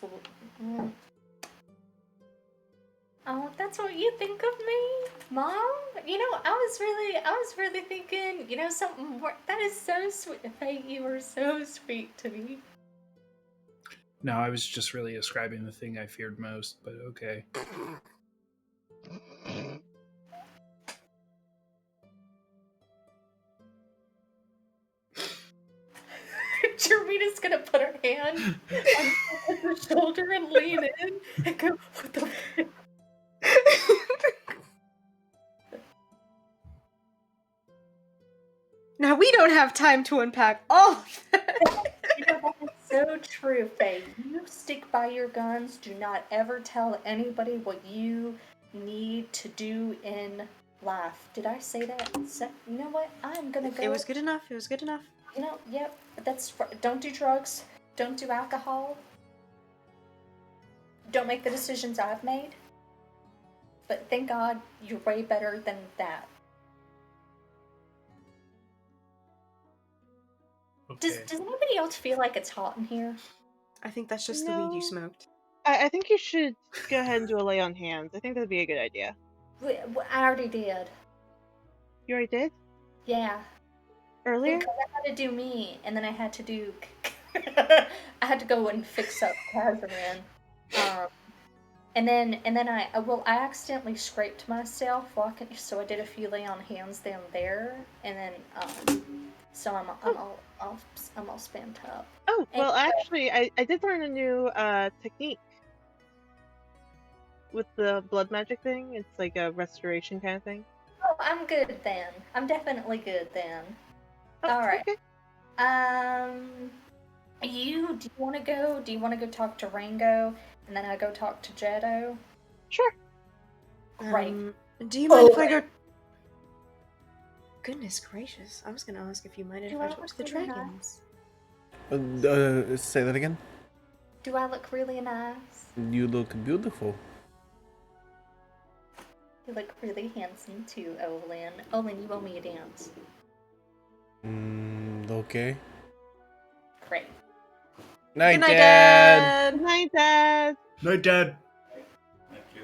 Oh, that's what you think of me, Mom? You know, I was really thinking, you know, something more. That is so sweet. Faye, you are so sweet to me. No, I was just really ascribing the thing I feared most, but okay. Jermina's gonna put her hand on her shoulder and lean in and go, what the fuck? Now we don't have time to unpack all of that. That is so true, Faye. You stick by your guns. Do not ever tell anybody what you need to do in life. Did I say that? You know what? I'm gonna go. It was good enough. It was good enough. You know, yep. Don't do drugs. Don't do alcohol. Don't make the decisions I've made. But thank God you're way better than that. Okay. Does anybody else feel like it's hot in here? I think that's just the weed No. you smoked. I think you should go ahead and do a lay on hands. I think that'd be a good idea. I already did. You already did? Yeah. Earlier? Because I had to do me, and then I had to do. I had to go and fix up Kazarin. And then I accidentally scraped myself walking, so I did a few lay on hands down there, and then so I'm all spent up. Oh, well, Anyway. actually, I did learn a new technique with the blood magic thing. It's like a restoration kind of thing. Oh, I'm good then. I'm definitely good then. Oh, All right. Okay. Do you want to go? Do you want to go talk to Rango, and then I go talk to Jetto? Sure. Great. Do you mind if I go? Goodness gracious! I was gonna ask if you minded if I talked to the really dragons. Say that again. Do I look really nice? You look beautiful. You look really handsome too, Olin. Olin, you owe me a dance. Okay. Great. Night, Good night, Dad. Good night, Dad. Night, Dad.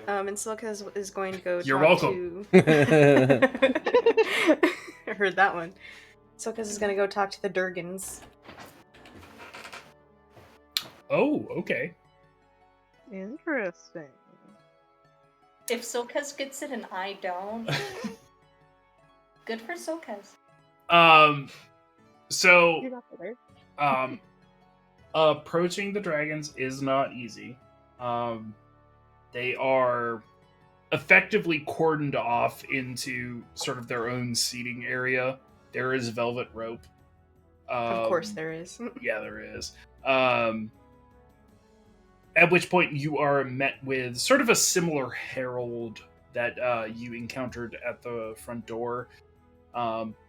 And Silka is going to go. You're talk welcome. To... I heard that one. Silka's is going to go talk to the Durgans. Oh, okay. Interesting. If Silkas gets it and I don't, good for Silkas. So You're not better. approaching the dragons is not easy. They are effectively cordoned off into sort of their own seating area. There is velvet rope. Of course there is. Yeah, there is. At which point you are met with sort of a similar herald that you encountered at the front door,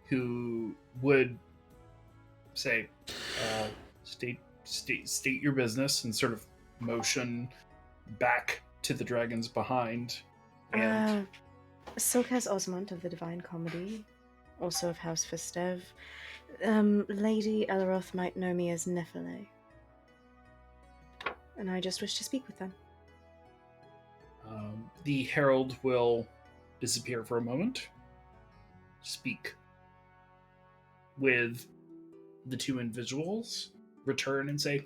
who would say, state your business, and sort of motion back to the dragons behind. And Silkas Osmond of the Divine Comedy, also of House Festev. Lady Elroth might know me as Nephele. And I just wish to speak with them. The herald will disappear for a moment, speak with the two individuals, return and say,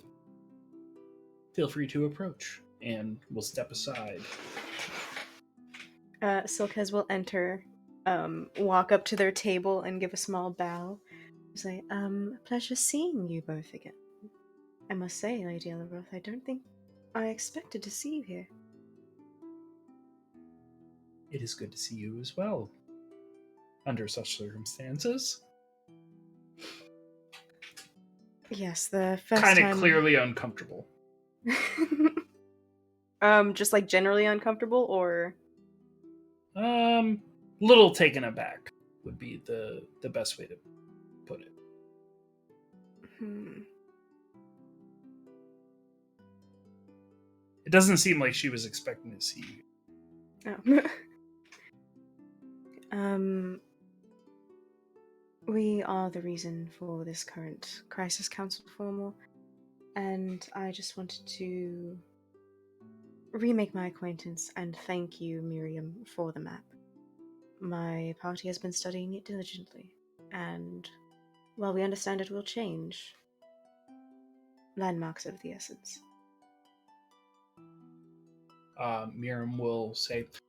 feel free to approach, and we'll step aside. Silkes will enter, walk up to their table and give a small bow. Say, pleasure seeing you both again. I must say, Lady Elroth, I don't think I expected to see you here. It is good to see you as well, under such circumstances. Yes, the first Kind time... of clearly uncomfortable. Just like generally uncomfortable, or... Little taken aback would be the best way to put it. It doesn't seem like she was expecting to see you. Oh. We are the reason for this current crisis council formal, and I just wanted to remake my acquaintance and thank you, Miriam, for the map. My party has been studying it diligently, and while we understand it will change, landmarks of the essence. Miriam will say, it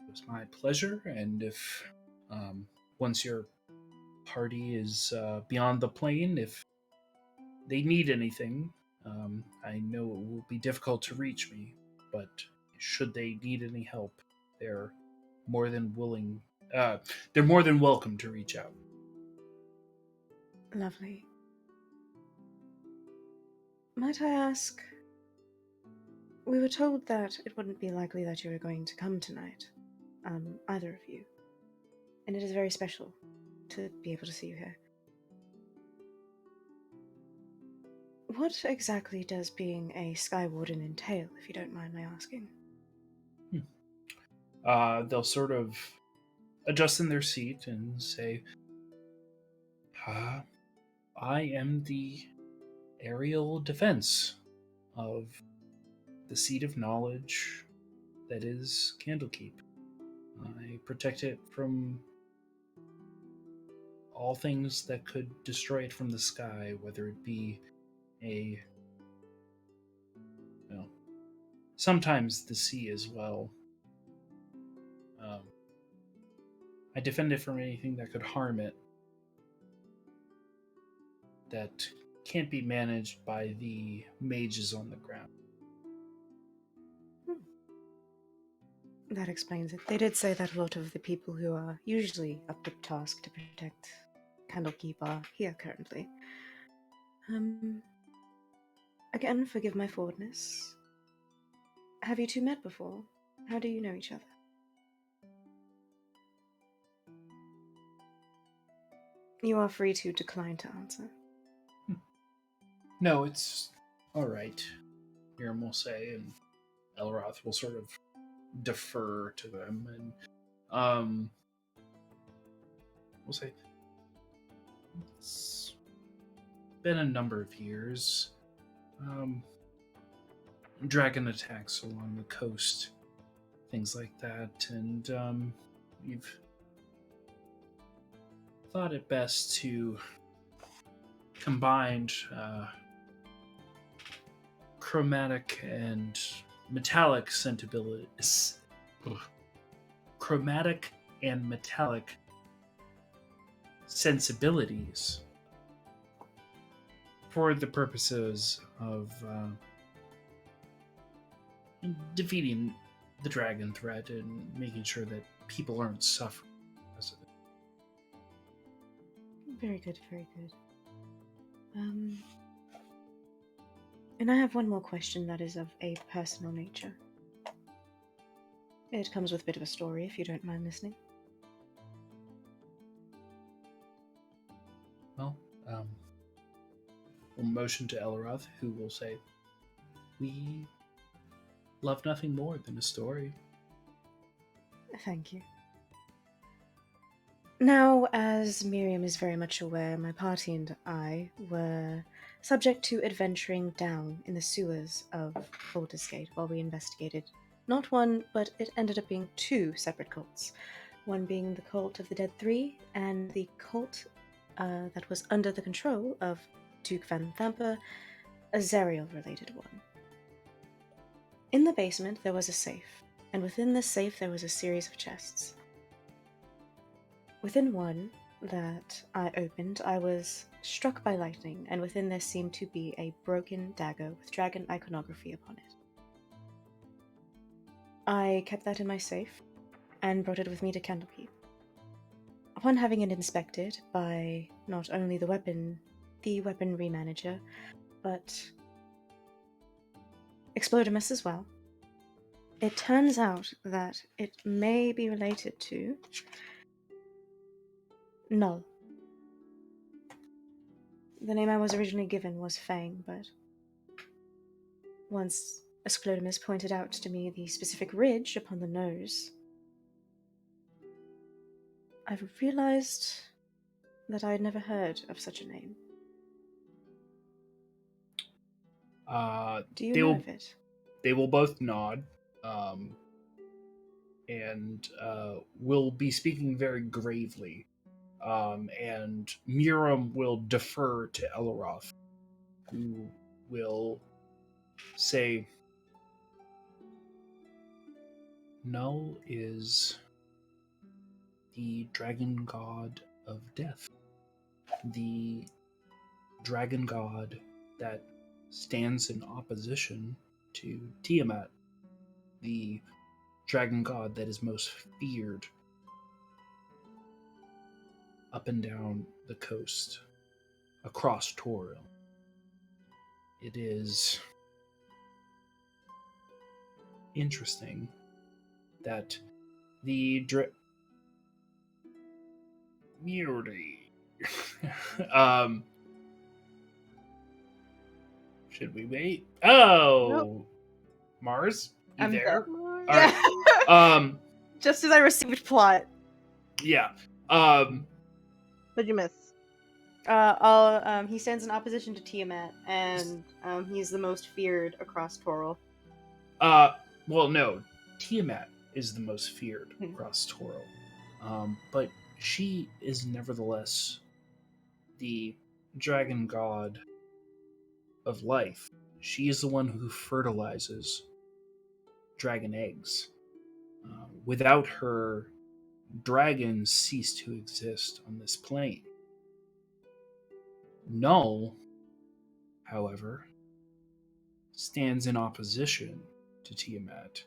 was my pleasure, and if once your party is beyond the plane, if they need anything, I know it will be difficult to reach me, but should they need any help, they're more than welcome to reach out. Lovely. Might I ask, we were told that it wouldn't be likely that you were going to come tonight, either of you. And it is very special to be able to see you here. What exactly does being a Sky Warden entail, if you don't mind my asking? They'll sort of adjust in their seat and say, I am the aerial defense of the seat of knowledge that is Candlekeep. I protect it from all things that could destroy it from the sky, whether it be sometimes the sea as well. I defend it from anything that could harm it, that can't be managed by the mages on the ground. That explains it. They did say that a lot of the people who are usually up to task to protect Candlekeep are here currently. Again, forgive my forwardness. Have you two met before? How do you know each other? You are free to decline to answer. No, it's all right, Miriam will say, and Elroth will sort of defer to them, and we'll say, it's been a number of years. Dragon attacks along the coast, things like that, and we've thought it best to combine chromatic and metallic sensibilities. Chromatic and metallic sensibilities for the purposes of defeating the dragon threat and making sure that people aren't suffering because of it. Very good, very good. And I have one more question that is of a personal nature. It comes with a bit of a story, if you don't mind listening. Well, we'll motion to Elroth, who will say, we love nothing more than a story. Thank you. Now, as Miriam is very much aware, my party and I were subject to adventuring down in the sewers of Baldur's Gate while we investigated not one, but it ended up being two separate cults. One being the cult of the Dead Three, and the cult that was under the control of Duke Van Thamper, a Zerial-related one. In the basement there was a safe, and within this safe there was a series of chests. Within one that I opened, I was struck by lightning, and within there seemed to be a broken dagger with dragon iconography upon it. I kept that in my safe, and brought it with me to Candlekeep. Upon having it inspected by not only the weaponry manager, but Explodimus as well, it turns out that it may be related to Null. The name I was originally given was Fang, but once Esclodamus pointed out to me the specific ridge upon the nose, I realized that I had never heard of such a name. Do you know of it? They will both nod, and will be speaking very gravely. And Miriam will defer to Elroth, who will say, Null is the dragon god of death. The dragon god that stands in opposition to Tiamat, the dragon god that is most feared up and down the coast. across Toril. It is interesting that the Beauty. um, should we wait? Oh, Nope. Mars, you I'm there? Come on. All right. Yeah. Just as I received plot, Yeah. What'd you miss? he stands in opposition to Tiamat, and he's the most feared across Toril. Well, no, Tiamat is the most feared Hmm. across Toril, but she is nevertheless the dragon god of life. She is the one who fertilizes dragon eggs. Without her, dragons cease to exist on this plane. Null, however, stands in opposition to Tiamat,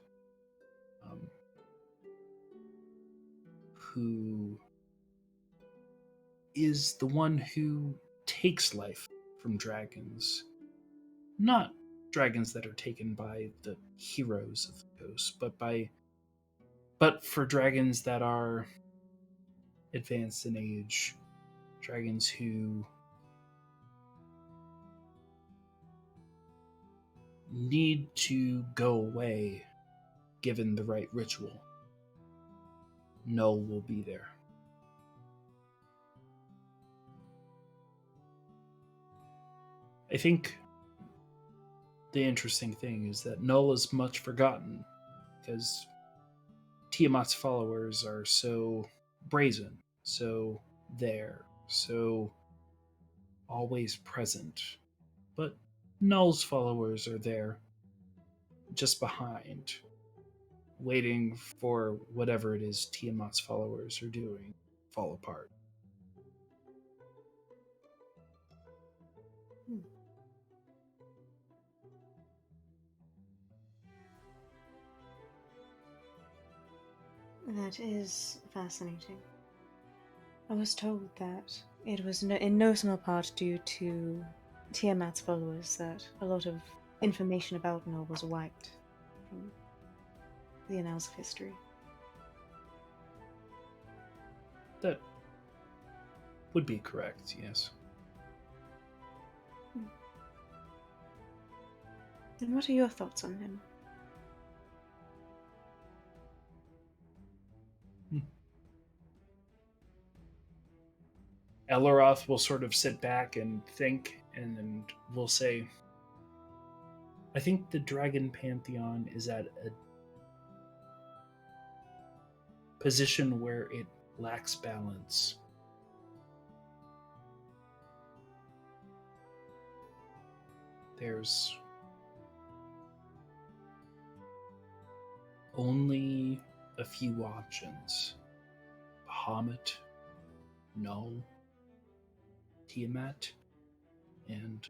who is the one who takes life from dragons. Not dragons that are taken by the heroes of the coast, but for dragons that are advanced in age, dragons who need to go away given the right ritual. Null will be there. I think the interesting thing is that Null is much forgotten because Tiamat's followers are so brazen, so there, so always present. But Null's followers are there, just behind, waiting for whatever it is Tiamat's followers are doing fall apart. That is fascinating. I was told that it was in no small part due to Tiamat's followers that a lot of information about Null was wiped from the annals of history. That would be correct, yes. Then what are your thoughts on him? Eloroth will sort of sit back and think, and then will say, I think the Dragon Pantheon is at a position where it lacks balance. There's only a few options. Bahamut, Null, Tiamat, and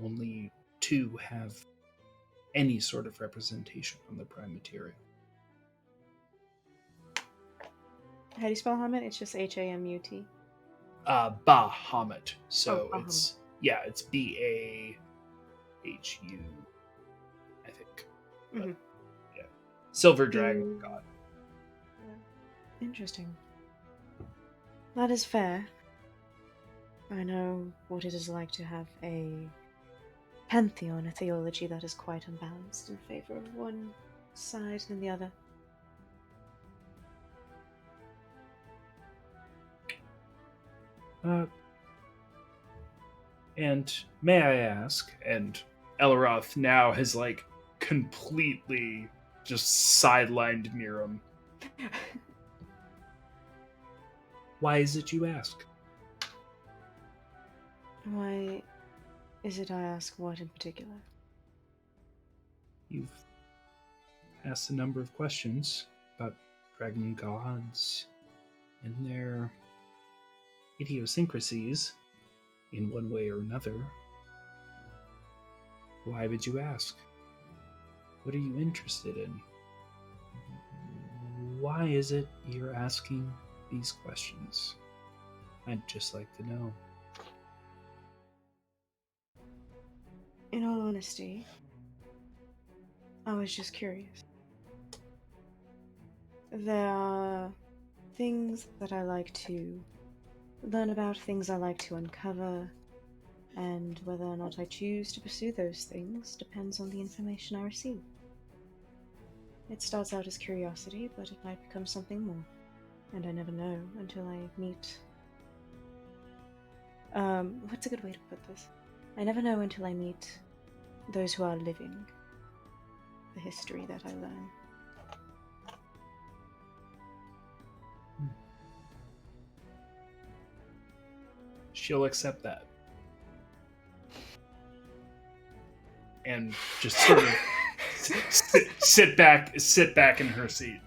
only two have any sort of representation on the prime material. How do you spell Hamut? It's just Hamut. Bahamut. So Bahamut. it's Bahu, I think. But, Mhm. yeah. Silver Dragon God. Interesting. That is fair. I know what it is like to have a pantheon, a theology that is quite unbalanced in favor of one side than the other. And may I ask, and Elroth now has completely just sidelined Miram. Why is it you ask? Why is it I ask what in particular? You've asked a number of questions about dragon gods and their idiosyncrasies in one way or another. Why would you ask? What are you interested in? Why is it you're asking these questions? I'd just like to know. In all honesty, I was just curious. There are things that I like to learn about, things I like to uncover, and whether or not I choose to pursue those things depends on the information I receive. It starts out as curiosity, but it might become something more, and I never know until I meet... what's a good way to put this? I never know until I meet those who are living the history that I learn. She'll accept that. And just sort of sit back in her seat.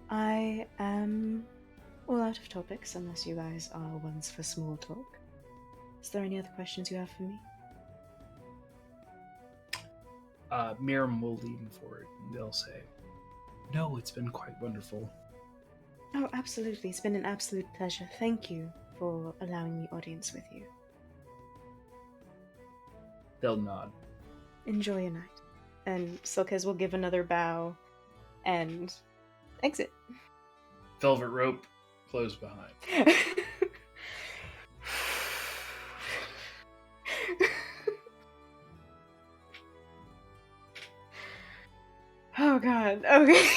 I am all out of topics unless you guys are ones for small talk. Is there any other questions you have for me? Miriam will lean forward and they'll say, "No, it's been quite wonderful." Oh, absolutely. It's been an absolute pleasure. Thank you for allowing me audience with you. They'll nod. Enjoy your night. And Silkes will give another bow and exit. Velvet rope closed behind. Oh god, okay.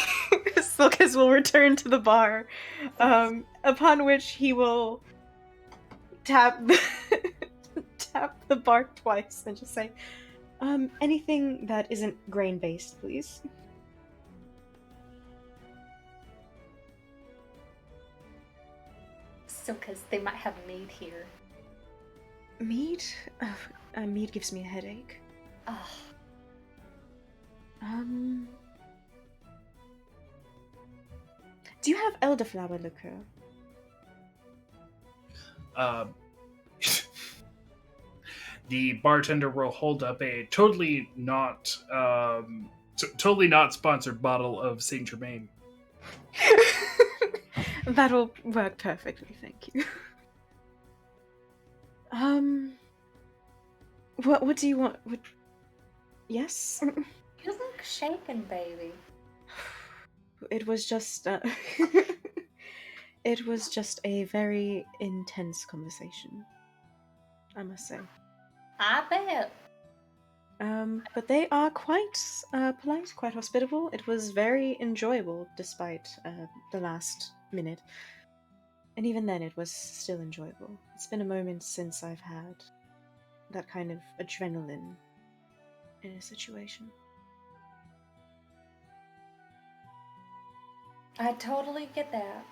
Silkes will return to the bar, upon which he will tap tap the bar twice and just say, anything that isn't grain-based, please. So, because they might have mead here. Mead? Mead gives me a headache. Oh, Do you have elderflower liquor? The bartender will hold up a totally not sponsored bottle of Saint Germain. That'll work perfectly, thank you. What do you want? What... Yes? you look shaken, baby. It was just, it was just a very intense conversation, I must say. I bet. But they are quite polite, quite hospitable. It was very enjoyable, despite the last minute. And even then, it was still enjoyable. It's been a moment since I've had that kind of adrenaline in a situation. I totally get that.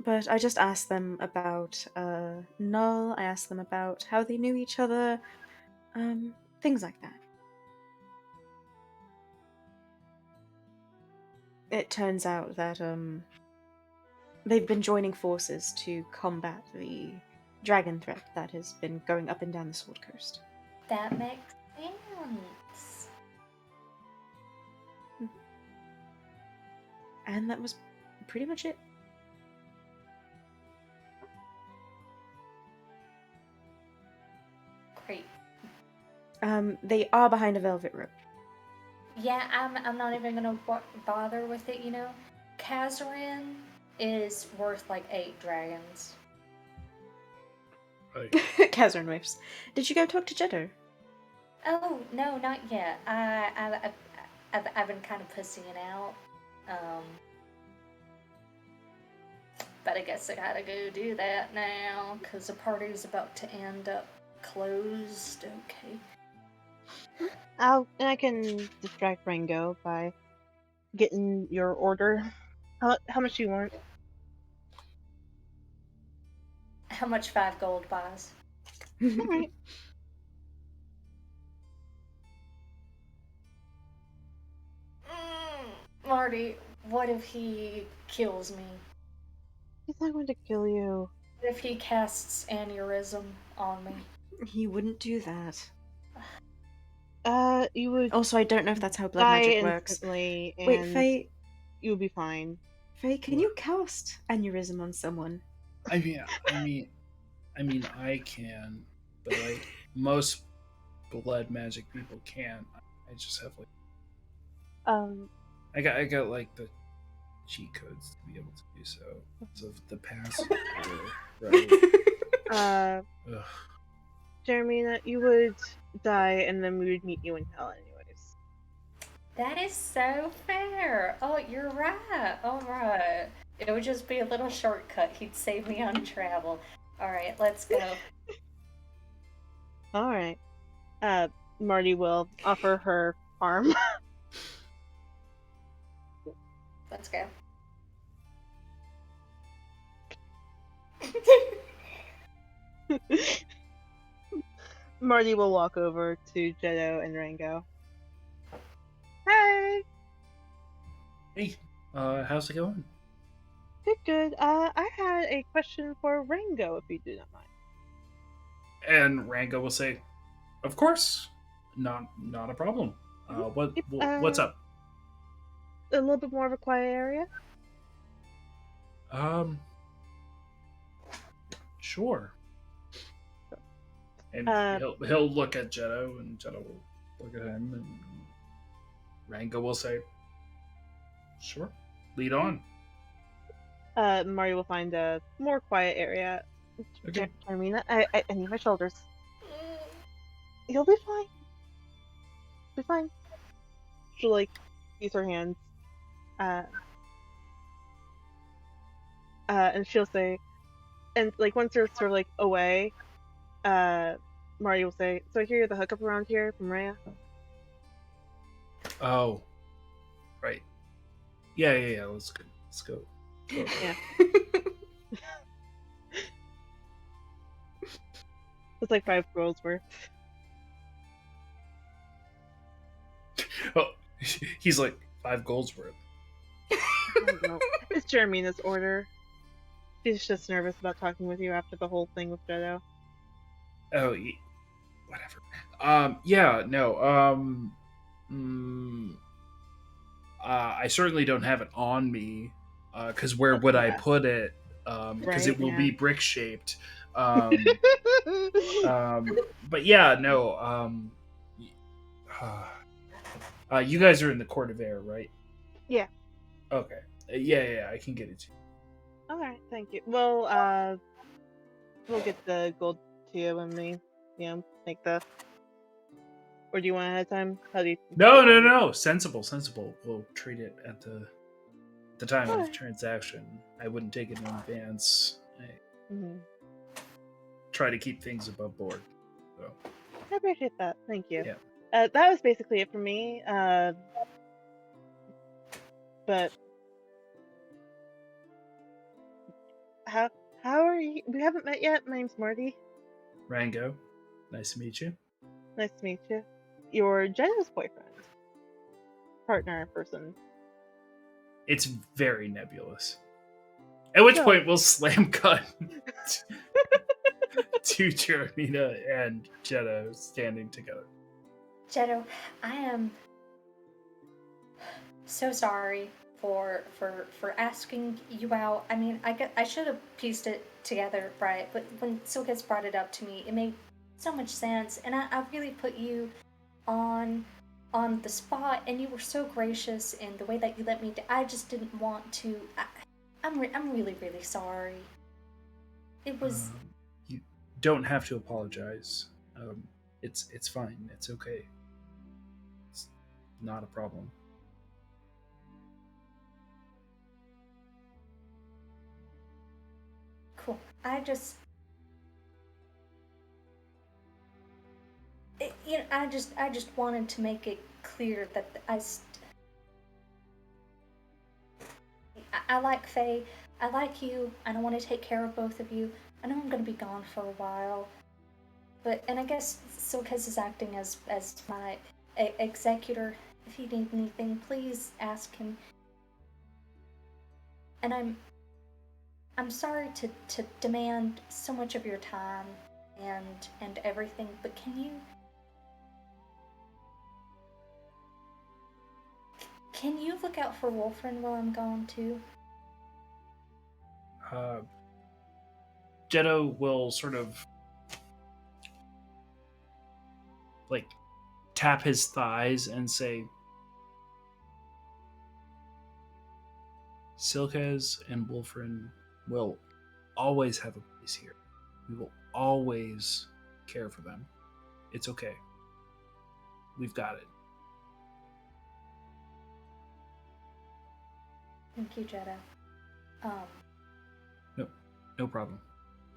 But I just asked them about Null, I asked them about how they knew each other, things like that. It turns out that they've been joining forces to combat the dragon threat that has been going up and down the Sword Coast. That makes sense. And that was pretty much it. Great. They are behind a velvet rope. Yeah, I'm not even gonna bother with it, you know? Kazarin is worth like 8 dragons. Right. Kazran waves. Did you go talk to Jeddo? Oh, no, not yet. I've been kind of pussying out. But I guess I gotta go do that now, because the party's about to end up closed. Okay. I can distract Rango by getting your order. How much do you want? How much 5 gold buys? Alright. Marty, what if he kills me? He's not going to kill you. What if he casts aneurysm on me? He wouldn't do that. You would Also, I don't know if that's how blood die magic works. instantly, Wait, and Faye, you would be fine. Faye, can you cast aneurysm on someone? I mean, I can, but like most blood magic people can't. I just have like Um, I got like the cheat codes to be able to do so. So the past, right? uh, Ugh. Jeremina, you would die, and then we would meet you in hell, anyways. That is so fair. Oh, you're right. All right. It would just be a little shortcut. He'd save me on travel. All right, let's go. All right. Marty will offer her arm. Let's go. Marty will walk over to Jetto and Rango. Hey, Hey, how's it going? good. I had a question for Rango, if you do not mind. And Rango will say, "Of course, not a problem. Yep, What's up?" A little bit more of a quiet area. Sure. And Uh, he'll look at Jetto, and Jetto will look at him, and Rango will say, "Sure, lead on." Marty will find a more quiet area. Okay. Jeremina, I need my shoulders. You'll be fine. Be fine. She'll like use her hands. And she'll say, and like once they're sort of like away, Marty will say, "So I hear you're the hookup around here from Rhea." Oh, right. Yeah. Let's go. Let's go. Yeah. It's like 5 girls worth. Oh, he's like 5 golds worth. I don't know. It's Jermina's order. She's just nervous about talking with you after the whole thing with Jetto. Oh, whatever. Yeah, no. I certainly don't have it on me. Because where would I put it? Because Right, it will yeah. be brick shaped. But yeah, no. You guys are in the Court of Air, right? Yeah. Okay. Yeah. I can get it to you. Alright, thank you. Well, we'll get the gold to you when we, make the... Or do you want ahead of time? How do you... No. Sensible. We'll treat it at the time of the Alright. transaction. I wouldn't take it in advance. I Mhm. try to keep things above board. So I appreciate that. Thank you. yeah. That was basically it for me. But how are you? We haven't met yet. My name's Marty. Rango, nice to meet you. Nice to meet you. You're Jenna's boyfriend, partner, person. It's very nebulous. At which So- point we'll slam cut to Jeremina and Jetto standing together. Jetto, I am so sorry for asking you out. I mean, I should have pieced it together, right? But when Silkis brought it up to me, it made so much sense, and I really put you on the spot, and you were so gracious in the way that you let me. I just didn't want to. I'm really sorry. It was. You don't have to apologize. It's fine. It's okay. It's not a problem. Cool. I just wanted to make it clear that I like Faye. I like you, and I want to take care of both of you. I know I'm going to be gone for a while, and I guess Silkes is acting as my executor. If you need anything, please ask him. And I'm sorry to demand so much of your time and everything, but can you look out for Wolfrin while I'm gone too? Jetto will sort of like tap his thighs and say, Silkez and Wolfrin will always have a place here. We will always care for them. It's okay. We've got it. Thank you, Jeddah. No problem.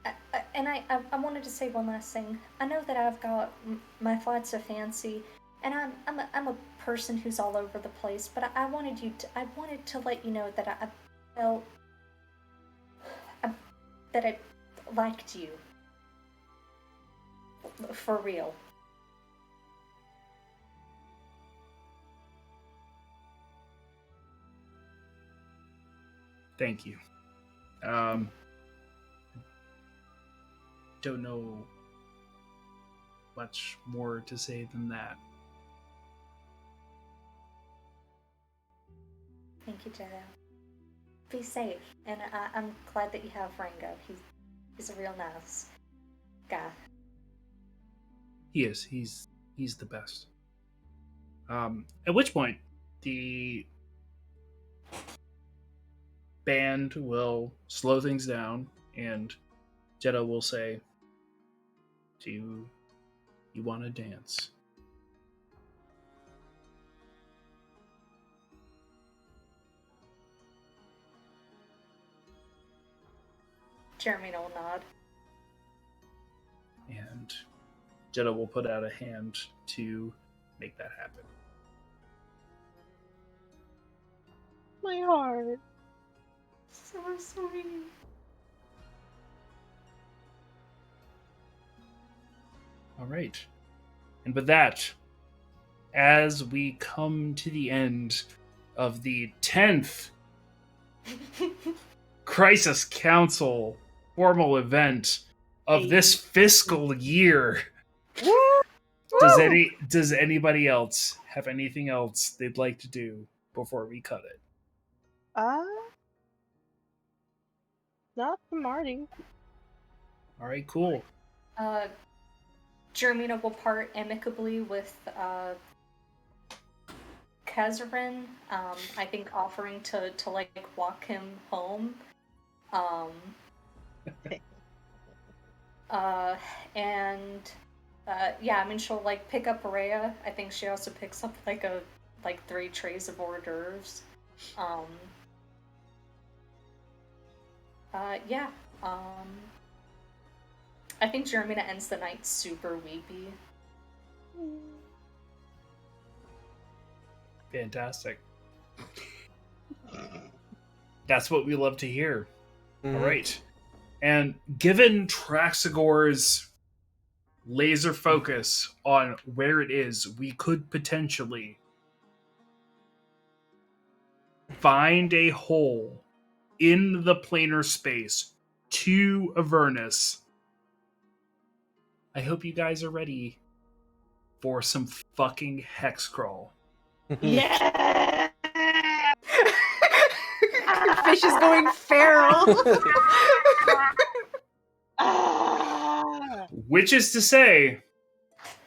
I wanted to say one last thing. I know that I've got my flights of fancy, and I'm a person who's all over the place. But I wanted to let you know that I felt that I liked you for real. Thank you. Don't know much more to say than that. Thank you, Jeddah. Be safe, and I'm glad that you have Rango. He's a real nice guy. He is. He's the best. At which point, the band will slow things down, and Jeddah will say, "Do you want to dance?" Jeremy will nod. And Jeddah will put out a hand to make that happen. My heart. So sweet. All right. And with that, as we come to the end of the 10th Crisis Council formal event of this fiscal year, does anybody else have anything else they'd like to do before we cut it? Not for Marty. All right, cool. Jermina will part amicably with Kazarin, I think offering to like walk him home. Yeah, I mean she'll like pick up Araya. I think she also picks up like 3 trays of hors d'oeuvres. Yeah. I think Jermina ends the night super weepy. Fantastic. That's what we love to hear. Mhm. All right. And given Traxagor's laser focus on where it is, we could potentially find a hole in the planar space to Avernus. I hope you guys are ready for some fucking hex crawl. Yeah. Your fish is going feral. Which is to say,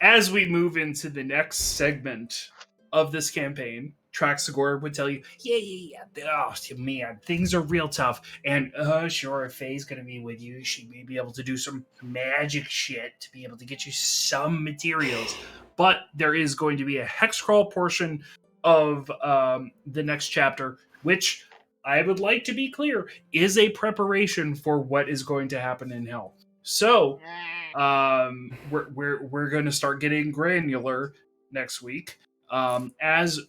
as we move into the next segment of this campaign, Traxagor would tell you, yeah, oh man, things are real tough. And sure, Faye's gonna be with you. She may be able to do some magic shit to be able to get you some materials. But there is going to be a hex crawl portion of the next chapter, which I would like to be clear is a preparation for what is going to happen in Hell. So we're going to start getting granular next week as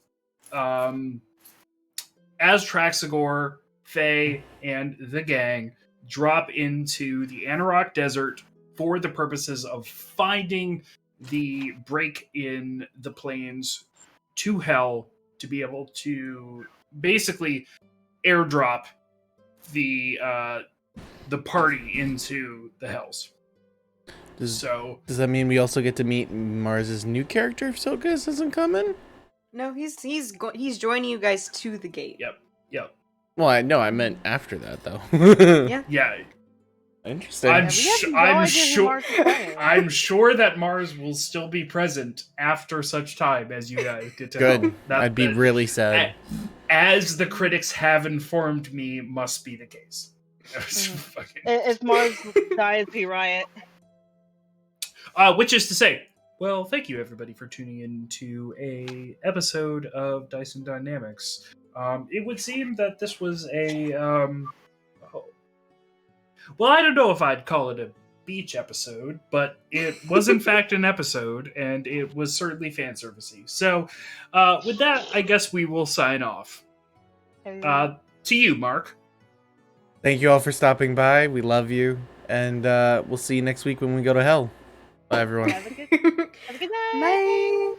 Traxagor, Faye, and the gang drop into the Anarok Desert for the purposes of finding the break in the plains to Hell to be able to basically airdrop the party into the Hells. Does So that mean we also get to meet Mars's new character if Silkas doesn't come in? No, he's joining you guys to the gate. yep. Well, I know I meant after that though. Yeah. Yeah, Interesting. I'm Yeah, we have no I'm idea who sure Mars is playing. I'm sure that Mars will still be present after such time as you guys get to Good. help. I'd be really sad. As the critics have informed me, must be the case. Fucking- If Mars dies, we riot. which is to say, well, thank you everybody for tuning in to a episode of Dyson Dynamics. It would seem that this was a well, I don't know if I'd call it a beach episode, but it was in fact an episode, and it was certainly fan servicey. So, with that, I guess we will sign off. To you, Mark. Thank you all for stopping by. We love you, and we'll see you next week when we go to hell. Bye, everyone. Have a good night. Bye.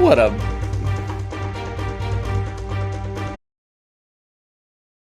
would have.